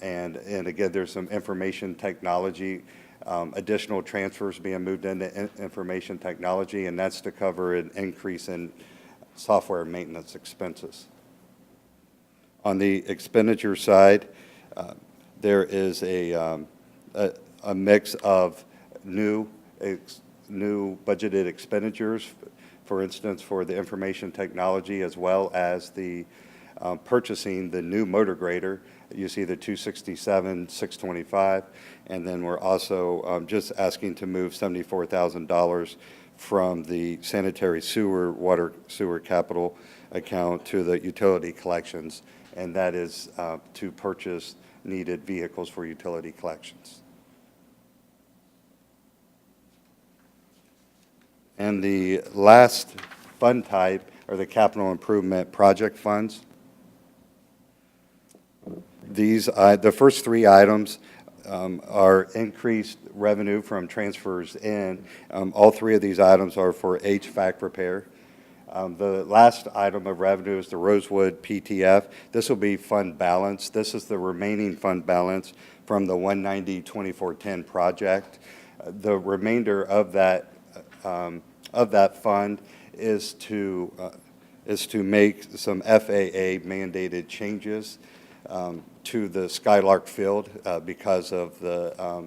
And again, there's some information technology, additional transfers being moved into information technology, and that's to cover an increase in software maintenance expenses. On the expenditure side, there is a mix of new budgeted expenditures, for instance, for the information technology, as well as the purchasing the new motor grader. You see the 267,625, and then we're also just asking to move $74,000 from the sanitary water sewer capital account to the utility collections, and that is to purchase needed vehicles for utility collections. And the last fund type are the capital improvement project funds. These, the first 3 items are increased revenue from transfers in. All 3 of these items are for HVAC repair. The last item of revenue is the Rosewood PTF. This will be fund balance. This is the remaining fund balance from the 190-2410 project. The remainder of that fund is to make some FAA mandated changes to the Skylark Field because of the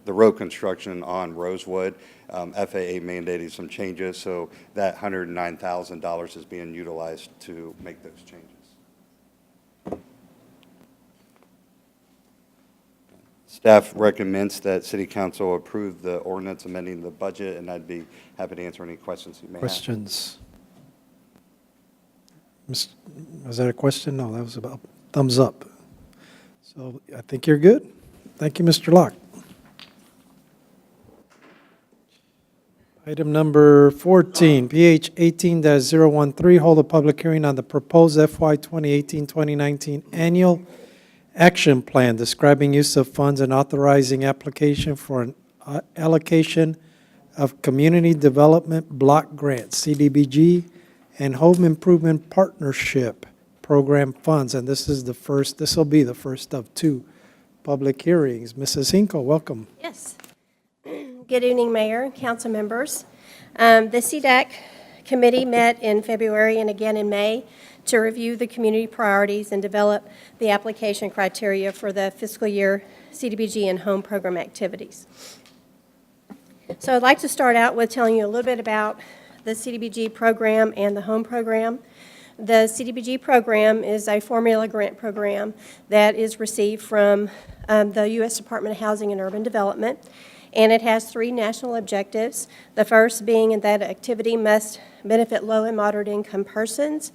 road construction on Rosewood. FAA mandated some changes, so that $109,000 is being utilized to make those changes. Staff recommends that City Council approve the ordinance amending the budget, and I'd be happy to answer any questions you may have. Questions? Was that a question? No, that was about thumbs up. So I think you're good. Thank you, Mr. Locke. Item number 14, PH 18-013, hold a public hearing on the proposed FY 2018-2019 annual action plan describing use of funds and authorizing application for an allocation of community development block grants, CDBG, and home improvement partnership program funds. And this will be the first of two public hearings. Mrs. Hinkle, welcome. Yes. Good evening, Mayor and council members. The CDAC committee met in February and again in May to review the community priorities and develop the application criteria for the fiscal year CDBG and home program activities. So I'd like to start out with telling you a little bit about the CDBG program and the home program. The CDBG program is a formula grant program that is received from the U.S. Department of Housing and Urban Development, and it has 3 national objectives. The first being that activity must benefit low and moderate income persons,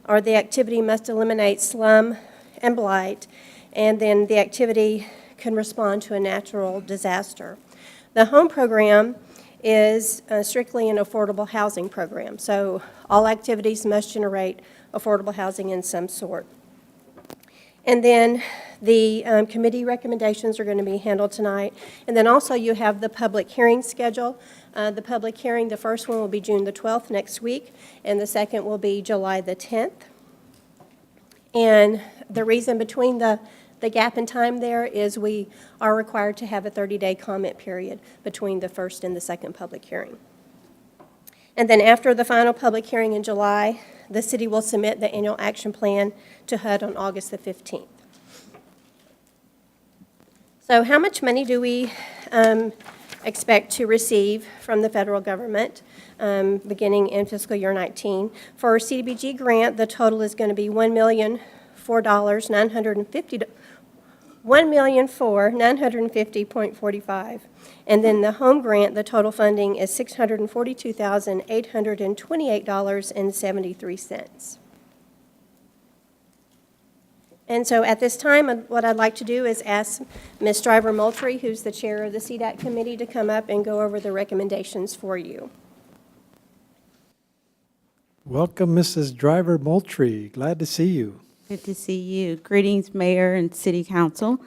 or the activity must eliminate slum and blight, and then the activity can respond to a natural disaster. The home program is strictly an affordable housing program, so all activities must generate affordable housing in some sort. And then the committee recommendations are going to be handled tonight. And then also you have the public hearing schedule. The public hearing, the first one will be June the 12th next week, and the second will be July the 10th. And the reason between the gap in time there is we are required to have a 30-day comment period between the first and the second public hearing. And then after the final public hearing in July, the city will submit the annual action plan to HUD on August the 15th. So how much money do we expect to receive from the federal government beginning in fiscal year 19? For our CDBG grant, the total is going to be $1,004,950.45. And then the home grant, the total funding is $642,828.73. And so at this time, what I'd like to do is ask Ms. Driver Moultrie, who's the chair of the CDAC committee, to come up and go over the recommendations for you. Welcome, Mrs. Driver Moultrie. Glad to see you. Good to see you. Greetings, Mayor and City Council.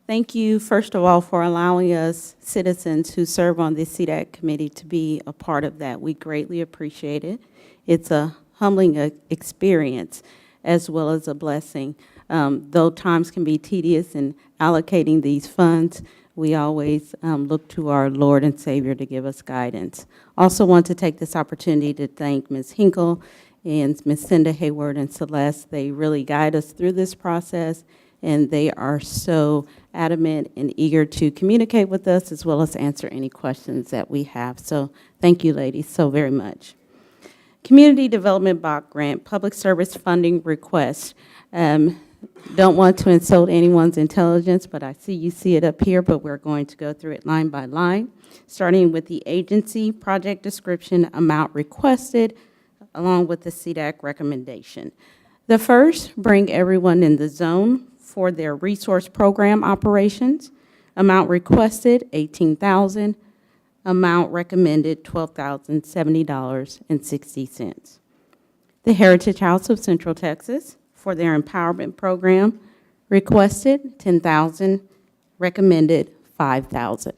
Thank you, first of all, for allowing us citizens who serve on this CDAC committee to be a part of that. We greatly appreciate it. It's a humbling experience as well as a blessing. Though times can be tedious in allocating these funds, we always look to our Lord and Savior to give us guidance. Also want to take this opportunity to thank Ms. Hinkle and Ms. Cinda Hayward and Celeste. They really guide us through this process, and they are so adamant and eager to communicate with us as well as answer any questions that we have. So thank you, ladies, so very much. Community Development Block Grant, Public Service Funding Request. Don't want to insult anyone's intelligence, but I see you see it up here, but we're going to go through it line by line, starting with the agency, project description, amount requested, along with the CDAC recommendation. The first, bring everyone in the zone for their resource program operations. Amount requested, $18,000. Amount recommended, $12,070.60. The Heritage House of Central Texas, for their empowerment program, requested $10,000, recommended $5,000.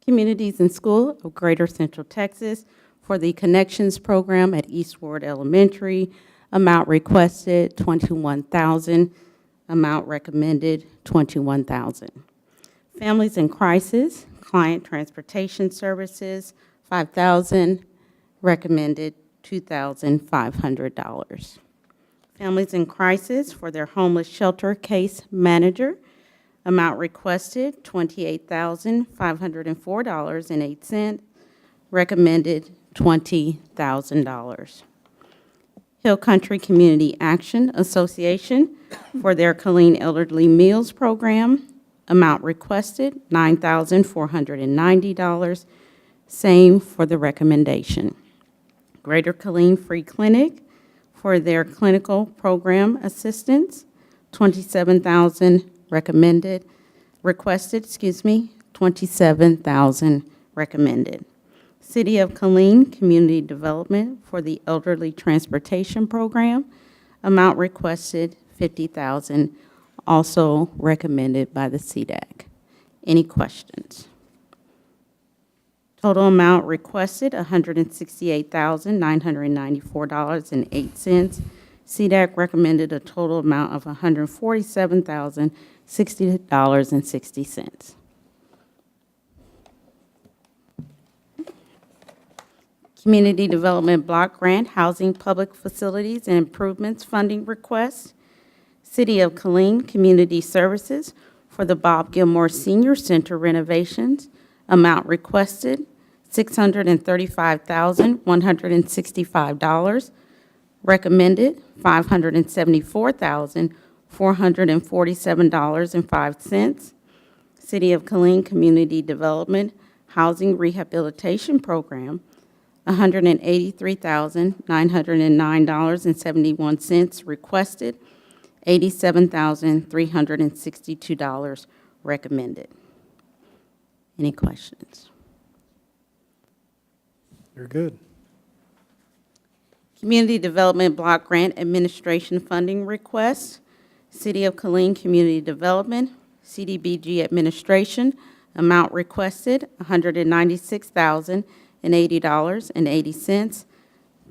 Communities in School of Greater Central Texas, for the Connections program at Eastward Elementary, amount requested $21,000, amount recommended $21,000. Families in Crisis, Client Transportation Services, $5,000, recommended $2,500. Families in Crisis for their homeless shelter case manager, amount requested $28,504.08, recommended $20,000. Hill Country Community Action Association for their Killeen Elderly Meals Program, amount requested $9,490, same for the recommendation. Greater Killeen Free Clinic for their clinical program assistance, $27,000 requested, $27,000 recommended. City of Killeen Community Development for the Elderly Transportation Program, amount requested $50,000, also recommended by the CDAC. Any questions? Total amount requested, $168,994.08. CDAC recommended a total amount of $147,060.60. Community Development Block Grant Housing Public Facilities and Improvements Funding Request. City of Killeen Community Services for the Bob Gilmore Senior Center renovations. Amount requested, $635,165. Recommended, $574,447.05. City of Killeen Community Development Housing Rehabilitation Program, $183,909.71 requested, $87,362 recommended. Any questions? You're good. Community Development Block Grant Administration Funding Request, City of Killeen Community Development, CDBG Administration, amount requested, $196,080.80,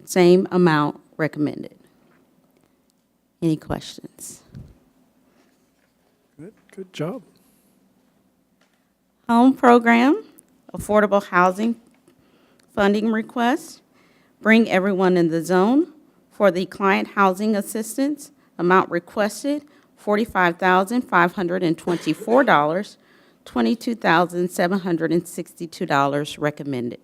same amount recommended. Any questions? Good job. Home Program, Affordable Housing Funding Request, Bring Everyone in the Zone for the Client Housing Assistance, amount requested $45,524, $22,762 recommended.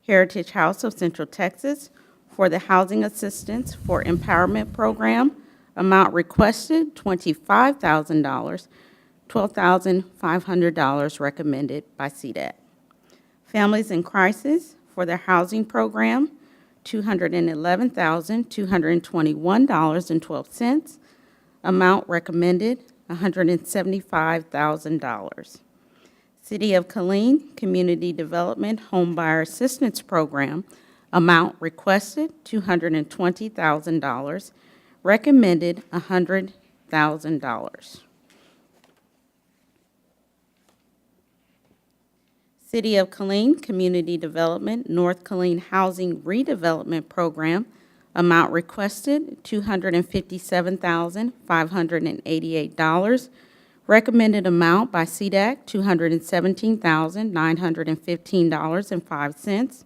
Heritage House of Central Texas for the Housing Assistance for Empowerment Program, amount requested $25,000, $12,500 recommended by CDAC. Families in Crisis for their housing program, $211,221.12. Amount recommended, $175,000. City of Killeen Community Development Home Buyer Assistance Program, amount requested, $220,000. Recommended, $100,000. City of Killeen Community Development North Killeen Housing Redevelopment Program, amount requested, $257,588. Recommended amount by CDAC, $217,915.05.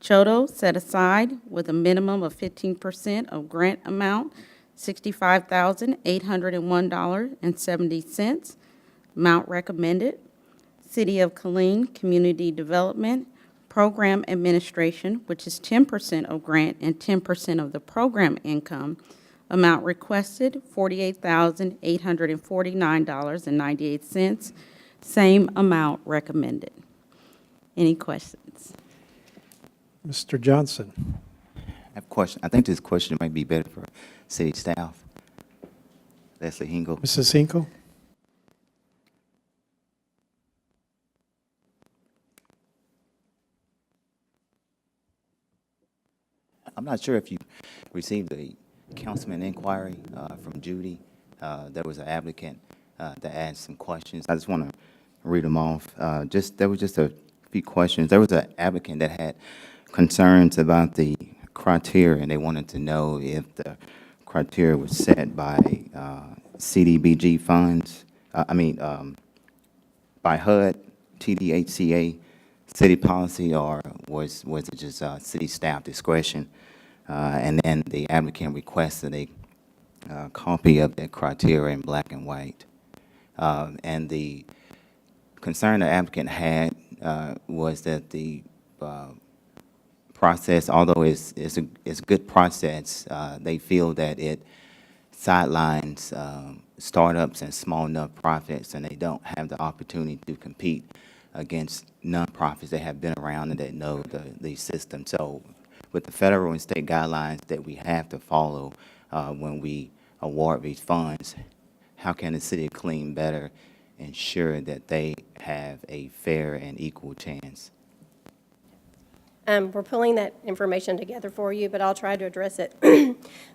Choto set aside with a minimum of 15% of grant amount, $65,801.70. Amount recommended. City of Killeen Community Development Program Administration, which is 10% of grant and 10% of the program income. Amount requested, $48,849.98. Same amount recommended. Any questions? Mr. Johnson. I have a question. I think this question might be better for city staff. Leslie Hinkle. Mrs. Hinkle? I'm not sure if you received a councilman inquiry from Judy. There was an applicant that asked some questions. I just want to read them off. There was just a few questions. There was an applicant that had concerns about the criteria, and they wanted to know if the criteria was set by CDBG funds. by HUD, TDHCA, city policy, or was it just city staff discretion? And then the applicant requested a copy of that criteria in black and white. And the concern the applicant had was that the process, although it's a good process, they feel that it sidelines startups and small nonprofits, and they don't have the opportunity to compete against nonprofits that have been around and that know the system. So with the federal and state guidelines that we have to follow when we award these funds, how can the city of Killeen better ensure that they have a fair and equal chance? We're pulling that information together for you, but I'll try to address it.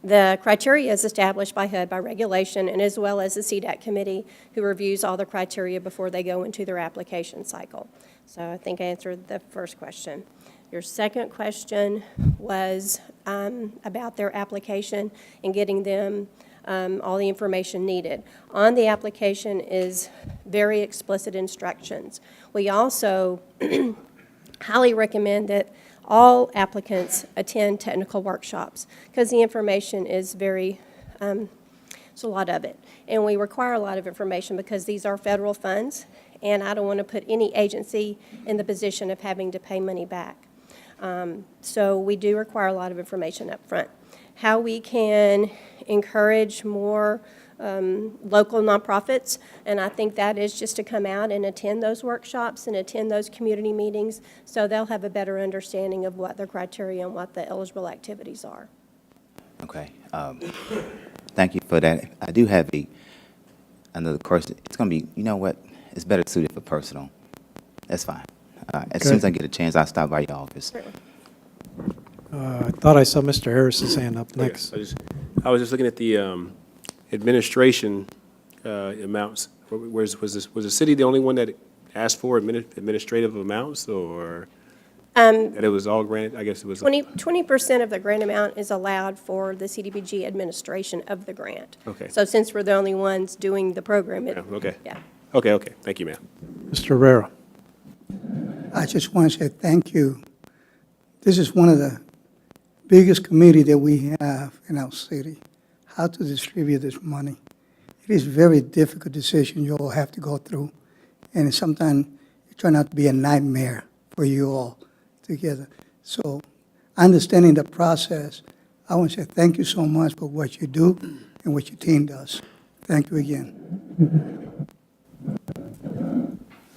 The criteria is established by HUD by regulation, and as well as the CDAC committee, who reviews all the criteria before they go into their application cycle. So I think I answered the first question. Your second question was about their application and getting them all the information needed. On the application is very explicit instructions. We also highly recommend that all applicants attend technical workshops because the information is very, it's a lot of it. And we require a lot of information because these are federal funds, and I don't want to put any agency in the position of having to pay money back. So we do require a lot of information up front. How we can encourage more local nonprofits, and I think that is just to come out and attend those workshops and attend those community meetings so they'll have a better understanding of what the criteria and what the eligible activities are. Okay. Thank you for that. I do have another question. It's going to be, you know what, it's better suited for personal. That's fine. As soon as I get a chance, I'll stop by your office. I thought I saw Mr. Harris's hand up next. I was just looking at the administration amounts. Was the city the only one that asked for administrative amounts, or that it was all granted? I guess it was 20% of the grant amount is allowed for the CDBG administration of the grant. Okay. So since we're the only ones doing the program, okay. Yeah. Okay. Thank you, ma'am. Mr. Rivera. I just want to say thank you. This is one of the biggest committee that we have in our city, how to distribute this money. It is a very difficult decision you all have to go through, and sometimes it turns out to be a nightmare for you all together. So understanding the process, I want to say thank you so much for what you do and what your team does. Thank you again.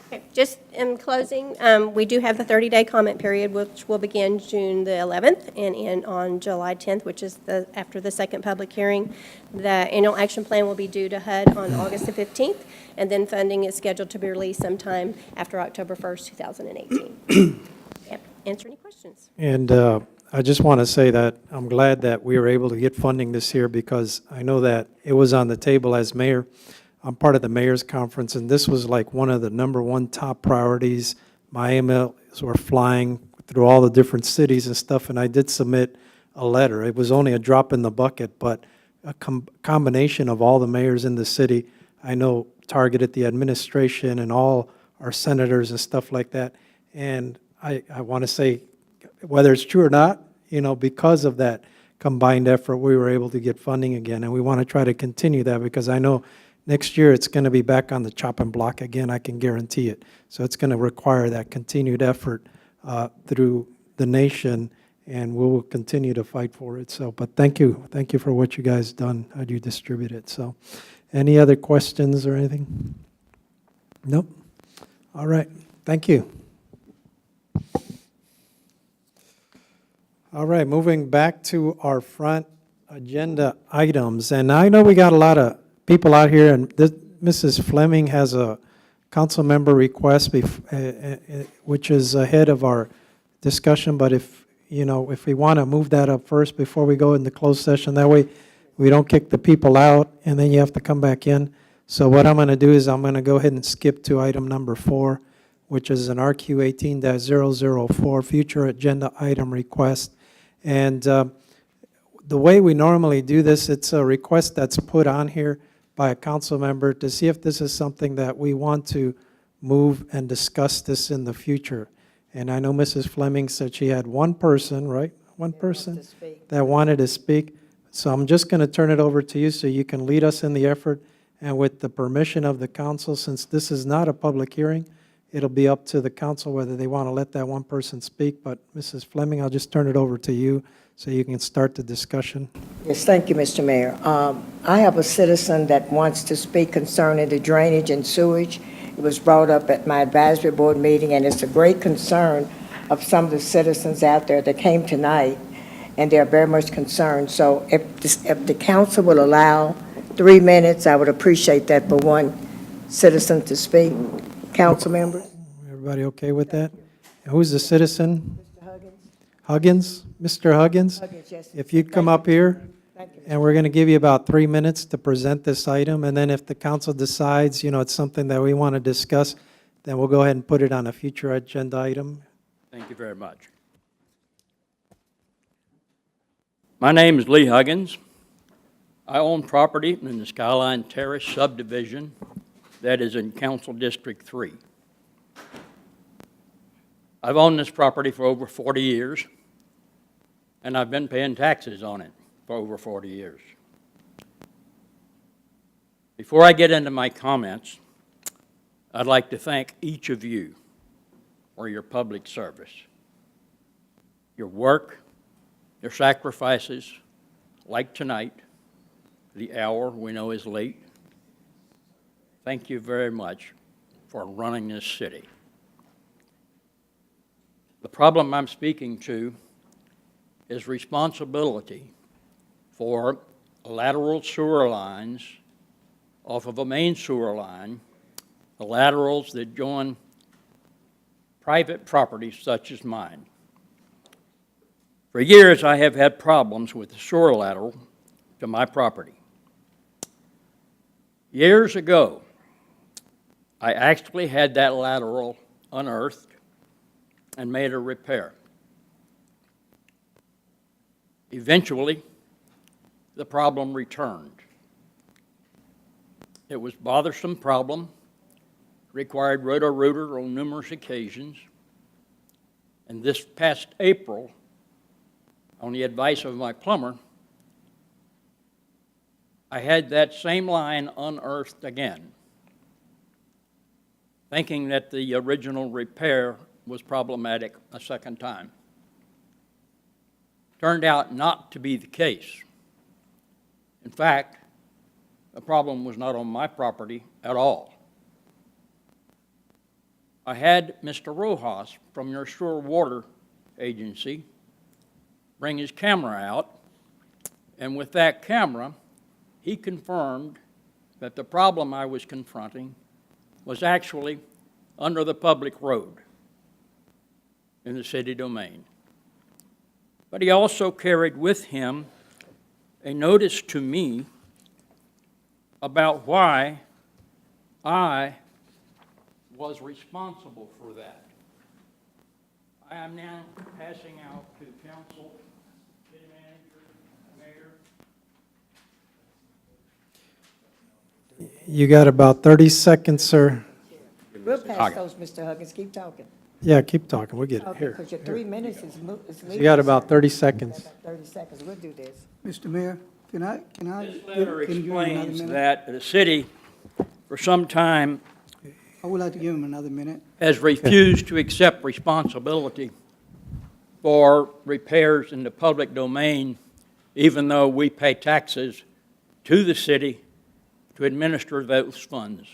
Okay, just in closing, we do have the 30-day comment period, which will begin June the 11th and end on July 10th, which is after the second public hearing. The annual action plan will be due to HUD on August the 15th, and then funding is scheduled to be released sometime after October 1st, 2018. Yep. Answer any questions. And I just want to say that I'm glad that we were able to get funding this year because I know that it was on the table as mayor. I'm part of the mayor's conference, and this was like one of the #1 top priorities. My emails were flying through all the different cities and stuff, and I did submit a letter. It was only a drop in the bucket, but a combination of all the mayors in the city, I know, targeted the administration and all our senators and stuff like that. And I want to say, whether it's true or not, you know, because of that combined effort, we were able to get funding again, and we want to try to continue that because I know next year, it's going to be back on the chopping block again, I can guarantee it. So it's going to require that continued effort through the nation, and we will continue to fight for it. So, but thank you for what you guys done, how you distribute it. So, any other questions or anything? Nope. All right, thank you. All right, moving back to our front agenda items, and I know we got a lot of people out here, and Mrs. Fleming has a council member request, which is ahead of our discussion, but if we want to move that up first before we go into closed session, that way we don't kick the people out, and then you have to come back in. So what I'm going to do is I'm going to go ahead and skip to item number 4, which is an RQ 18-004, future agenda item request. And the way we normally do this, it's a request that's put on here by a council member to see if this is something that we want to move and discuss this in the future. And I know Mrs. Fleming said she had one person, right? One person that wanted to speak. So I'm just going to turn it over to you so you can lead us in the effort. And with the permission of the council, since this is not a public hearing, it'll be up to the council whether they want to let that one person speak. But Mrs. Fleming, I'll just turn it over to you so you can start the discussion. Yes, thank you, Mr. Mayor. I have a citizen that wants to speak concerning the drainage and sewage. It was brought up at my advisory board meeting, and it's a great concern of some of the citizens out there that came tonight, and they're very much concerned. So if the council will allow 3 minutes, I would appreciate that for one citizen to speak. Council members? Everybody okay with that? Who's the citizen? Huggins? Mr. Huggins? Yes. If you'd come up here, Thank you. and we're going to give you about 3 minutes to present this item, and then if the council decides, it's something that we want to discuss, then we'll go ahead and put it on a future agenda item. Thank you very much. My name is Lee Huggins. I own property in the Skyline Terrace subdivision that is in Council District 3. I've owned this property for over 40 years, and I've been paying taxes on it for over 40 years. Before I get into my comments, I'd like to thank each of you for your public service, your work, your sacrifices, like tonight, the hour we know is late. Thank you very much for running this city. The problem I'm speaking to is responsibility for lateral sewer lines off of a main sewer line, the laterals that join private property such as mine. For years, I have had problems with the sewer lateral to my property. Years ago, I actually had that lateral unearthed and made a repair. Eventually, the problem returned. It was a bothersome problem, required roto-rooter on numerous occasions, and this past April, on the advice of my plumber, I had that same line unearthed again, thinking that the original repair was problematic a second time. Turned out not to be the case. In fact, the problem was not on my property at all. I had Mr. Rojas from your sewer water agency bring his camera out, and with that camera, he confirmed that the problem I was confronting was actually under the public road in the city domain. But he also carried with him a notice to me about why I was responsible for that. I am now passing out to council, city manager, mayor. You got about 30 seconds, sir. We'll pass those, Mr. Huggins. Keep talking. Yeah, keep talking. We'll get it Okay, here. because your 3 minutes is You got about 30 seconds. 30 seconds. We'll do this. Mr. Mayor, can I? This letter can you give me another explains minute? that the city, for some time, I would like to give him another minute. has refused to accept responsibility for repairs in the public domain, even though we pay taxes to the city to administer those funds.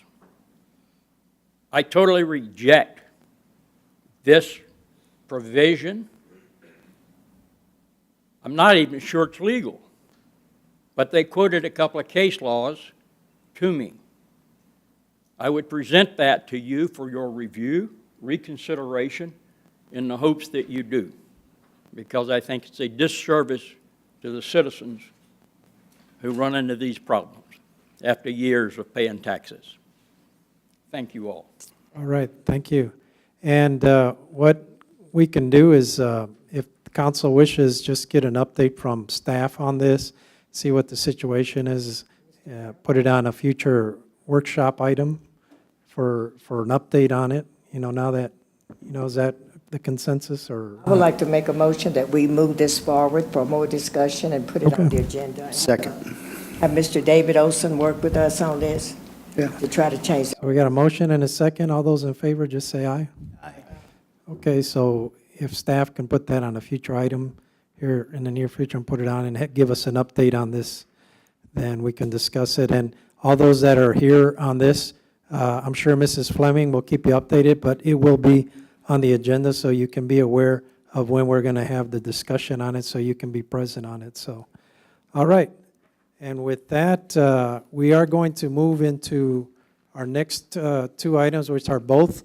I totally reject this provision. I'm not even sure it's legal, but they quoted a couple of case laws to me. I would present that to you for your review, reconsideration, in the hopes that you do, because I think it's a disservice to the citizens who run into these problems after years of paying taxes. Thank you all. All right, thank you. And what we can do is, if the council wishes, just get an update from staff on this, see what the situation is, put it on a future workshop item for an update on it, now that, is that the consensus or? I would like to make a motion that we move this forward for more discussion and put it on Okay. the agenda. Second. Have Mr. David Olson work with us on this? Yeah. To try to change. So we got a motion and a second. All those in favor, just say aye. Aye. Okay, so if staff can put that on a future item here in the near future and put it on and give us an update on this, then we can discuss it. And all those that are here on this, I'm sure Mrs. Fleming will keep you updated, but it will be on the agenda so you can be aware of when we're going to have the discussion on it so you can be present on it. So, all right. And with that, we are going to move into our next two items, which are both,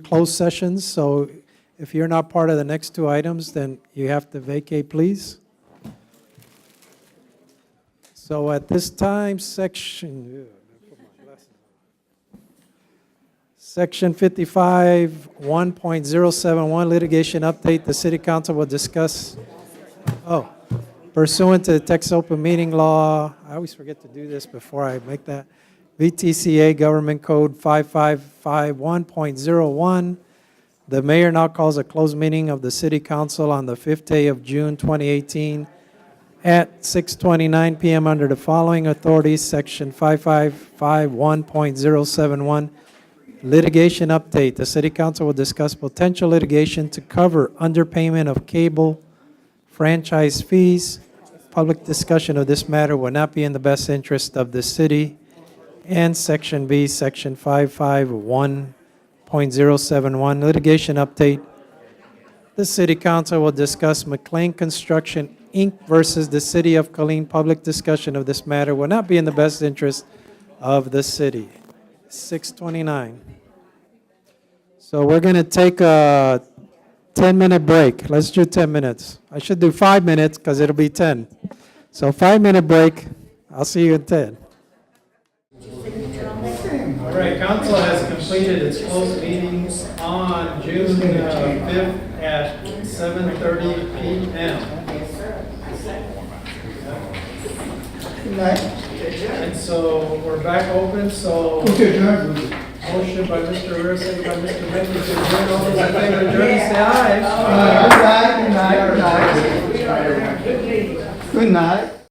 closed sessions. So if you're not part of the next two items, then you have to vacate, please. So at this time, Section 55, 1.071, litigation update. The City Council will discuss, pursuant to the Texas Open Meeting Law, I always forget to do this before I make that, VTCA Government Code 5551.01. The mayor now calls a closed meeting of the City Council on the 5th day of June 2018 at 6:29 p.m. under the following authorities, Section 5551.071, litigation update. The City Council will discuss potential litigation to cover underpayment of cable franchise fees. Public discussion of this matter will not be in the best interest of the city. And Section B, Section 551.071, litigation update. The City Council will discuss McLean Construction, Inc. versus the City of Killeen. Public discussion of this matter will not be in the best interest of the city. 6:29. So we're going to take a 10-minute break. Let's do 10 minutes. I should do 5 minutes because it'll be 10. So 5-minute break. I'll see you in 10. All right, council has completed its closed meetings on June 5th at 7:30 p.m. And so we're back open, so motion by Mr. Rivera, second by Mr. Bentley to adjourn. All those in favor of adjourning, say aye. Good night.